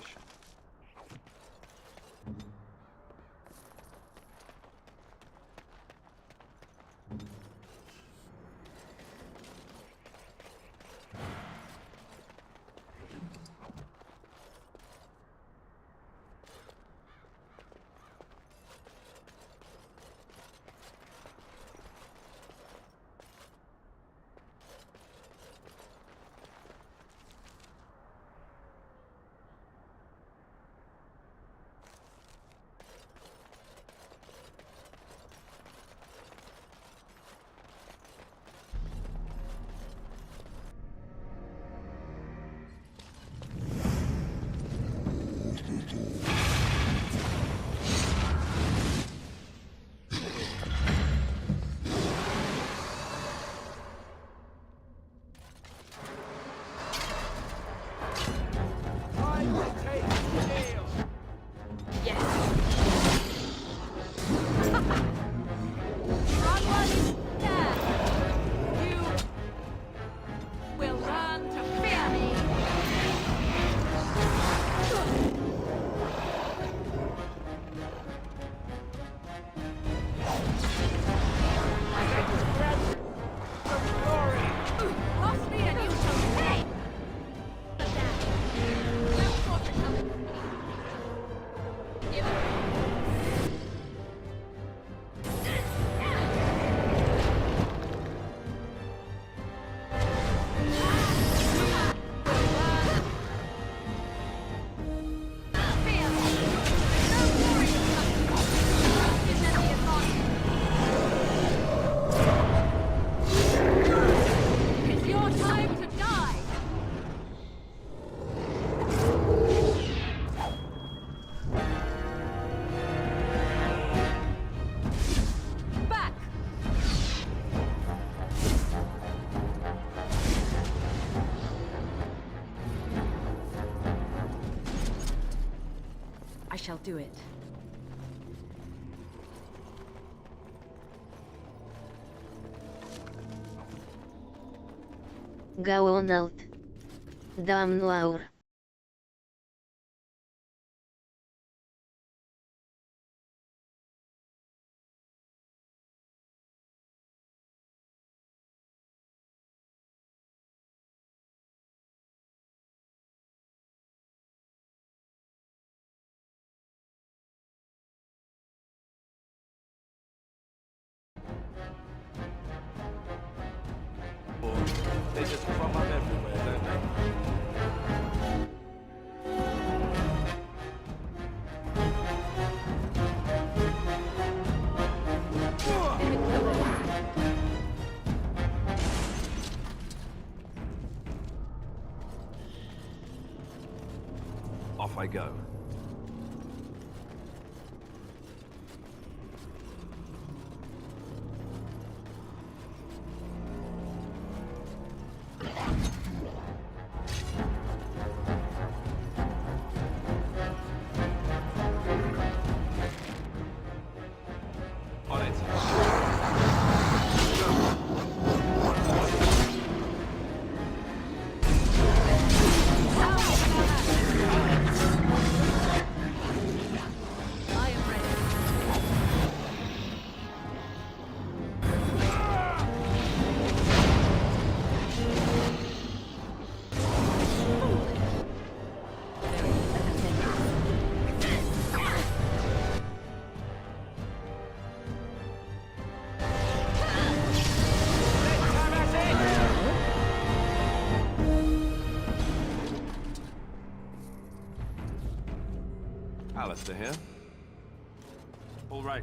shall do it. Go on out. Damn Laur. They just crop up everywhere, don't they? Off I go. On it. I am ready. Alistair here. All right.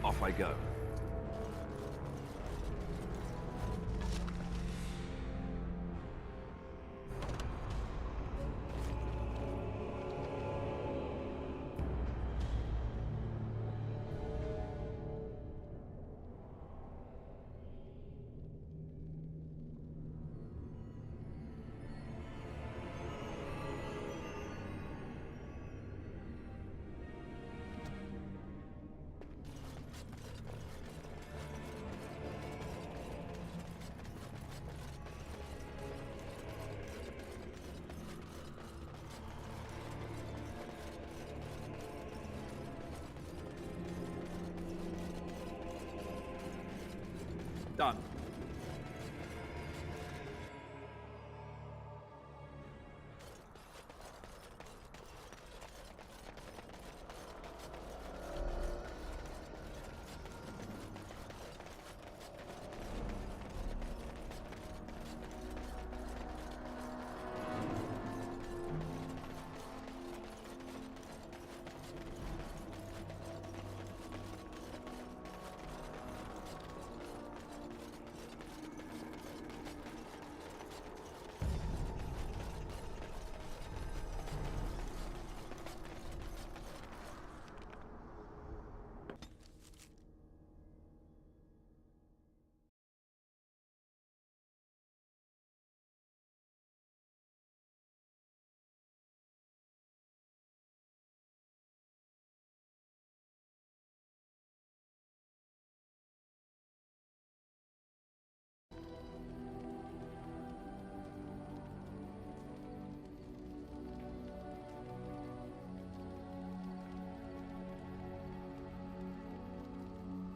Off I go. Done.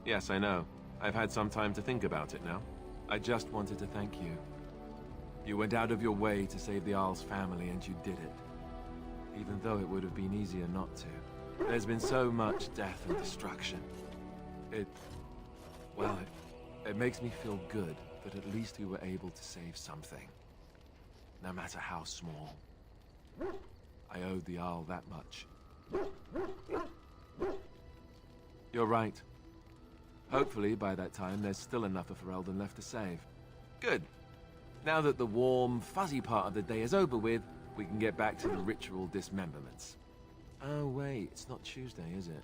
Yes, I know. I've had some time to think about it now. I just wanted to thank you. You went out of your way to save the Arl's family, and you did it. Even though it would have been easier not to. There's been so much death and destruction. Well, it makes me feel good that at least we were able to save something. No matter how small. I owed the Arl that much. You're right. Hopefully, by that time, there's still enough of Ferelden left to save. Good. Now that the warm, fuzzy part of the day is over with, we can get back to the ritual dismemberments. Oh, wait, it's not Tuesday, is it?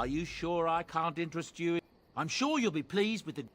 Are you sure I can't interest you? I'm sure you'll be pleased with the...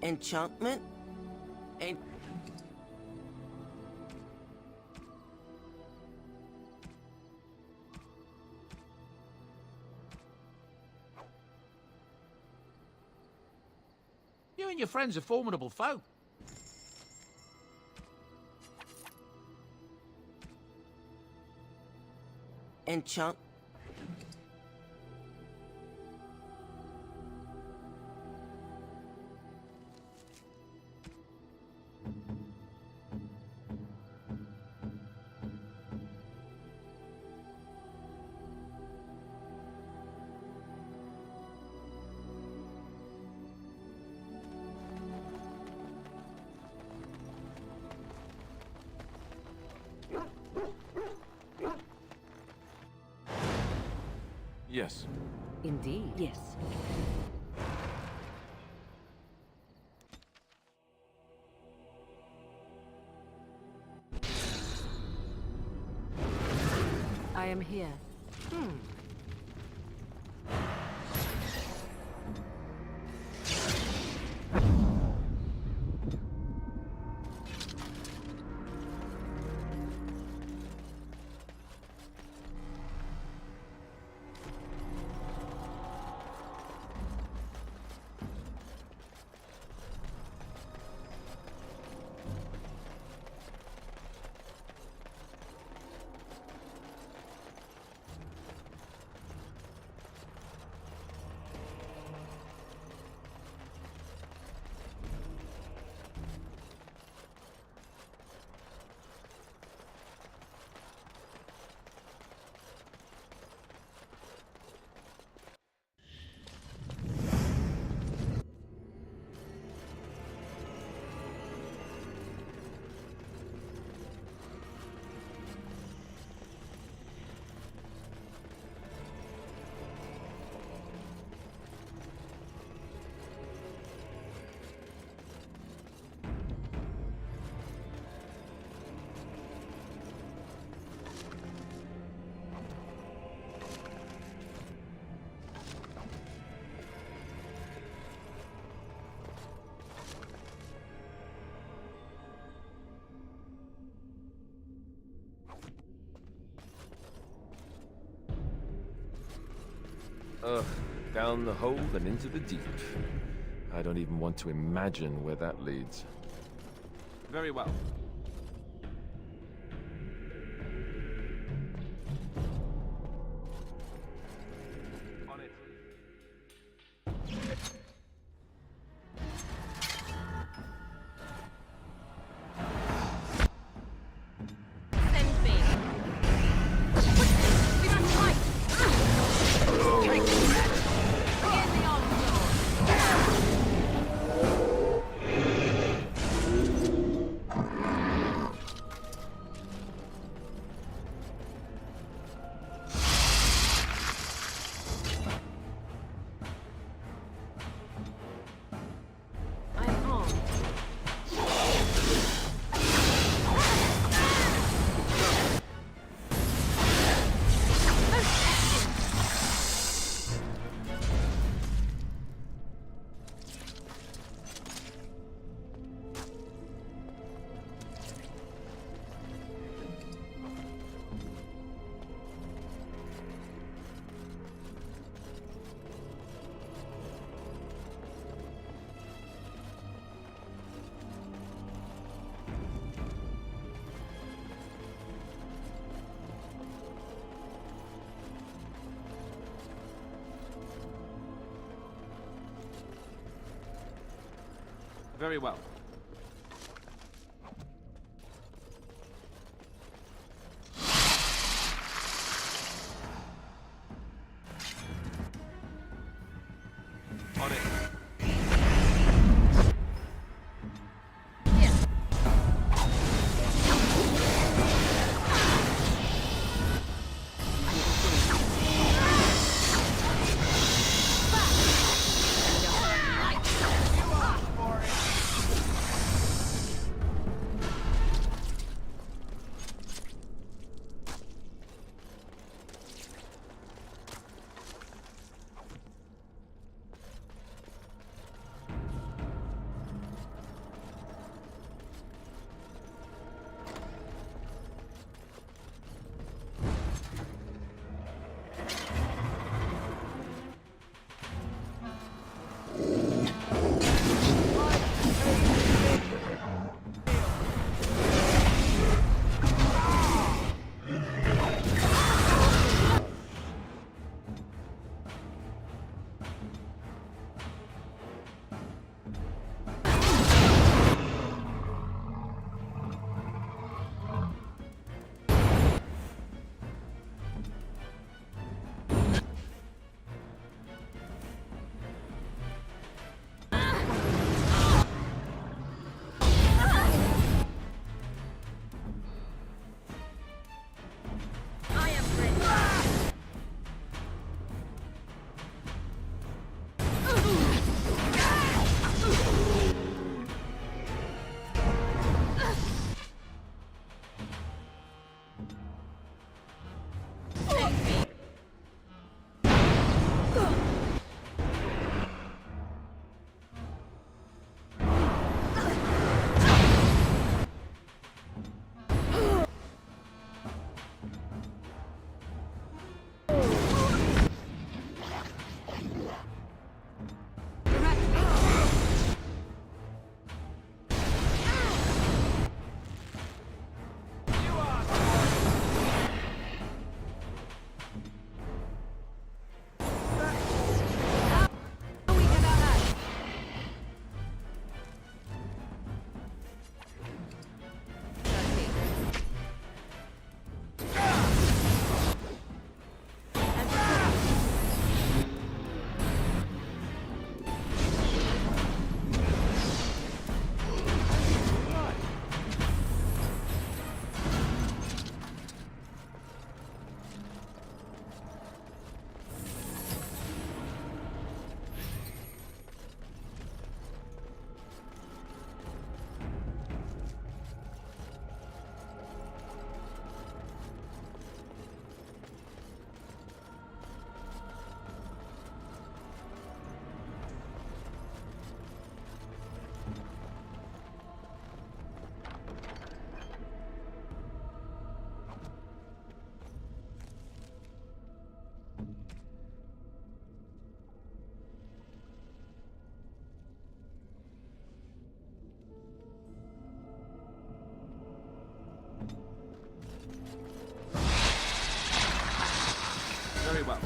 Enchantment? You and your friends are formidable folk. Enchant? Yes. Indeed. Yes. I am here. Ugh, down the hole and into the deep. I don't even want to imagine where that leads. Very well. On it. Very well. On it. Very well.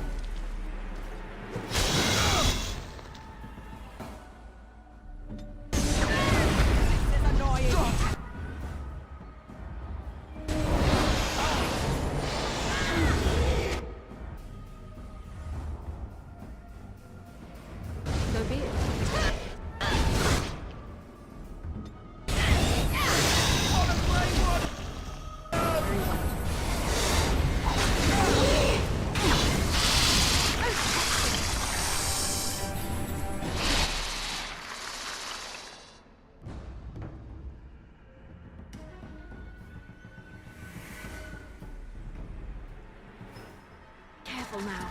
So be it. Careful now.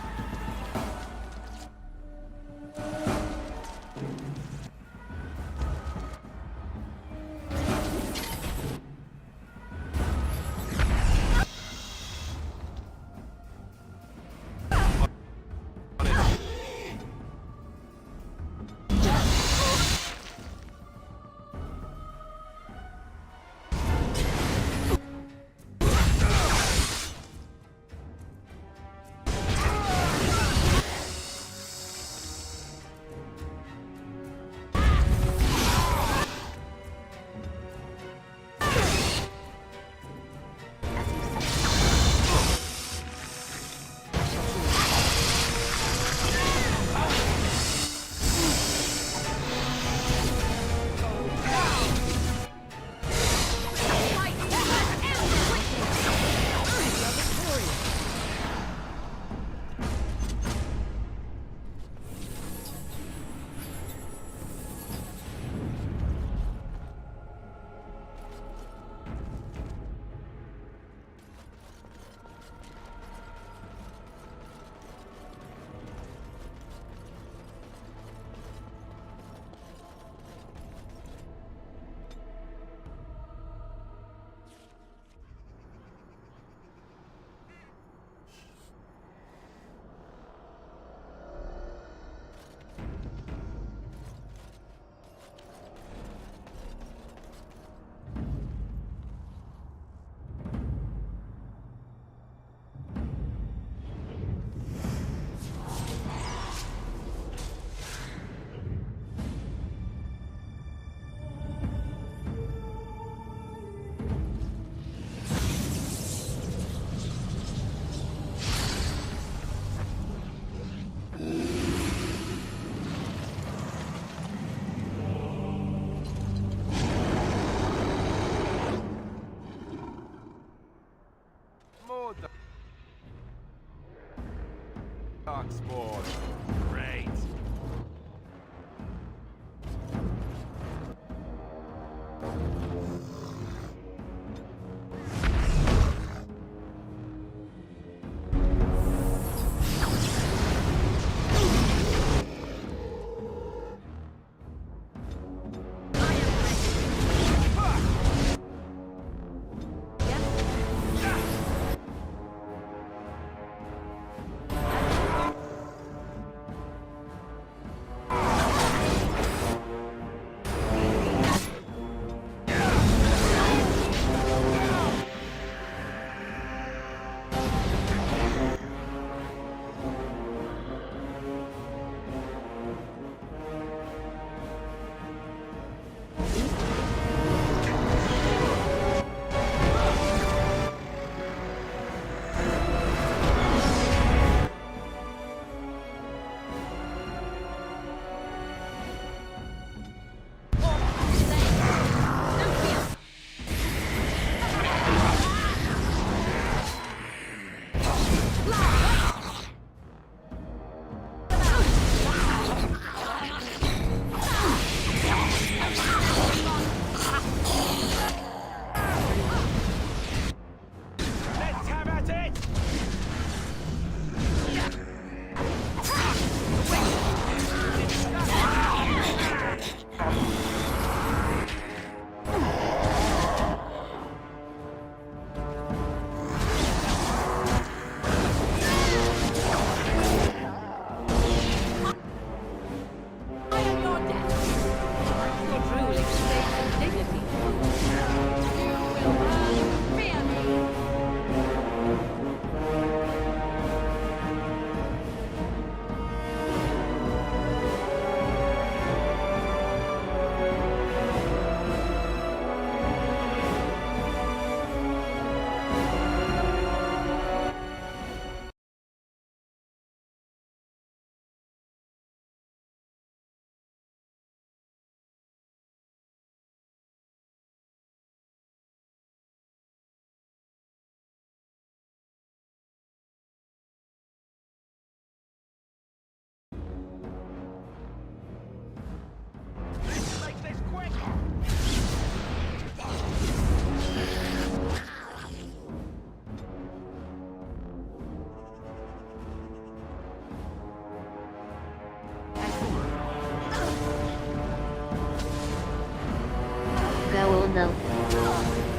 note.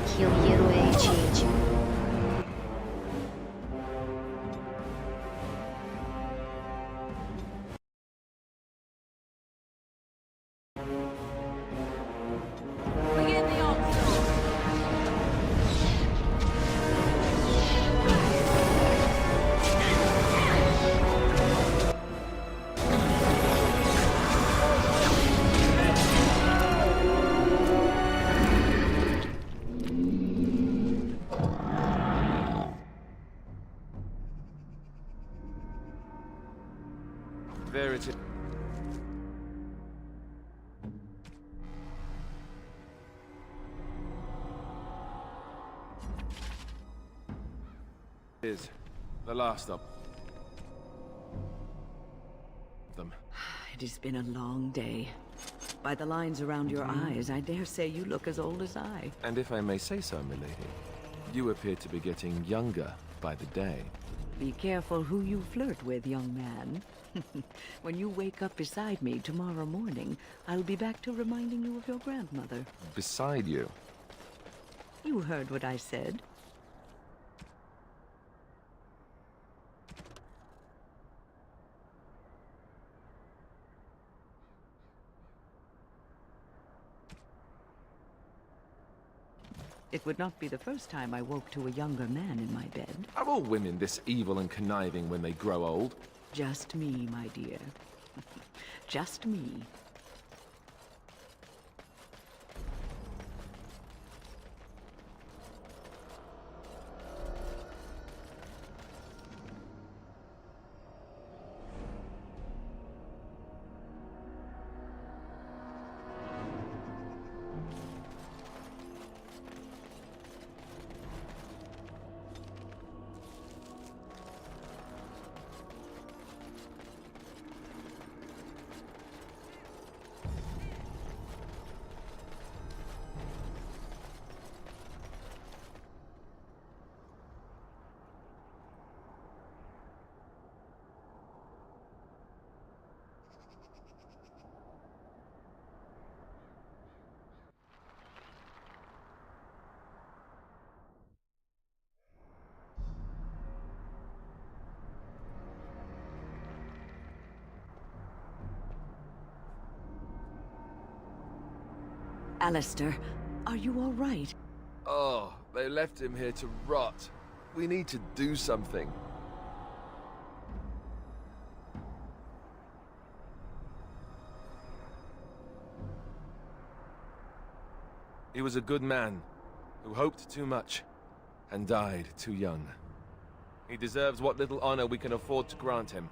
Kill hero Age. There it is. The last of them. It has been a long day. By the lines around your eyes, I dare say you look as old as I. And if I may say so, milady, you appear to be getting younger by the day. Be careful who you flirt with, young man. When you wake up beside me tomorrow morning, I'll be back to reminding you of your grandmother. Beside you? You heard what I said. It would not be the first time I woke to a younger man in my bed. Are all women this evil and conniving when they grow old? Just me, my dear. Just me. Alistair, are you all right? Oh, they left him here to rot. We need to do something. He was a good man, who hoped too much, and died too young. He deserves what little honor we can afford to grant him.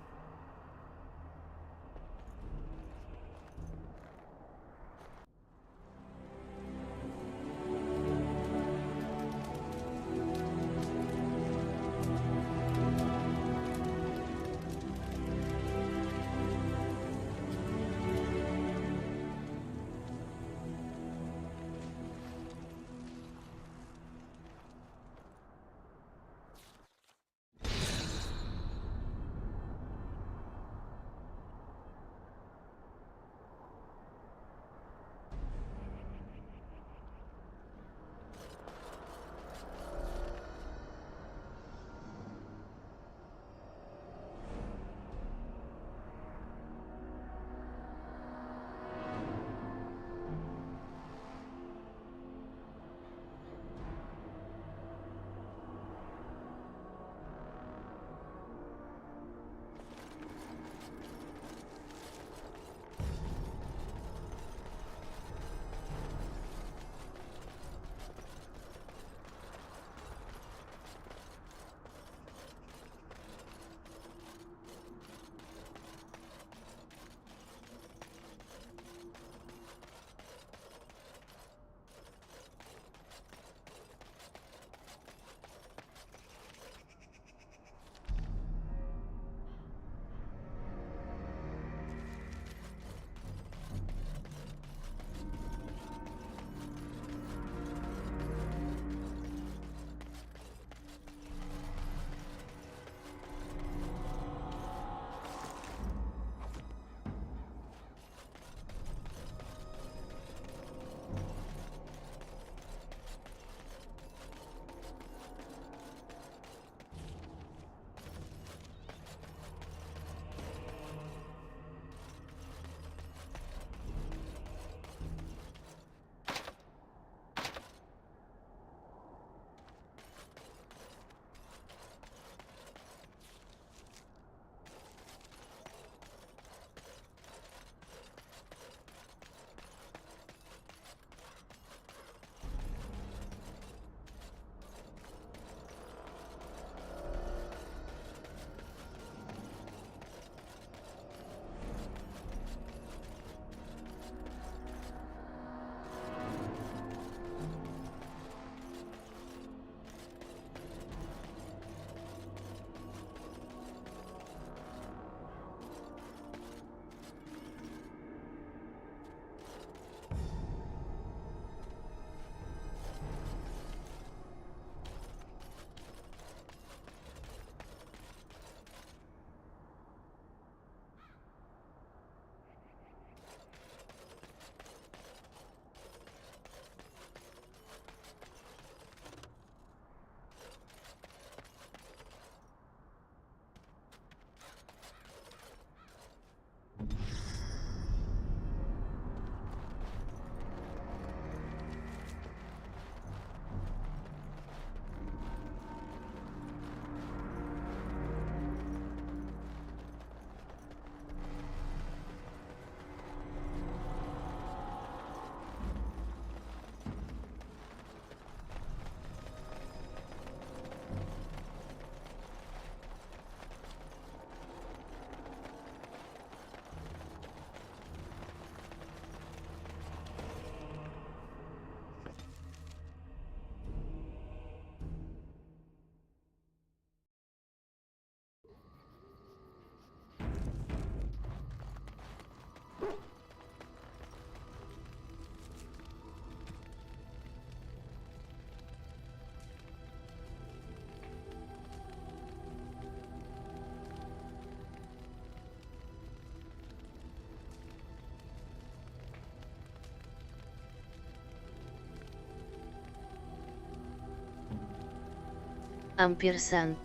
Амперсант.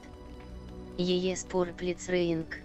Ее спорплицрейнг.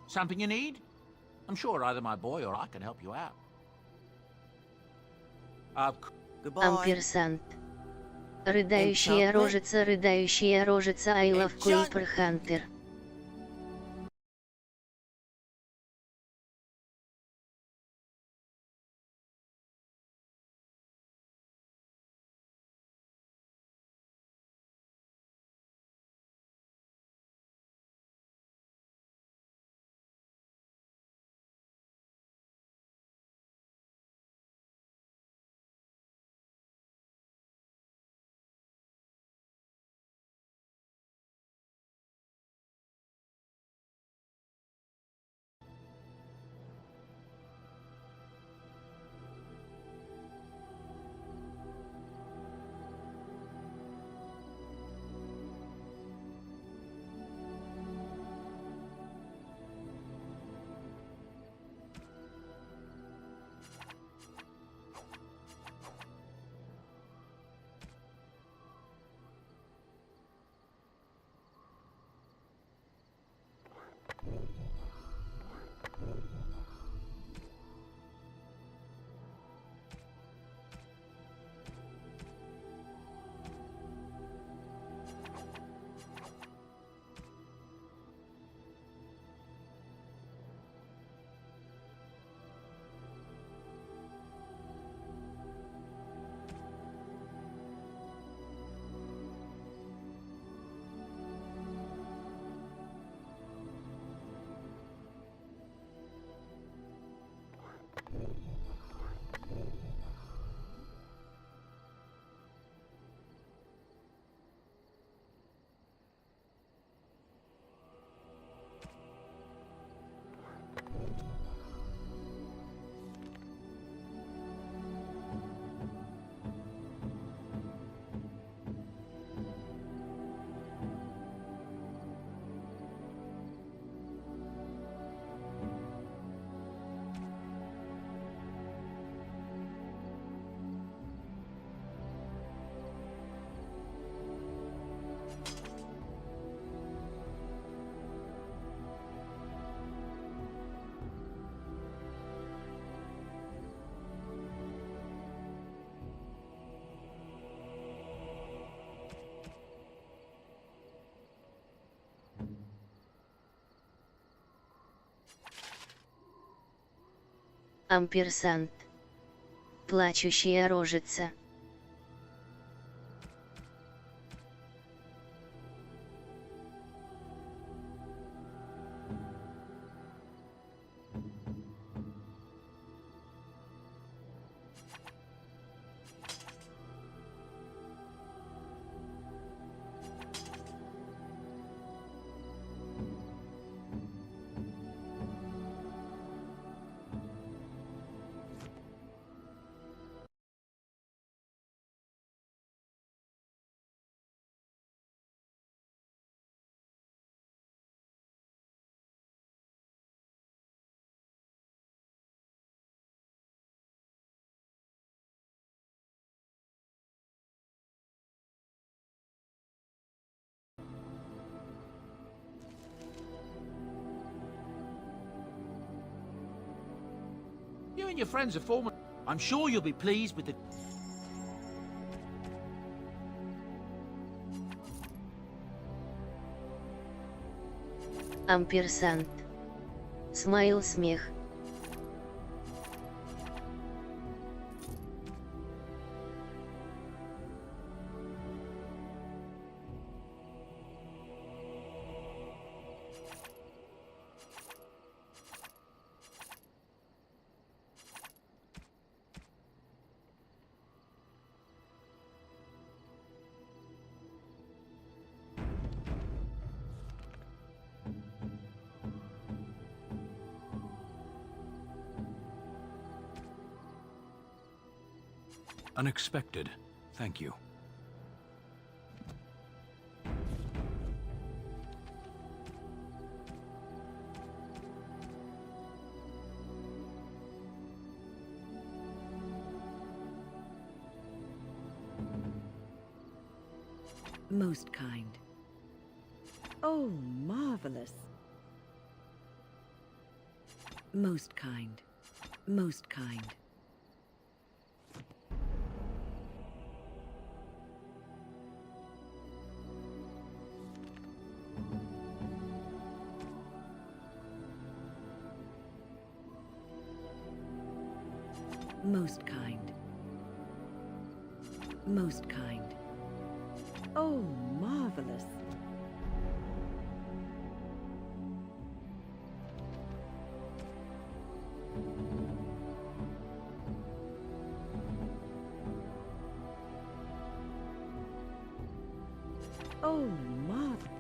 Something you need? I'm sure either my boy or I can help you out. Амперсант. Рыдающая рожица, I love Creeper Hunter. Амперсант. Плачущая рожица. and your friends are forming. I'm sure you'll be pleased with the... Амперсант. Смайл смех. Unexpected. Thank you. Most kind. Oh, marvelous. Most kind. Most kind. Most kind. Most kind. Oh, marvelous. Oh, marvelous.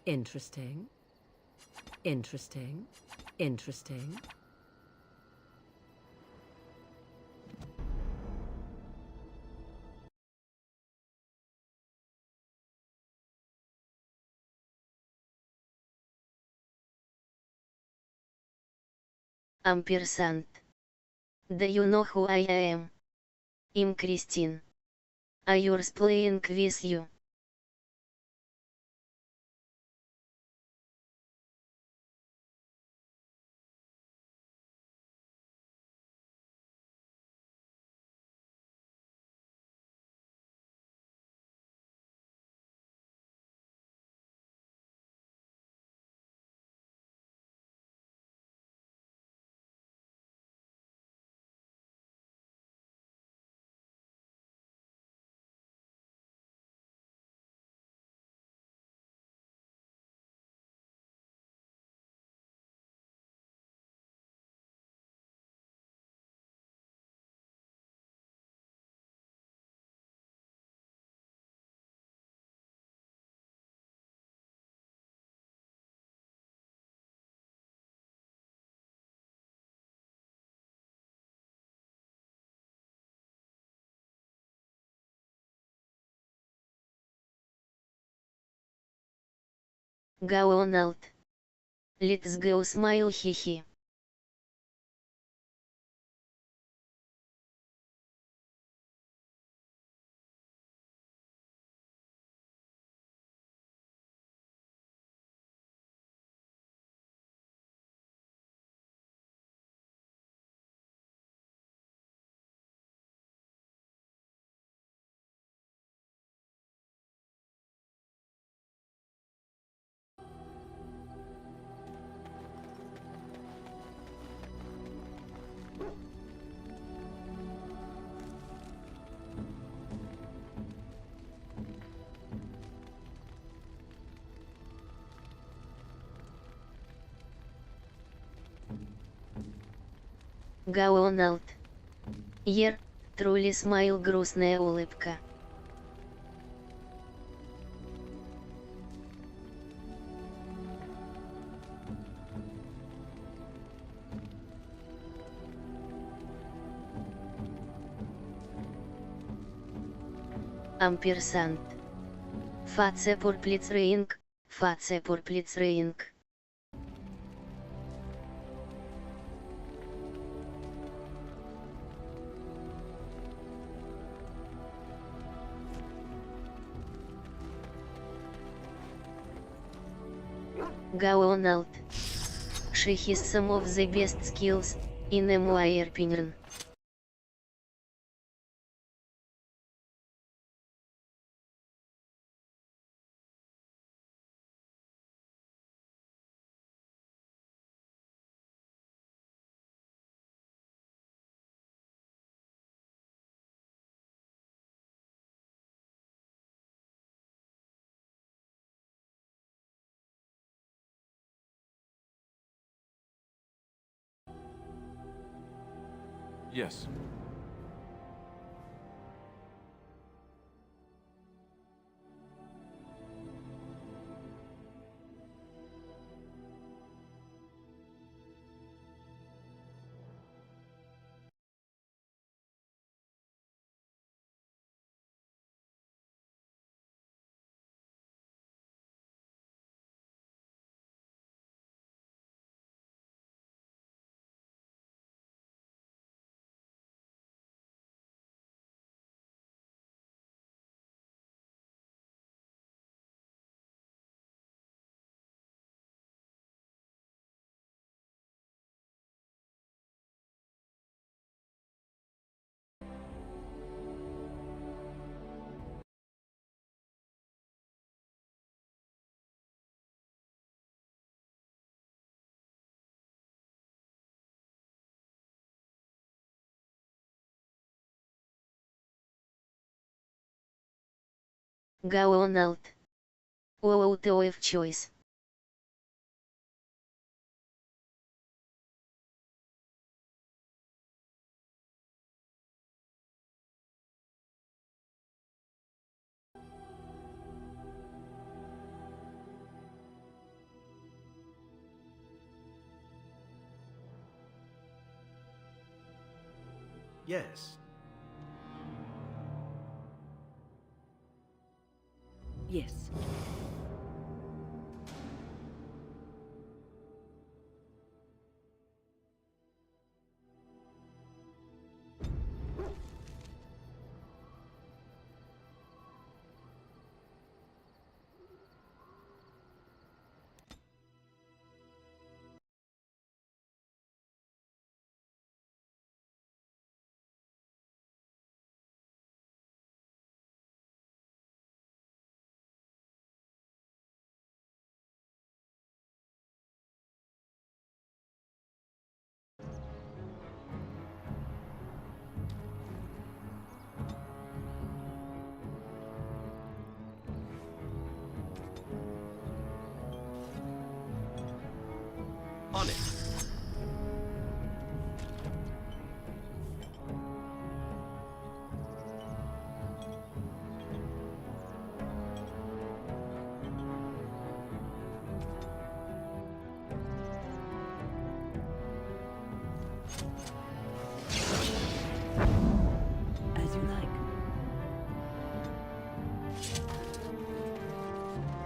Interesting. Interesting. Interesting. Ampersand. Do you know who I am? I'm Christine. I yours playing with you. Go on out. Let's go smile hihi. Go on out. Here, truly smile грустная улыбка. Ampersand. Face purplitzring, face purplitzring. Gaonald. She has some of the best skills, in my opinion. Yes. Gaonald. Out of choice. Yes. Yes. On it. As you like.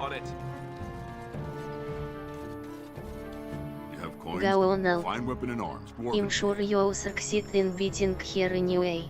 On it. You have coins, Gaonald. fine weapon and arms. I'm sure you'll succeed in beating her anyway.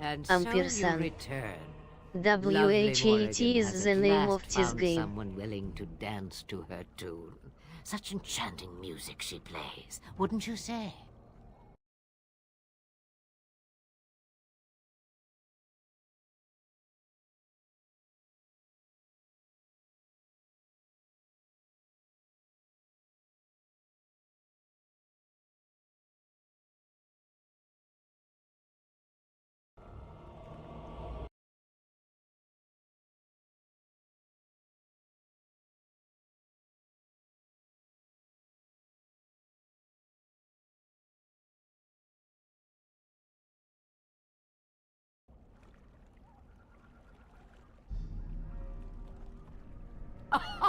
And so you Ampersand. return. WHAT is the name of this game. Someone willing to dance to her tune. Such enchanting music she plays, wouldn't you say?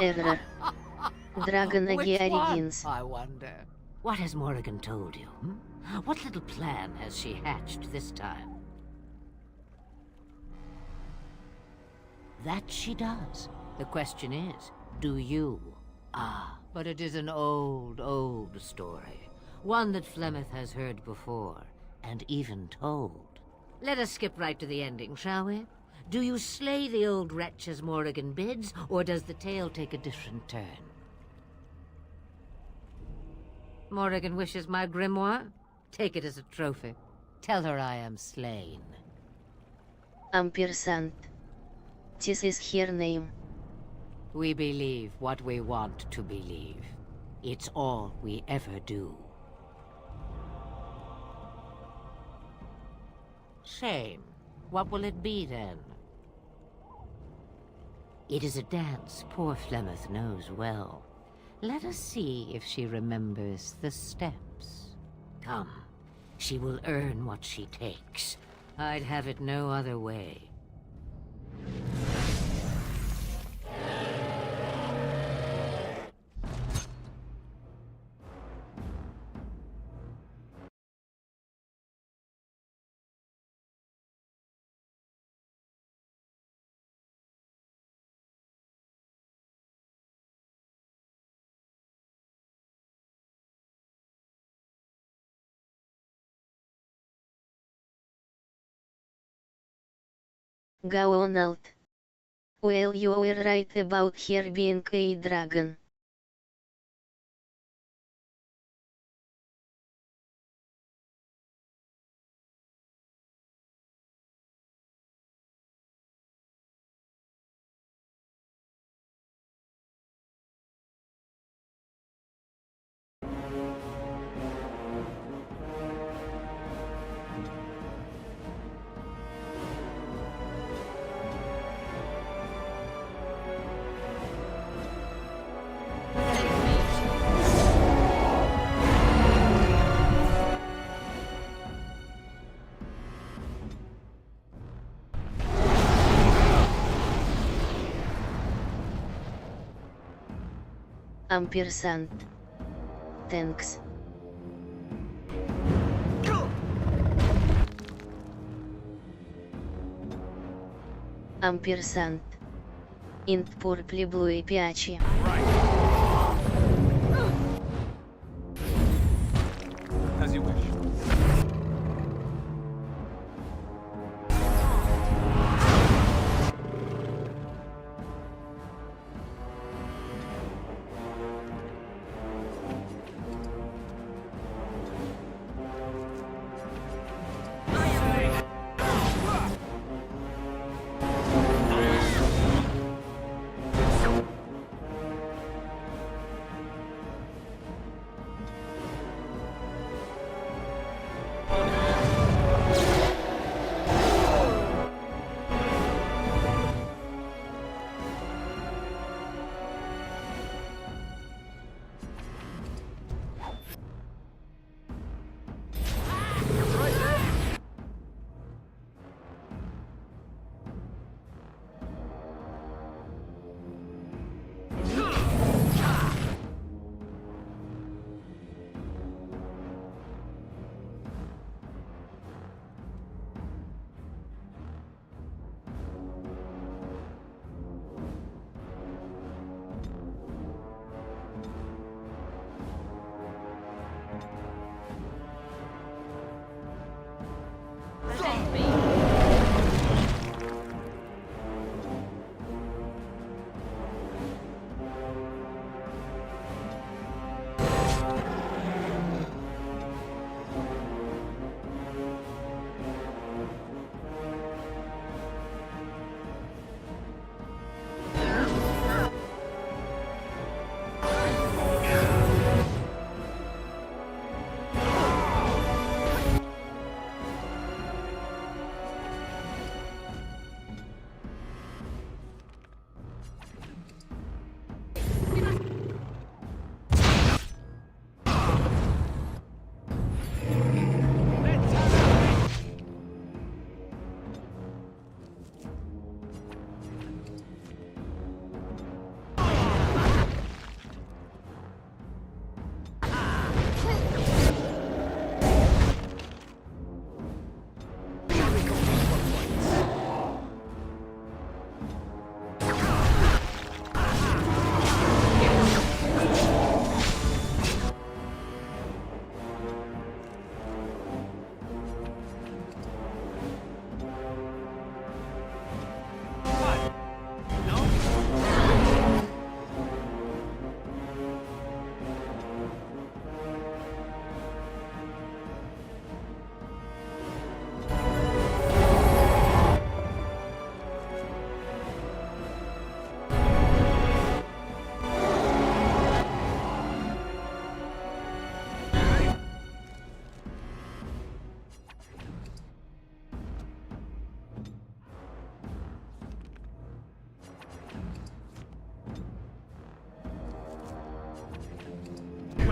Error. Dragon Age Origins. I wonder. What has Morrigan told you? What little plan has she hatched this time? That she does. The question is, do you? Ah, but it is an old, old story. One that Flemeth has heard before, and even told. Let us skip right to the ending, shall we? Do you slay the old wretch as Morrigan bids, or does the tale take a different turn? Morrigan wishes my grimoire? Take it as a trophy. Tell her I am slain. Ampersand. This is her name. We believe what we want to believe. It's all we ever do. Shame. What will it be, then? It is a dance poor Flemeth knows well. Let us see if she remembers the steps. Come. She will earn what she takes. I'd have it no other way. Go on out. Well, you were right about her being a dragon. Ampersand. Thanks. Ampersand. Int purple blue piace. As you wish.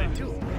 time too.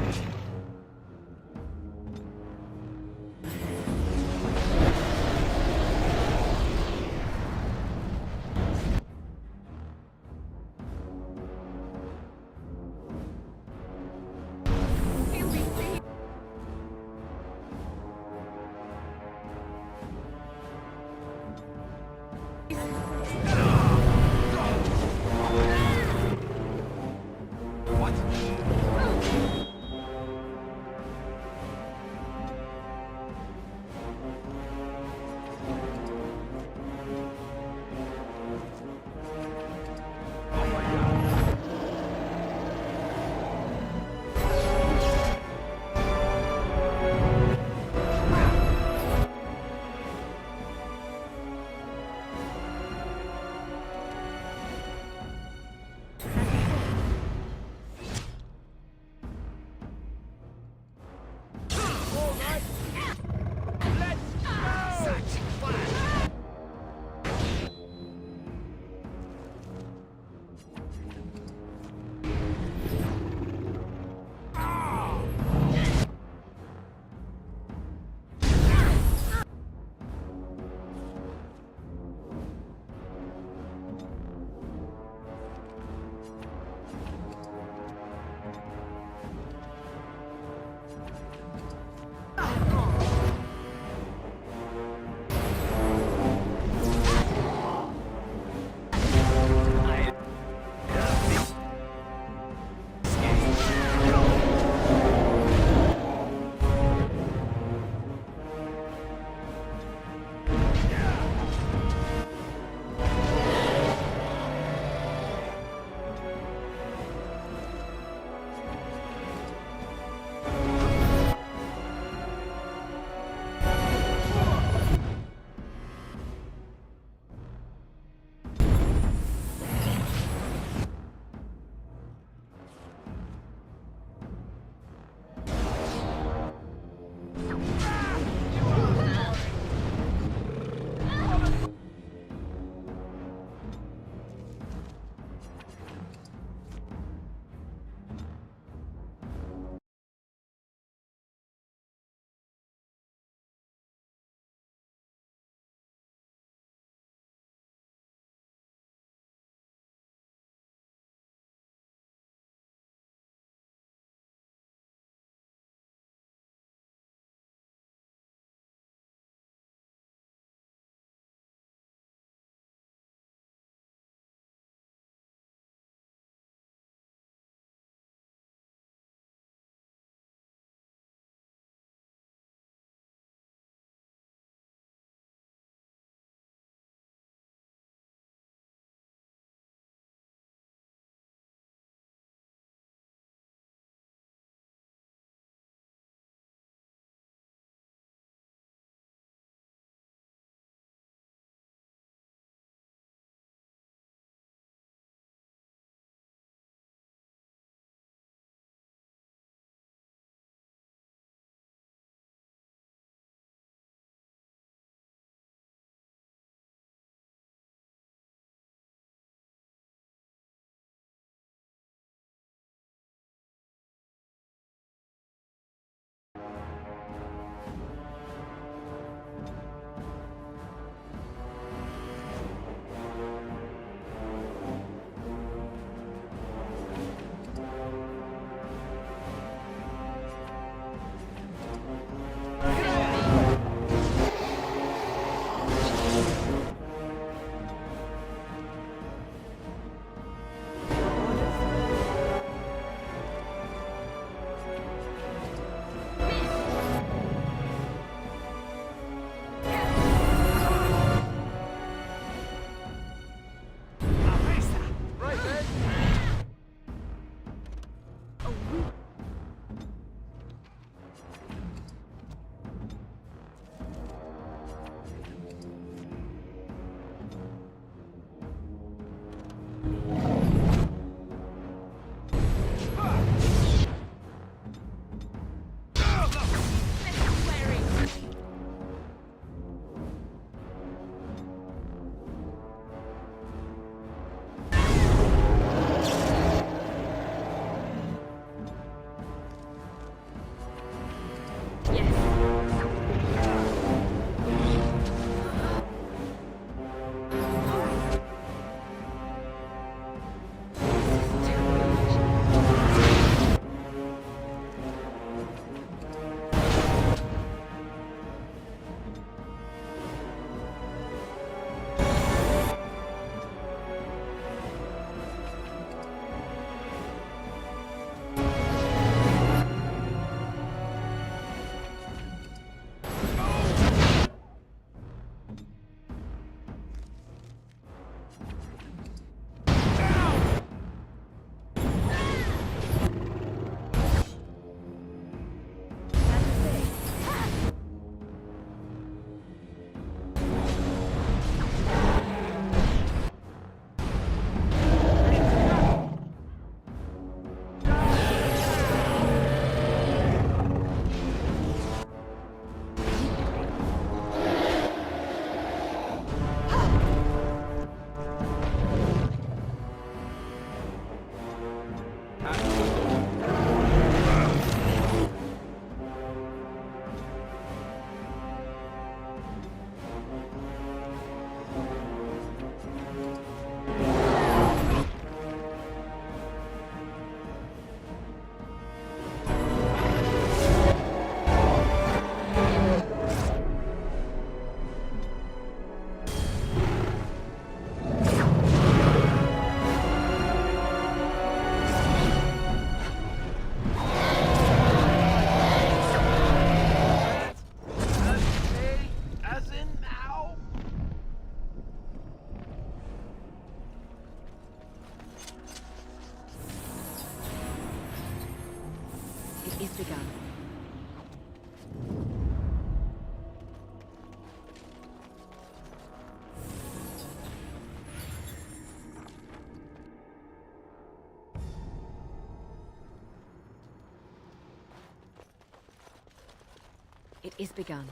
It is begun.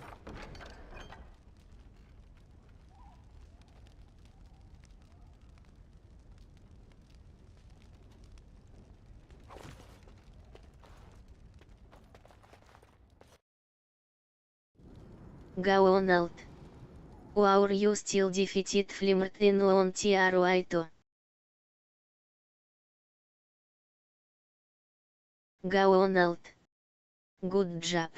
Gaonald. Or you still defeated Flimrt in on Tiaruaito. Gaonald. Good job.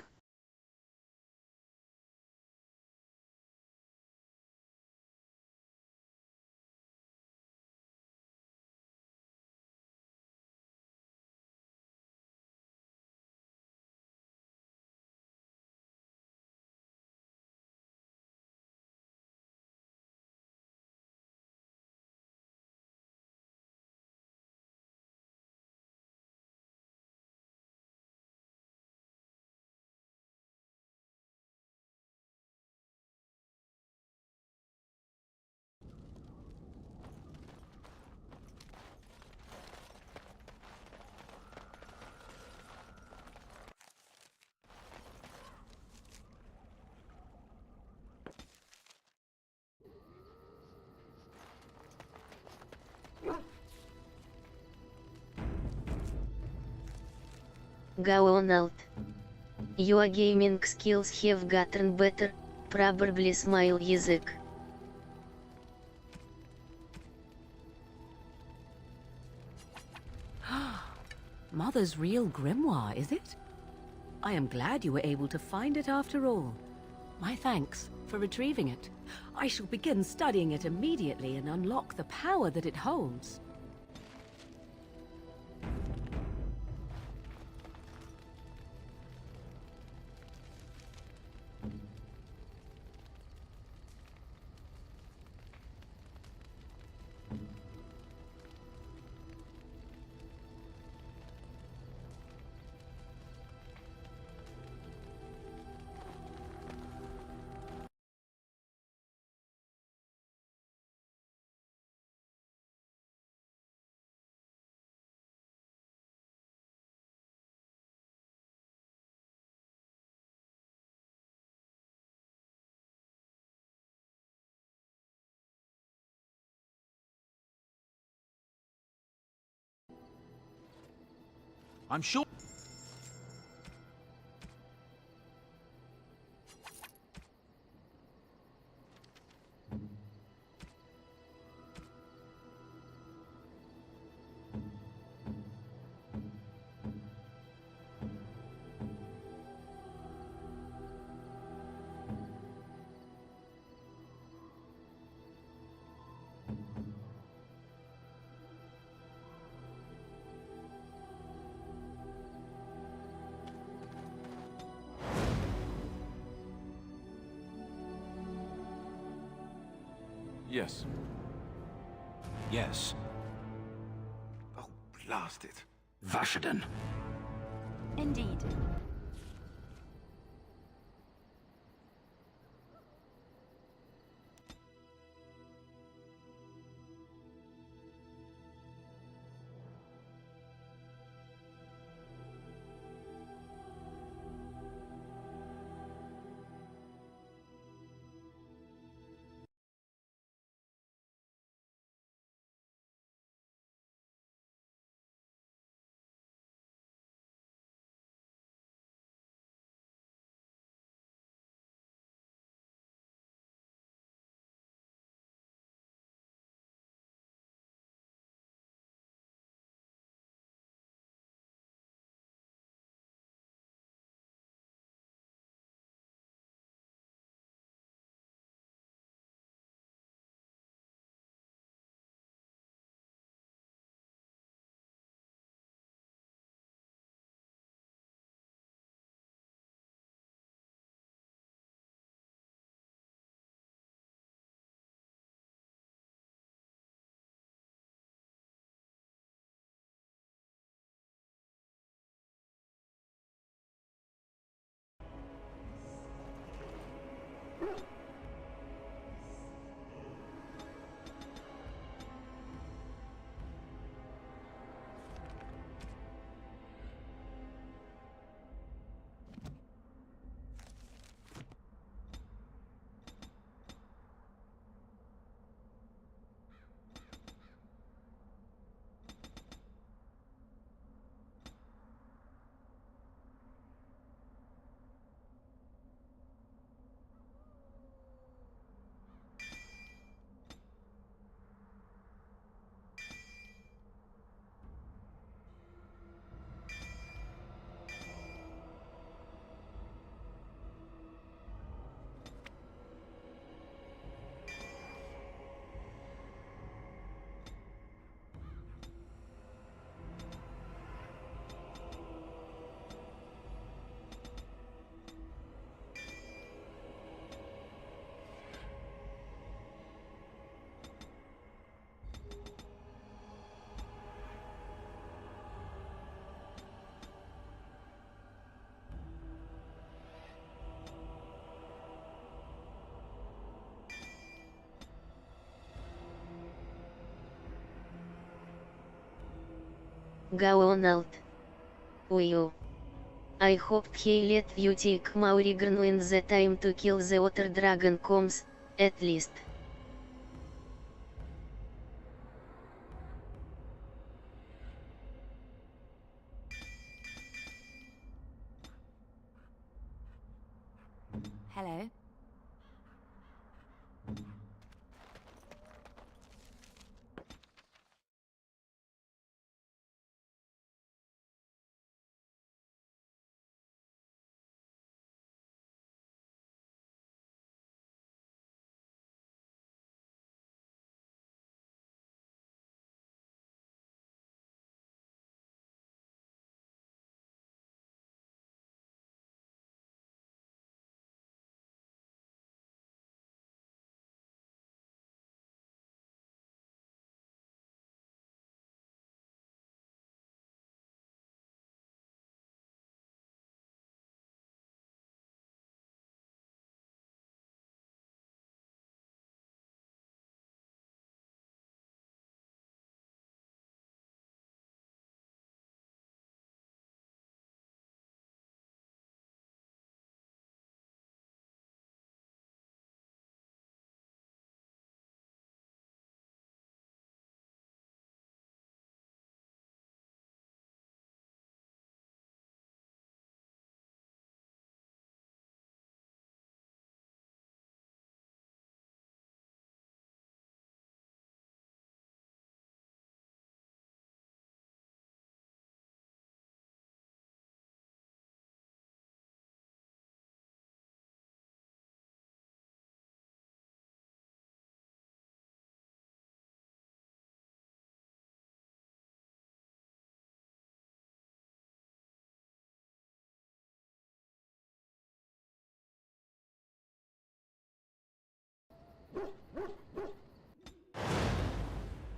Gaonald. Your gaming skills have gotten better, probably smile язык. Mother's real grimoire, is it? I am glad you were able to find it after all. My thanks for retrieving it. I shall begin studying it immediately and unlock the power that it holds. I'm sure. Yes. Yes. Oh, blast it. Vashaden. Indeed. Gaonald. Uyu. I hoped he let you take Maurigan when the time to kill the other dragon comes, at least. Hello.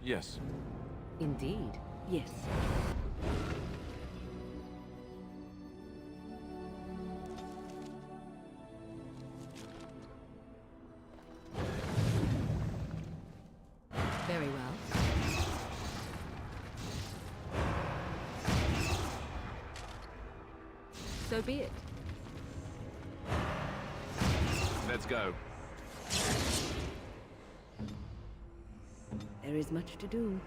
Yes. Indeed, yes. Very well. So be it. Let's go. There is much to do.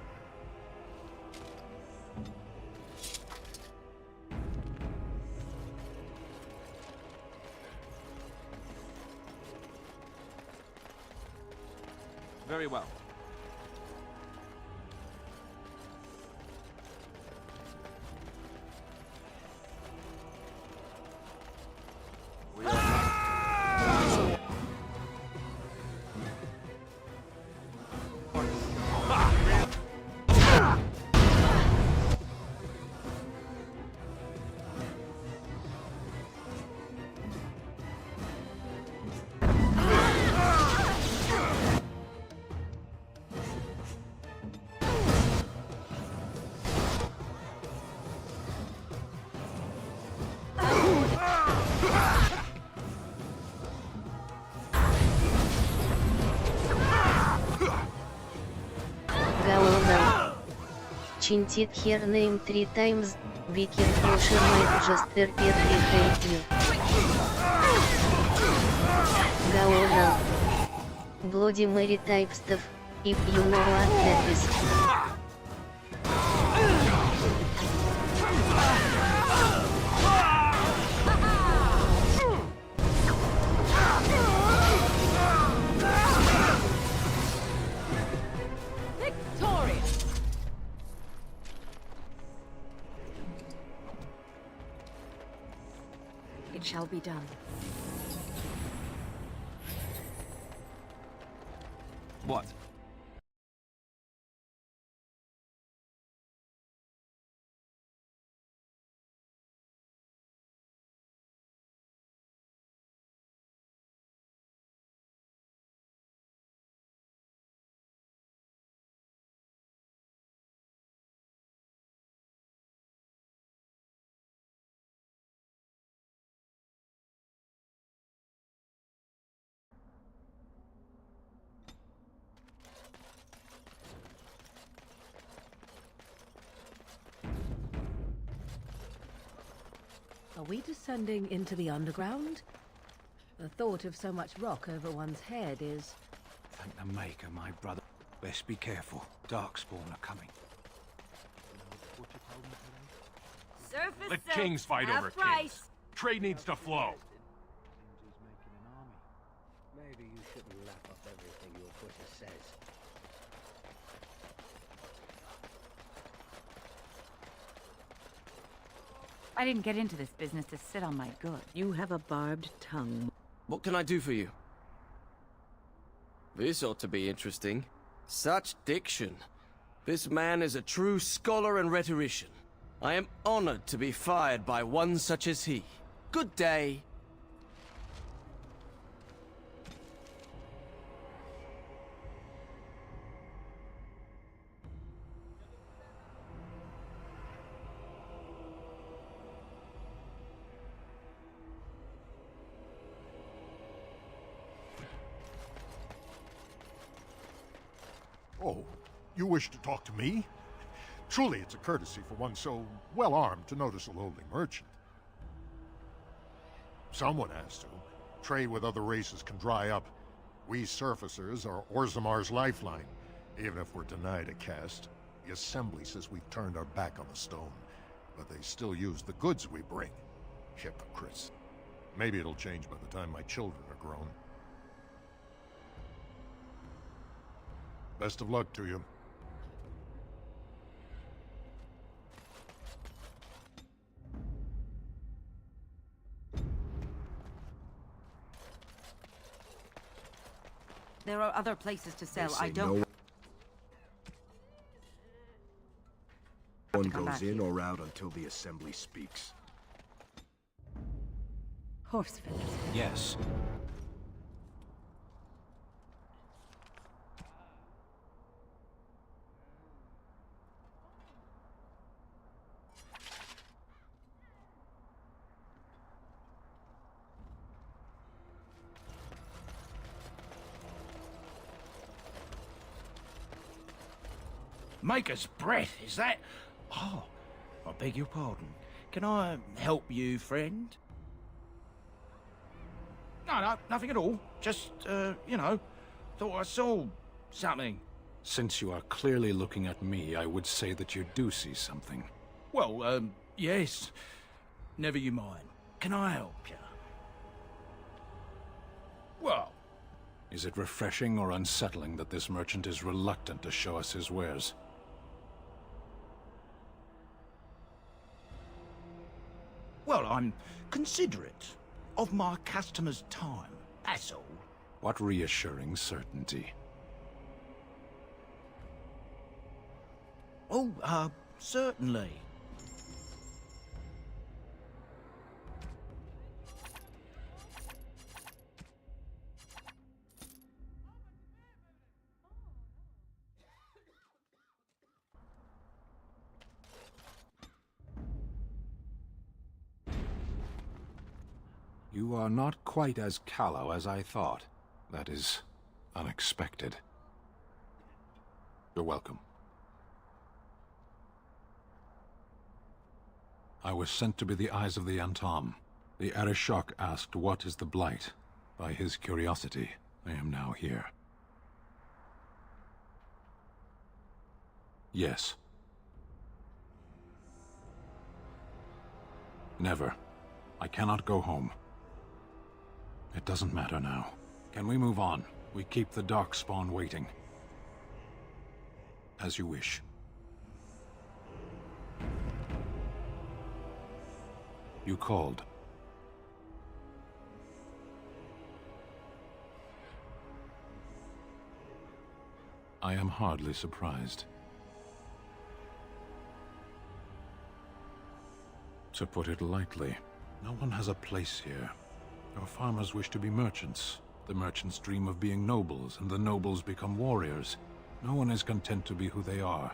Very well. Chanted her name 3 times, be careful, she might just perfectly hate you. Gaonal. Bloody Mary type stuff, if you know what that is. Victorious! It shall be done. What? Are we descending into the underground? The thought of so much rock over one's head is... Thank the Maker, my brother. Best be careful. Darkspawn are coming. Surface Let kings fight over kings. Trade needs to flow. Maybe you shouldn't lap up everything your Twitter says. I didn't get into this business to sit on my goods. You have a barbed tongue. What can I do for you? This ought to be interesting. Such diction. This man is a true scholar and rhetorician. I am honored to be fired by one such as he. Good day. Oh, you wish to talk to me? Truly, it's a courtesy for one so well-armed to notice a lowly merchant. Someone has to. Trade with other races can dry up. We surfacers are Orzamar's lifeline. Even if we're denied a caste, the Assembly says we've turned our back on the stone. But they still use the goods we bring. Hypocrites. Maybe it'll change by the time my children are grown. Best of luck to you. There are other places to sell. They I say don't... no one come goes back in here. or out until the Assembly speaks. Horse fence. Yes. Maker's breath, is that? Oh, I beg your pardon. Can I help you, friend? No, nothing at all. Just, you know, thought I saw something. Since you are clearly looking at me, I would say that you do see something. Well, yes. Never you mind. Can I help you? Well... Is it refreshing or unsettling that this merchant is reluctant to show us his wares? Well, I'm considerate of my customers' time, that's all. What reassuring certainty. Oh, certainly. You are not quite as callow as I thought. That is unexpected. You're welcome. I was sent to be the eyes of the Antom. The Arishok asked what is the Blight. By his curiosity, I am now here. Yes. Never. I cannot go home. It doesn't matter now. Can we move on? We keep the Darkspawn waiting. As you wish. You called. I am hardly surprised. To put it lightly, no one has a place here. Your farmers wish to be merchants. The merchants dream of being nobles, and the nobles become warriors. No one is content to be who they are.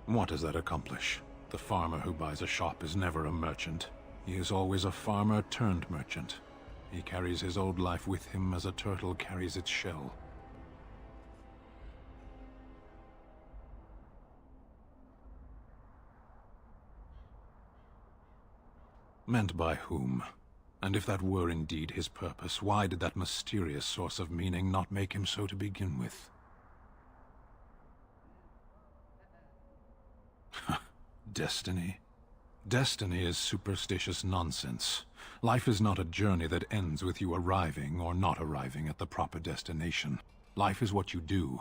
What does that accomplish? The farmer who buys a shop is never a merchant. He is always a farmer turned merchant. He carries his old life with him as a turtle carries its shell. Meant by whom? And if that were indeed his purpose, why did that mysterious source of meaning not make him so to begin with? Destiny? Destiny is superstitious nonsense. Life is not a journey that ends with you arriving or not arriving at the proper destination. Life is what you do.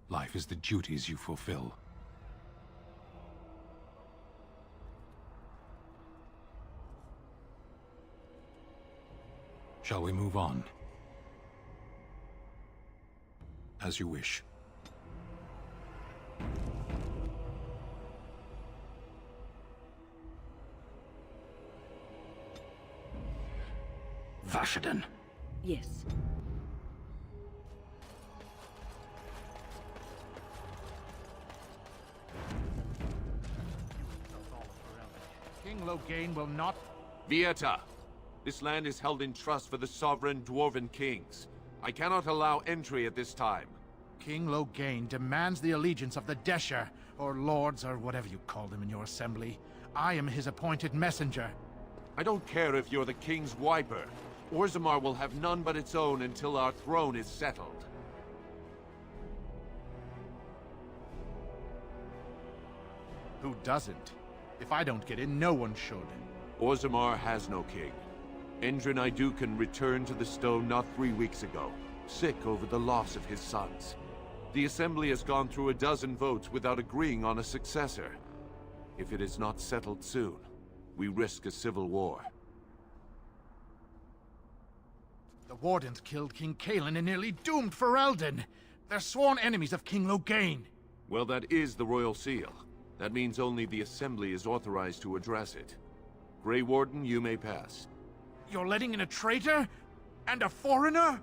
Life is the duties you fulfill. Shall we move on? As you wish. Vashaden. Yes. King Loghain will not... Vieta! This land is held in trust for the sovereign Dwarven kings. I cannot allow entry at this time. King Loghain demands the allegiance of the Desher, or lords, or whatever you call them in your assembly. I am his appointed messenger. I don't care if you're the king's wiper. Orzammar will have none but its own until our throne is settled. Who doesn't? If I don't get in, no one should. Orzammar has no king. Endrin Idukan returned to the stone not 3 weeks ago, sick over the loss of his sons. The Assembly has gone through a dozen votes without agreeing on a successor. If it is not settled soon, we risk a civil war. The Wardens killed King Cailan and nearly doomed Ferelden. They're sworn enemies of King Loghain. Well, that is the Royal Seal. That means only the Assembly is authorized to address it. Grey Warden, you may pass. You're letting in a traitor? And a foreigner?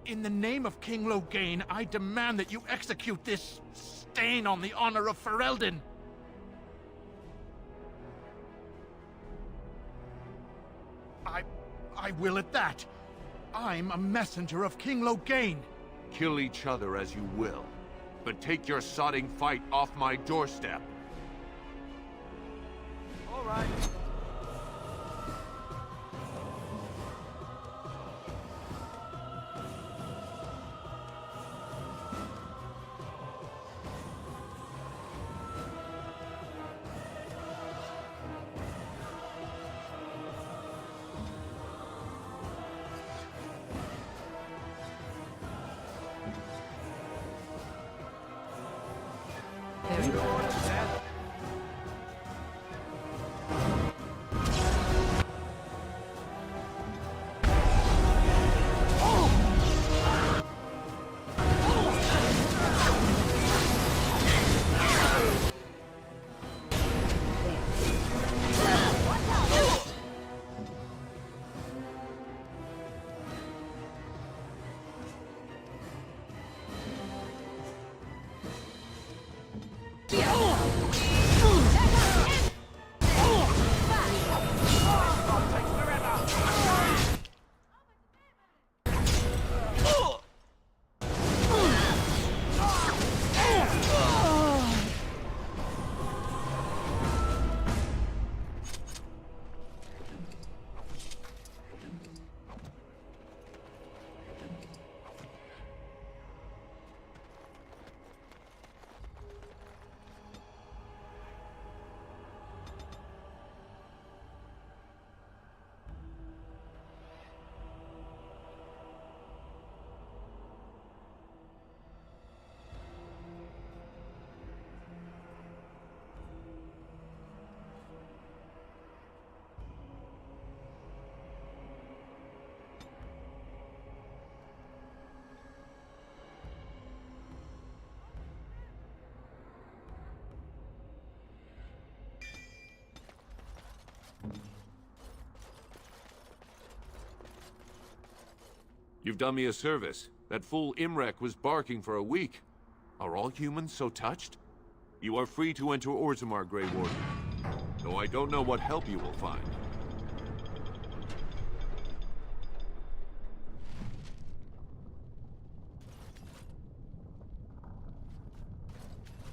In the name of King Loghain, I demand that you execute this stain on the honor of Ferelden. I will at that. I'm a messenger of King Loghain. Kill each other as you will, but take your sodding fight off my doorstep. All right. You've done me a service. That fool Imrek was barking for a week. Are all humans so touched? You are free to enter Orzammar, Grey Warden. Though I don't know what help you will find.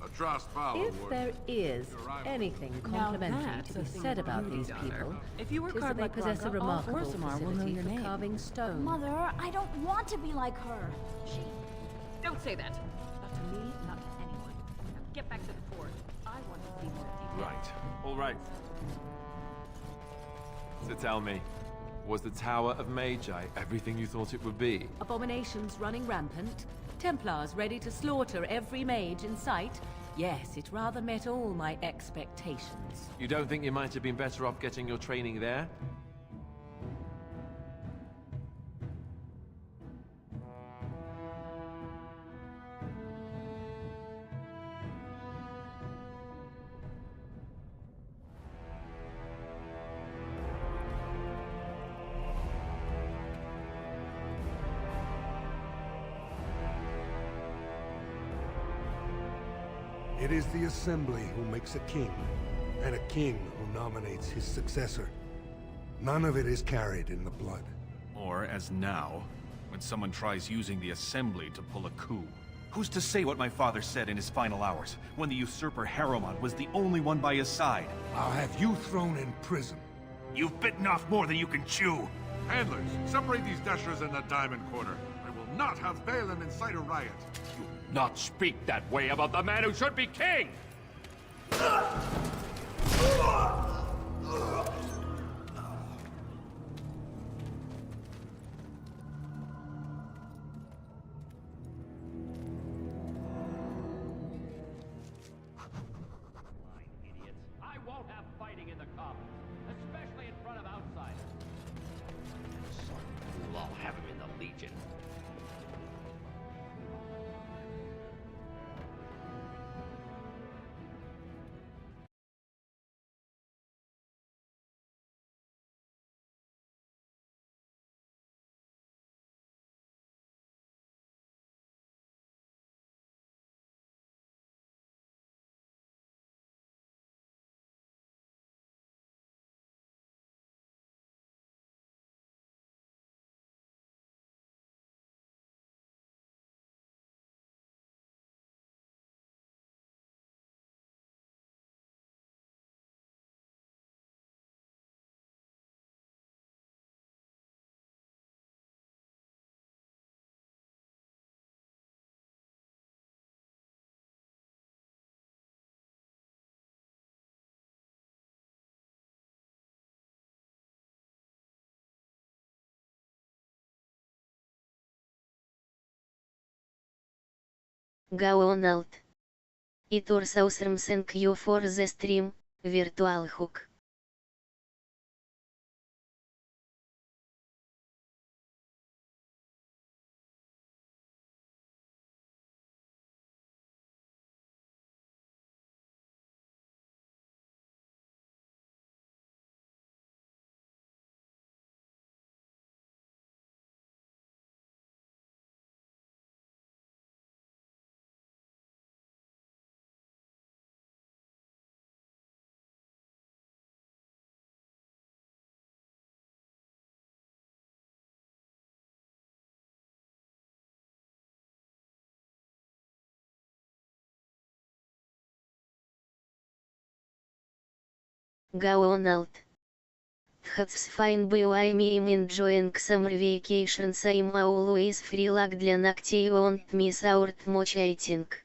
A If there is anything complimentary to be said about these people, If you work tis that hard they like possess a Blanca, all remarkable Orzammar will know facility your for name. carving stone. Mother, I don't want to be like her. Don't say that. Not to me, not to anyone. Now get back to the forge. I want to see more detail. Right. All right. So tell me, was the Tower of Magi everything you thought it would be? Abominations running rampant, Templars ready to slaughter every mage in sight. Yes, it rather met all my expectations. You don't think you might have been better off getting your training there? It is the Assembly who makes a king, and a king who nominates his successor. None of it is carried in the blood. Or, as now, when someone tries using the Assembly to pull a coup. Who's to say what my father said in his final hours, when the usurper Harrowmont was the only one by his side? I'll have you thrown in prison. You've bitten off more than you can chew! Handlers, separate these dashers in the diamond quarter. I will not have Balin incite a riot. Not speak that way about the man who should be king! I won't have fighting in the commons, especially in front of outsiders. We'll all have him in the Legion. Gaonalt. It was awesome, thank you for the stream, Virtual Hook. Gaonalt. That's fine by me, I'm enjoying summer vacations, I'm always free like для ногтей, won't miss out much, I think.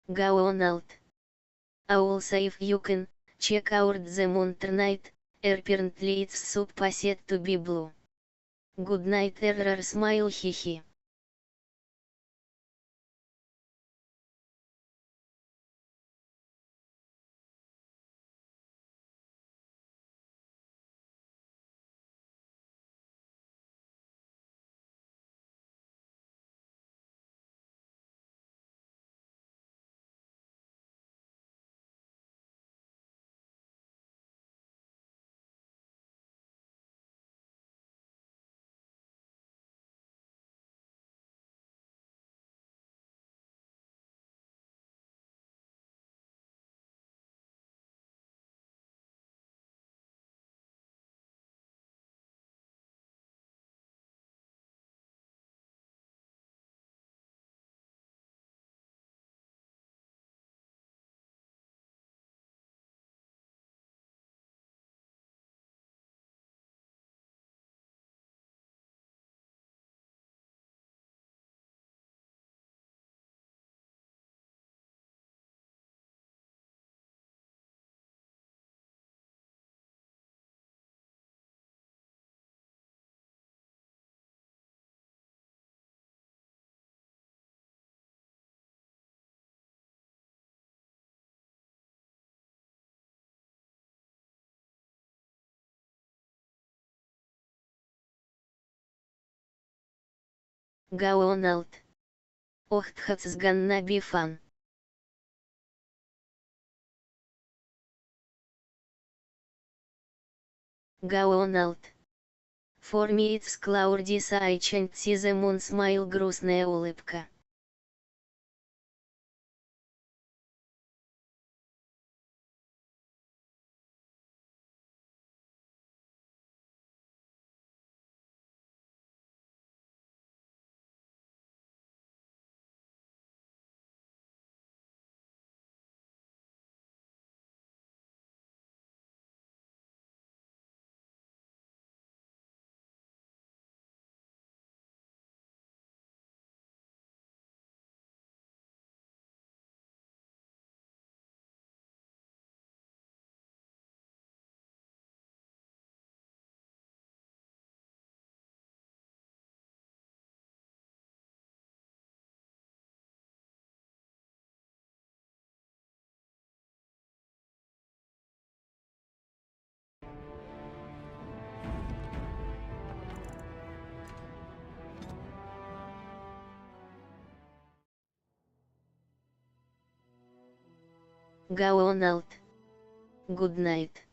Gaonalt. All safe, you can check out the moon tonight. Apparently it's supposed to be blue. Good night, error, smile, hihi. Гаоналт. Охтхацсганна бифан. Гаоналт. Формиитс Клаурдиса Айчент Сиземун смайл грустная улыбка. Гаоналт. Good night.